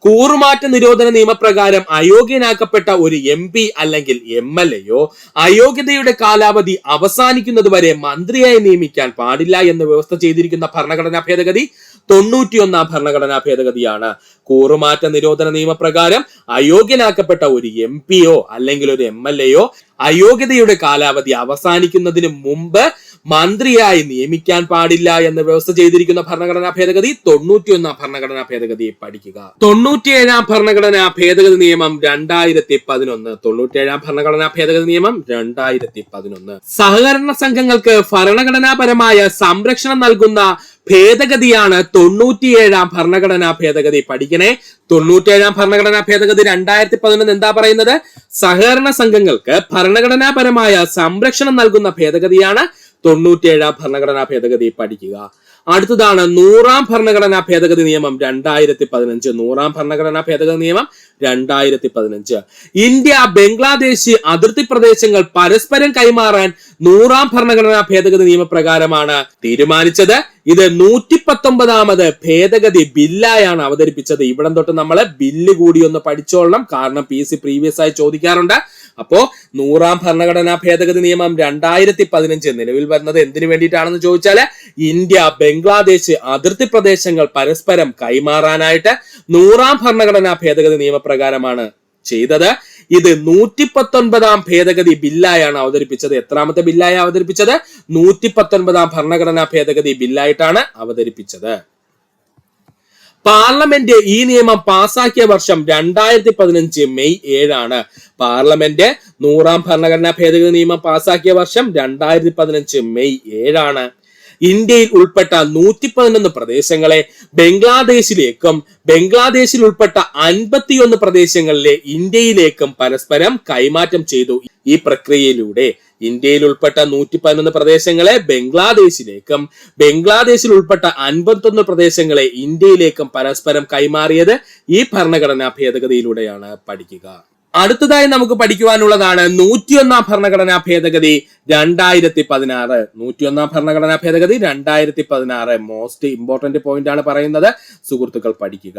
കൂറുമാറ്റ നിരോധന നിയമപ്രകാരം അയോഗ്യനാക്കപ്പെട്ട ഒരു MP അല്ലെങ്കിൽ MLA-യോ അയോഗ്യതയുടെ കാലാവധി അവസാനിക്കുന്നത് വരെ മന്ത്രിയായി നിയമിക്കാൻ പാടില്ല എന്ന് വ്യവസ്ഥ ചെയ്തിരിക്കുന്ന ഭരണഘടനാ ഭേദഗതി 91 ഭരണഘടനാ ഭേദഗതിയാണ്. കൂറുമാറ്റ നിരോധന നിയമപ്രകാരം അയോഗ്യനാക്കപ്പെട്ട ഒരു MP-യോ അല്ലെങ്കിൽ ഒരു MLA-യോ അയോഗ്യതയുടെ കാലാവധി അവസാനിക്കുന്നതിന് മുമ്പ് മന്ത്രിയായി നിയമിക്കാൻ പാടില്ല എന്ന് വ്യവസ്ഥ ചെയ്തിരിക്കുന്ന ഭരണഘടനാ ഭേദഗതി 91 ഭരണഘടനാ ഭേദഗതി. പഠിക്കുക. 97 ഭരണഘടനാ ഭേദഗതി നിയമം 2011. 97 ഭരണഘടനാ ഭേദഗതി നിയമം 2011 സഹകരണ സംഘങ്ങൾക്ക് ഭരണഘടനാപരമായ സംരക്ഷണം നൽകുന്ന ഭേദഗതിയാണ് 97 ഭരണഘടനാ ഭേദഗതി. പഠിക്കണേ. 97 ഭരണഘടനാ ഭേദഗതി 2011 എന്താ പറയുന്നത്? സഹകരണ സംഘങ്ങൾക്ക് ഭരണഘടനാപരമായ സംരക്ഷണം നൽകുന്ന ഭേദഗതിയാണ് 97 ഭരണഘടനാ ഭേദഗതി. പഠിക്കുക. അടുത്തതാണ് 100ാം ഭരണഘടനാ ഭേദഗതി നിയമം 2015. 100ാം ഭരണഘടനാ ഭേദഗതി നിയമം 2015 ഇന്ത്യ ബംഗ്ലാദേശ് അതിർത്തി പ്രദേശങ്ങൾ പരസ്പരം കൈമാറാൻ 100ാം ഭരണഘടനാ ഭേദഗതി നിയമപ്രകാരമാണ് തീരുമാനിച്ചത്. ഇത് 119ാമത് ഭേദഗതി ബില്ലായാണ് അവതരിപ്പിച്ചത്. ഇവിടം തൊട്ട് നമ്മൾ ബില്ല് കൂടി ഒന്ന് പഠിച്ചോളണം, കാരണം PC പ്രീവിയസ് ആയി ചോദിക്കാറുണ്ട്. അപ്പോ 100ാം ഭരണഘടനാ ഭേദഗതി നിയമം 2015 നിലവിൽ വരുന്നത് എന്തിനു വേണ്ടിയിട്ടാണെന്ന് ചോദിച്ചാല്, ഇന്ത്യ ബംഗ്ലാദേശ് അതിർത്തി പ്രദേശങ്ങൾ പരസ്പരം കൈമാറാനായിട്ട് 100ാം ഭരണഘടനാ ഭേദഗതി നിയമപ്രകാരമാണ് ചെയ്തത്. ഇത് 119ാം ഭേദഗതി ബില്ലായാണ് അവതരിപ്പിച്ചത്. എത്രാമത്തെ ബില്ലായി അവതരിപ്പിച്ചത്? 119ാം ഭരണഘടനാ ഭേദഗതി ബില്ലായിട്ടാണ് അവതരിപ്പിച്ചത്. പാർലമെന്റ് ഈ നിയമം പാസാക്കിയ വർഷം 2015 മെയ് 7 ആണ്. പാർലമെന്റ് 100ാം ഭരണഘടനാ ഭേദഗതി നിയമം പാസാക്കിയ വർഷം 2015 മെയ് 7 ആണ്. ഇന്ത്യയിൽ ഉൾപ്പെട്ട 111 പ്രദേശങ്ങളെ ബംഗ്ലാദേശിലേക്കും ബംഗ്ലാദേശിൽ ഉൾപ്പെട്ട 51 പ്രദേശങ്ങളിലെ ഇന്ത്യയിലേക്കും പരസ്പരം കൈമാറ്റം ചെയ്തു. ഈ പ്രക്രിയയിലൂടെ ഇന്ത്യയിൽ ഉൾപ്പെട്ട 111 പ്രദേശങ്ങളെ ബംഗ്ലാദേശിലേക്കും ബംഗ്ലാദേശിൽ ഉൾപ്പെട്ട 51 പ്രദേശങ്ങളെ ഇന്ത്യയിലേക്കും പരസ്പരം കൈമാറിയത് ഈ ഭരണഘടനാ ഭേദഗതിയിലൂടെയാണ്. പഠിക്കുക. അടുത്തതായി നമുക്ക് പഠിക്കുവാനുള്ളതാണ് 101 ഭരണഘടനാ ഭേദഗതി 2016. 101 ഭരണഘടനാ ഭേദഗതി 2016 മോസ്റ്റ് ഇമ്പോർട്ടന്റ് പോയിന്റ് ആണ് പറയുന്നത്, സുഹൃത്തുക്കൾ പഠിക്കുക.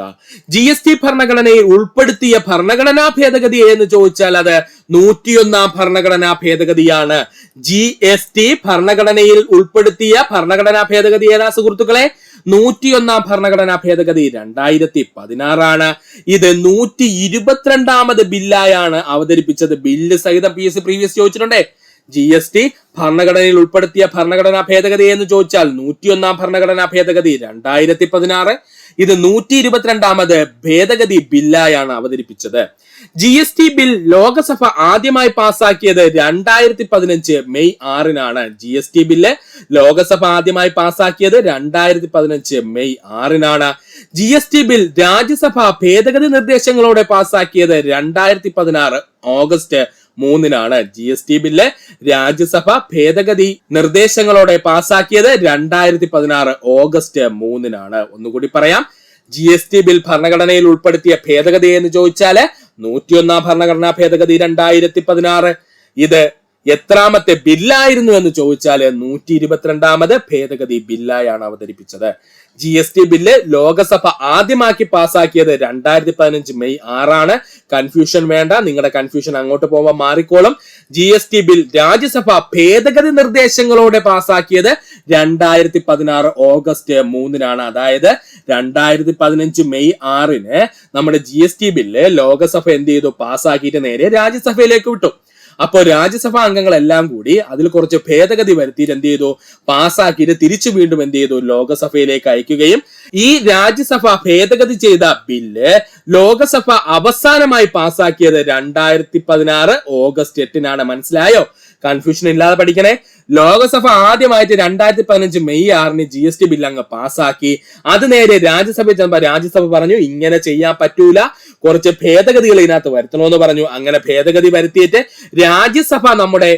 GST ഭരണഘടനയിൽ ഉൾപ്പെടുത്തിയ ഭരണഘടനാ ഭേദഗതി എന്ന് ചോദിച്ചാൽ അത് 101 ഭരണഘടനാ ഭേദഗതിയാണ്. GST ഭരണഘടനയിൽ ഉൾപ്പെടുത്തിയ ഭരണഘടനാ ഭേദഗതി ഏതാ സുഹൃത്തുക്കളെ? 101 ഭരണഘടനാ ഭേദഗതി 2016 ഇത് 122ാമത് ബില്ലായാണ് അവതരിപ്പിച്ചത്. ബില്ല് സഹിതം PSC പ്രീവിയസ് ചോദിച്ചിട്ടുണ്ടേ. GST ഭരണഘടനയിൽ ഉൾപ്പെടുത്തിയ ഭരണഘടനാ ഭേദഗതി എന്ന് ചോദിച്ചാൽ 101 ഭരണഘടനാ ഭേദഗതി 2016 ഇത് 122ാമത് ഭേദഗതി ബില്ലായാണ് അവതരിപ്പിച്ചത്. GST ബിൽ ലോകസഭ ആദ്യമായി പാസാക്കിയത് 2015 മെയ് 6-നാണ്. GST ബില്ല് ലോകസഭ ആദ്യമായി പാസാക്കിയത് 2015 മെയ് 6-നാണ്. GST ബിൽ രാജ്യസഭ ഭേദഗതി നിർദ്ദേശങ്ങളോടെ പാസാക്കിയത് 2016 ഓഗസ്റ്റ് 3-നാണ്. GST ബില്ല് രാജ്യസഭ ഭേദഗതി നിർദ്ദേശങ്ങളോടെ പാസാക്കിയത് 2016 ഓഗസ്റ്റ് 3-നാണ്. ഒന്നുകൂടി പറയാം, GST ബിൽ ഭരണഘടനയിൽ ഉൾപ്പെടുത്തിയ ഭേദഗതി എന്ന് ചോദിച്ചാല് 101 ഭരണഘടനാ ഭേദഗതി 2016. ഇത് എത്രാമത്തെ ബില്ലായിരുന്നു എന്ന് ചോദിച്ചാല് 122ാമത് ഭേദഗതി ബില്ലായാണ് അവതരിപ്പിച്ചത്. GST ബില്ല് ലോകസഭ ആദ്യമാക്കി പാസാക്കിയത് 2015 മെയ് 6-ആണ്. കൺഫ്യൂഷൻ വേണ്ട, നിങ്ങളുടെ കൺഫ്യൂഷൻ അങ്ങോട്ട് പോകുമ്പോൾ മാറിക്കോളും. GST ബിൽ രാജ്യസഭ ഭേദഗതി നിർദ്ദേശങ്ങളോടെ പാസാക്കിയത് 2016 ഓഗസ്റ്റ് 3-നാണ്. അതായത് 2015 മെയ് 6-ന് നമ്മുടെ GST ബില്ല് ലോകസഭ എന്ത് ചെയ്തു? പാസാക്കിയിട്ട് നേരെ രാജ്യസഭയിലേക്ക് വിട്ടു. അപ്പോൾ രാജ്യസഭാ അംഗങ്ങളെല്ലാം കൂടി അതിൽ കുറച്ച് ഭേദഗതി വരുത്തിയിട്ട് എന്ത് ചെയ്തു? പാസാക്കിയിട്ട് തിരിച്ചു വീണ്ടും എന്ത് ചെയ്തു? ലോകസഭയിലേക്ക് അയക്കുകയും ഈ രാജ്യസഭ ഭേദഗതി ചെയ്ത ബില്ല് ലോകസഭ അവസാനമായി പാസാക്കിയത് 2016 ഓഗസ്റ്റ് 8-നാണ്. മനസ്സിലായോ? കൺഫ്യൂഷൻ ഇല്ലാതെ പഠിക്കണേ. ലോകസഭ ആദ്യമായിട്ട് 2015 മെയ് 6-ന് GST ബില്ല് അങ്ങ് പാസാക്കി. അത് നേരെ രാജ്യസഭയിൽ ചെന്നപ്പോൾ രാജ്യസഭ പറഞ്ഞു ഇങ്ങനെ ചെയ്യാൻ പറ്റൂല, കുറച്ച് ഭേദഗതികൾ ഇതിനകത്ത് വരുത്തണമെന്ന് പറഞ്ഞു. അങ്ങനെ ഭേദഗതി വരുത്തിയിട്ട് രാജ്യസഭ നമ്മുടെ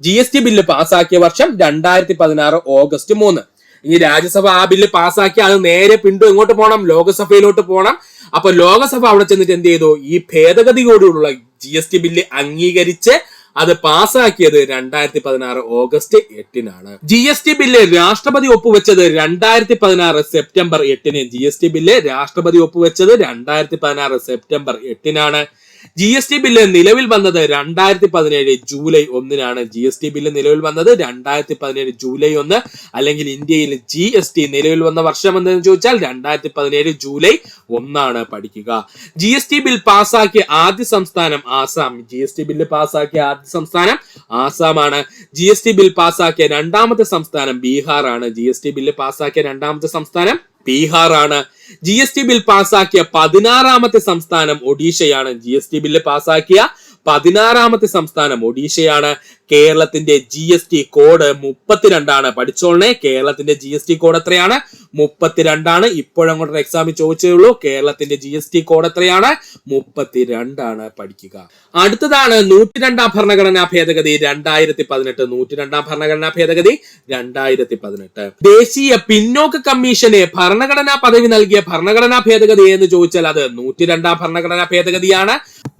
GST ബില്ല് പാസാക്കിയ വർഷം 2016 ഓഗസ്റ്റ് 3. ഇനി രാജ്യസഭ ആ ബില്ല് പാസാക്കി അത് നേരെ പിണ്ടു എങ്ങോട്ട് പോകണം? ലോകസഭയിലോട്ട് പോകണം. അപ്പൊ ലോകസഭ അവിടെ ചെന്നിട്ട് എന്ത് ചെയ്തു? ഈ ഭേദഗതിയോടുള്ള GST ബില്ല് അംഗീകരിച്ച് അത് പാസാക്കിയത് 2016 ഓഗസ്റ്റ് 8-നാണ്. GST ബില്ല് രാഷ്ട്രപതി ഒപ്പുവെച്ചത് 2016 സെപ്റ്റംബർ 8-ന്. GST ബില്ല് രാഷ്ട്രപതി ഒപ്പുവെച്ചത് 2016 സെപ്റ്റംബർ 8-നാണ്. GST ബില്ല് നിലവിൽ വന്നത് 2017 ജൂലൈ 1-നാണ്. GST ബില്ല് നിലവിൽ വന്നത് 2017 ജൂലൈ 1, അല്ലെങ്കിൽ ഇന്ത്യയിൽ GST നിലവിൽ വന്ന വർഷം എന്തെന്ന് ചോദിച്ചാൽ 2017 ജൂലൈ 1 പഠിക്കുക. GST ബിൽ പാസാക്കിയ ആദ്യ സംസ്ഥാനം ആസാം. GST ബില്ല് പാസാക്കിയ ആദ്യ സംസ്ഥാനം ആസാമാണ്. GST ബിൽ പാസാക്കിയ രണ്ടാമത്തെ സംസ്ഥാനം ബീഹാർ ആണ്. GST ബില്ല് പാസാക്കിയ രണ്ടാമത്തെ സംസ്ഥാനം ബീഹാർ ആണ്. GST ബിൽ പാസാക്കിയ 16ാമത്തെ സംസ്ഥാനം ഒഡീഷയാണ്. GST ബില്ല് പാസാക്കിയ 16ാമത്തെ സംസ്ഥാനം ഒഡീഷയാണ്. കേരളത്തിന്റെ GST കോഡ് 32 പഠിച്ചോളണേ. കേരളത്തിന്റെ GST കോഡ് എത്രയാണ്? 32. ഇപ്പോഴങ്ങോട്ട് എക്സാമിൽ ചോദിച്ചേ ഉള്ളൂ. കേരളത്തിന്റെ GST കോഡ് എത്രയാണ്? 32 പഠിക്കുക. അടുത്തതാണ് 102 ഭരണഘടനാ ഭേദഗതി 2018. 102 ഭരണഘടനാ ഭേദഗതി 2018. ദേശീയ പിന്നോക്ക കമ്മീഷന് ഭരണഘടനാ പദവി നൽകിയ ഭരണഘടനാ ഭേദഗതി എന്ന് ചോദിച്ചാൽ അത് 102 ഭരണഘടനാ ഭേദഗതിയാണ്.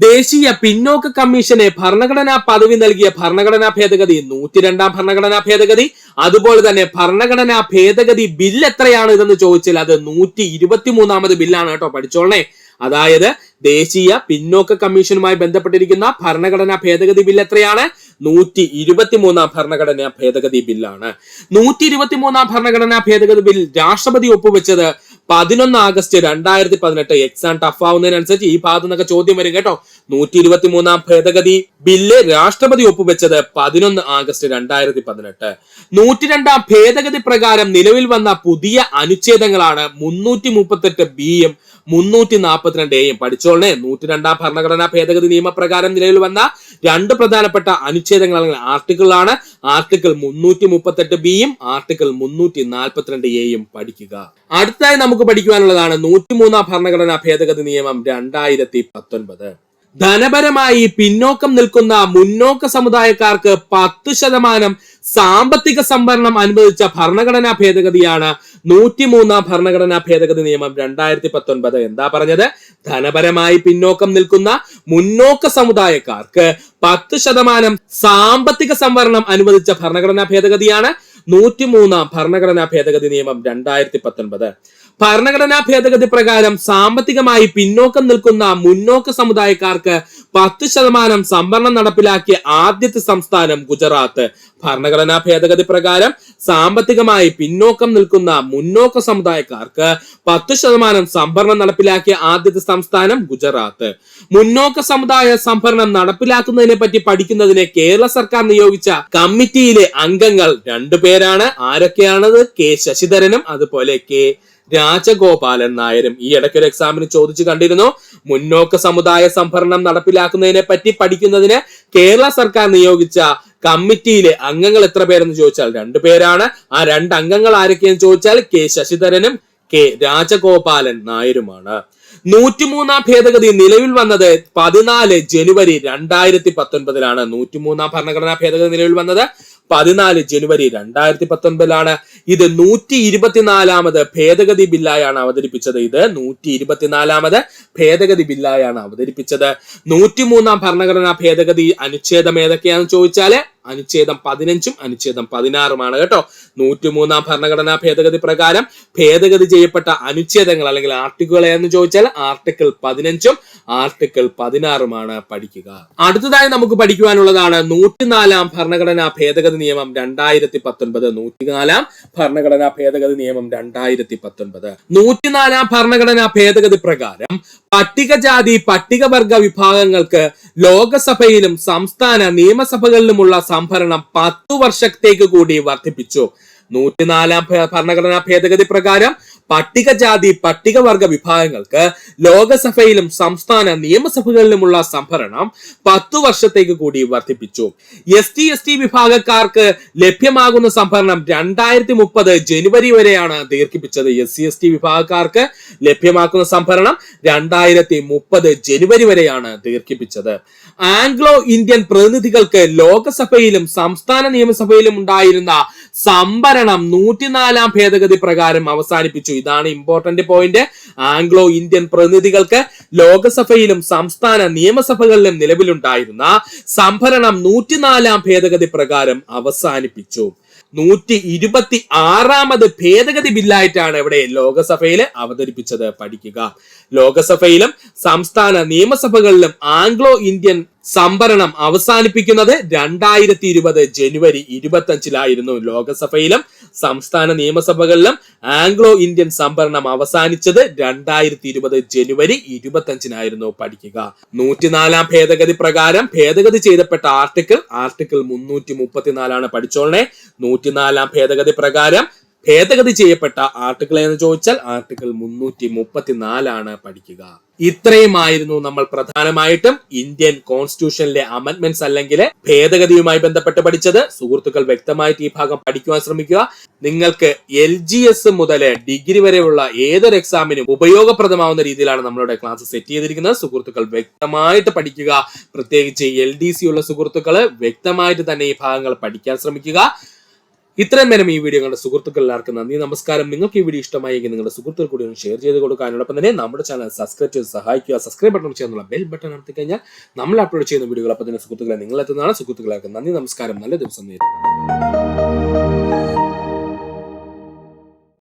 ദേശീയ പിന്നോക്ക കമ്മീഷന് ഭരണഘടനാ പദവി നൽകിയ ഭരണഘടനാ ഭേദഗതി 102 ഭരണഘടനാ ഭേദഗതി. അതുപോലെ തന്നെ ഭരണഘടനാ ഭേദഗതി ബില്ല് എത്രയാണ് ഇതെന്ന് ചോദിച്ചാൽ അത് 123ാമത് ബില്ലാണ് കേട്ടോ, പഠിച്ചോളണേ. അതായത് ദേശീയ പിന്നോക്ക കമ്മീഷനുമായി ബന്ധപ്പെട്ടിരിക്കുന്ന ഭരണഘടനാ ഭേദഗതി ബില്ല് എത്രയാണ്? 123ാം ഭരണഘടനാ ഭേദഗതി ബില്ലാണ്. 123ാം ഭരണഘടനാ ഭേദഗതി ബിൽ രാഷ്ട്രപതി ഒപ്പുവെച്ചത് 11 ആഗസ്റ്റ് 2018. എക്സാം ടഫ് ആവുന്നതിനനുസരിച്ച് ഈ ഭാഗത്ത് നിന്നൊക്കെ ചോദ്യം വരും കേട്ടോ. 123ാം ഭേദഗതി ബില്ല് രാഷ്ട്രപതി ഒപ്പുവെച്ചത് 11 ആഗസ്റ്റ് 2018. 102ാം ഭേദഗതി പ്രകാരം നിലവിൽ വന്ന പുതിയ അനുച്ഛേദങ്ങളാണ് 338 342 പഠിച്ചോളേ. 102ാം ഭരണഘടനാ ഭേദഗതി നിയമപ്രകാരം നിലവിൽ വന്ന രണ്ട് പ്രധാനപ്പെട്ട അനുച്ഛേദങ്ങൾ ആർട്ടിക്കിളാണ്. ആർട്ടിക്കിൾ 338 ആർട്ടിക്കിൾ 342 പഠിക്കുക. അടുത്തായി നമുക്ക് പഠിക്കുവാനുള്ളതാണ് 103ാം ഭരണഘടനാ ഭേദഗതി നിയമം 2019. ധനപരമായി പിന്നോക്കം നിൽക്കുന്ന മുന്നോക്ക സമുദായക്കാർക്ക് 10% സാമ്പത്തിക സംവരണം അനുവദിച്ച ഭരണഘടനാ ഭേദഗതിയാണ് 103 ഭരണഘടനാ ഭേദഗതി നിയമം 2019. എന്താ പറഞ്ഞത്? ധനപരമായി പിന്നോക്കം നിൽക്കുന്ന മുന്നോക്ക സമുദായക്കാർക്ക് 10% സാമ്പത്തിക സംവരണം അനുവദിച്ച ഭരണഘടനാ ഭേദഗതിയാണ് 103 ഭരണഘടനാ ഭേദഗതി നിയമം 2019. ഭരണഘടനാ ഭേദഗതി പ്രകാരം സാമ്പത്തികമായി പിന്നോക്കം നിൽക്കുന്ന മുന്നോക്ക സമുദായക്കാർക്ക് 10% സംവരണം നടപ്പിലാക്കിയ ആദ്യത്തെ സംസ്ഥാനം ഗുജറാത്ത്. ഭരണഘടനാ ഭേദഗതി പ്രകാരം സാമ്പത്തികമായി പിന്നോക്കം നിൽക്കുന്ന മുന്നോക്ക സമുദായക്കാർക്ക് 10% സംവരണം നടപ്പിലാക്കിയ ആദ്യത്തെ സംസ്ഥാനം ഗുജറാത്ത്. മുന്നോക്ക സമുദായ സംവരണം നടപ്പിലാക്കുന്നതിനെ പറ്റി പഠിക്കുന്നതിന് കേരള സർക്കാർ നിയോഗിച്ച കമ്മിറ്റിയിലെ അംഗങ്ങൾ 2 പേരാണ്. ആരൊക്കെയാണത്? കെ ശശിധരനും അതുപോലെ കെ രാജഗോപാലൻ നായരും. ഈ ഇടയ്ക്കൊരു എക്സാമിന് ചോദിച്ചു കണ്ടിരുന്നു. മുന്നോക്ക സമുദായ സംവരണം നടപ്പിലാക്കുന്നതിനെ പറ്റി പഠിക്കുന്നതിന് കേരള സർക്കാർ നിയോഗിച്ച കമ്മിറ്റിയിലെ അംഗങ്ങൾ എത്ര പേരെന്ന് ചോദിച്ചാൽ 2 പേരാണ്. ആ 2 അംഗങ്ങൾ ആരൊക്കെയെന്ന് ചോദിച്ചാൽ കെ ശശിധരനും കെ രാജഗോപാലൻ നായരുമാണ്. 103 ഭേദഗതി നിലവിൽ വന്നത് 14 ജനുവരി 2019. 103 ഭരണഘടനാ ഭേദഗതി നിലവിൽ വന്നത് 14 ജനുവരി 2019. ഇത് 124ാമത് ഭേദഗതി ബില്ലായാണ് അവതരിപ്പിച്ചത്. 124ാമത് ഭേദഗതി ബില്ലായാണ് അവതരിപ്പിച്ചത്. 103 ഭരണഘടനാ ഭേദഗതി അനുച്ഛേദം ഏതൊക്കെയാണെന്ന് ചോദിച്ചാല് അനുച്ഛേദം 15ഉം അനുച്ഛേദം 16ഉമാണ് കേട്ടോ. 103 ഭരണഘടനാ ഭേദഗതി പ്രകാരം ഭേദഗതി ചെയ്യപ്പെട്ട അനുച്ഛേദങ്ങൾ അല്ലെങ്കിൽ ആർട്ടിക്കിൾ എന്ന് ചോദിച്ചാൽ ആർട്ടിക്കിൾ 15ഉം ആർട്ടിക്കിൾ 16ഉമാണ് പഠിക്കുക. അടുത്തതായി നമുക്ക് പഠിക്കുവാനുള്ളതാണ് 104 ഭരണഘടനാ ഭേദഗതി നിയമം 2019. 104 ഭരണഘടനാ ഭേദഗതി നിയമം 2019. 104 ഭരണഘടനാ ഭേദഗതി പ്രകാരം പട്ടികജാതി പട്ടികവർഗ വിഭാഗങ്ങൾക്ക് ലോകസഭയിലും സംസ്ഥാന നിയമസഭകളിലുമുള്ള സംവരണം 10 വർഷത്തേക്ക് കൂടി വർദ്ധിപ്പിച്ചു. 104 ഭരണഘടനാ ഭേദഗതി പ്രകാരം പട്ടികജാതി പട്ടികവർഗ വിഭാഗങ്ങൾക്ക് ലോകസഭയിലും സംസ്ഥാന നിയമസഭകളിലുമുള്ള സംവരണം 10 വർഷത്തേക്ക് കൂടി വർദ്ധിപ്പിച്ചു. ST വിഭാഗക്കാർക്ക് ലഭ്യമാകുന്ന സംവരണം 2030 ജനുവരി വരെയാണ് ദീർഘിപ്പിച്ചത്. SC/ST വിഭാഗക്കാർക്ക് ലഭ്യമാക്കുന്ന സംവരണം 2030 ജനുവരി വരെയാണ് ദീർഘിപ്പിച്ചത്. ആംഗ്ലോ ഇന്ത്യൻ പ്രതിനിധികൾക്ക് ലോകസഭയിലും സംസ്ഥാന നിയമസഭയിലും ഉണ്ടായിരുന്ന സംവരണം 104 ഭേദഗതി പ്രകാരം അവസാനിപ്പിച്ചു. ഇതാണ് ഇമ്പോർട്ടന്റ് പോയിന്റ്. ആംഗ്ലോ ഇന്ത്യൻ പ്രതിനിധികൾക്ക് ലോകസഭയിലും സംസ്ഥാന നിയമസഭകളിലും നിലവിലുണ്ടായിരുന്ന സംവരണം 104 ഭേദഗതി പ്രകാരം അവസാനിപ്പിച്ചു. 126ാമത് ഭേദഗതി ബില്ലായിട്ടാണ് ഇവിടെ ലോകസഭയിൽ അവതരിപ്പിച്ചത്. പഠിക്കുക. ലോകസഭയിലും സംസ്ഥാന നിയമസഭകളിലും ആംഗ്ലോ ഇന്ത്യൻ സംവരണം അവസാനിപ്പിക്കുന്നത് 2020 ജനുവരി 25 ലോകസഭയിലും സംസ്ഥാന നിയമസഭകളിലും ആംഗ്ലോ ഇന്ത്യൻ സംവരണം അവസാനിച്ചത് 2020 ജനുവരി 25 പഠിക്കുക. 104 ഭേദഗതി പ്രകാരം ഭേദഗതി ചെയ്യപ്പെട്ട ആർട്ടിക്കിൾ 334 പഠിച്ചോളണേ. 104 ഭേദഗതി പ്രകാരം ഭേദഗതി ചെയ്യപ്പെട്ട ആർട്ടിക്കിൾ എന്ന് ചോദിച്ചാൽ ആർട്ടിക്കിൾ 334 പഠിക്കുക. ഇത്രയുമായിരുന്നു നമ്മൾ പ്രധാനമായിട്ടും ഇന്ത്യൻ കോൺസ്റ്റിറ്റ്യൂഷനിലെ അമെന്റ്മെന്റ്സ് അല്ലെങ്കിൽ ഭേദഗതിയുമായി ബന്ധപ്പെട്ട് പഠിച്ചത്. സുഹൃത്തുക്കൾ വ്യക്തമായിട്ട് ഈ ഭാഗം പഠിക്കുവാൻ ശ്രമിക്കുക. നിങ്ങൾക്ക് LGS മുതൽ ഡിഗ്രി വരെയുള്ള ഏതൊരു എക്സാമിനും ഉപയോഗപ്രദമാവുന്ന രീതിയിലാണ് നമ്മളുടെ ക്ലാസ് സെറ്റ് ചെയ്തിരിക്കുന്നത്. സുഹൃത്തുക്കൾ വ്യക്തമായിട്ട് പഠിക്കുക. പ്രത്യേകിച്ച് LDC ഉള്ള സുഹൃത്തുക്കൾ വ്യക്തമായിട്ട് തന്നെ ഈ ഭാഗങ്ങൾ പഠിക്കാൻ ശ്രമിക്കുക. ഇത്രയും നേരം ഈ വീഡിയോ കണ്ട സുഹൃത്തുക്കൾ എല്ലാവർക്കും നന്ദി, നമസ്കാരം. നിങ്ങൾക്ക് ഈ വീഡിയോ ഇഷ്ടമായെങ്കിൽ നിങ്ങളുടെ സുഹൃത്തുക്കൾ കൂടി ഒന്ന് ഷെയർ ചെയ്ത് കൊടുക്കാനോടൊപ്പം തന്നെ നമ്മുടെ ചാനൽ സബ്സ്ക്രൈബ് ചെയ്ത് സഹായിക്കുക. സബ്സ്ക്രൈബ് ബട്ടൺ ചേർന്നുള്ള ബെൽ ബട്ടൺ അമർത്തി കഴിഞ്ഞാൽ നമ്മൾ അപ്ലോഡ് ചെയ്യുന്ന വീഡിയോകൾ അപ്പോൾ തന്നെ സുഹൃത്തുക്കളെ നിങ്ങളെത്തുന്നതാണ്. സുഹൃത്തുക്കളാർക്ക് നന്ദി, നമസ്കാരം. നല്ല ദിവസം നേരിടും.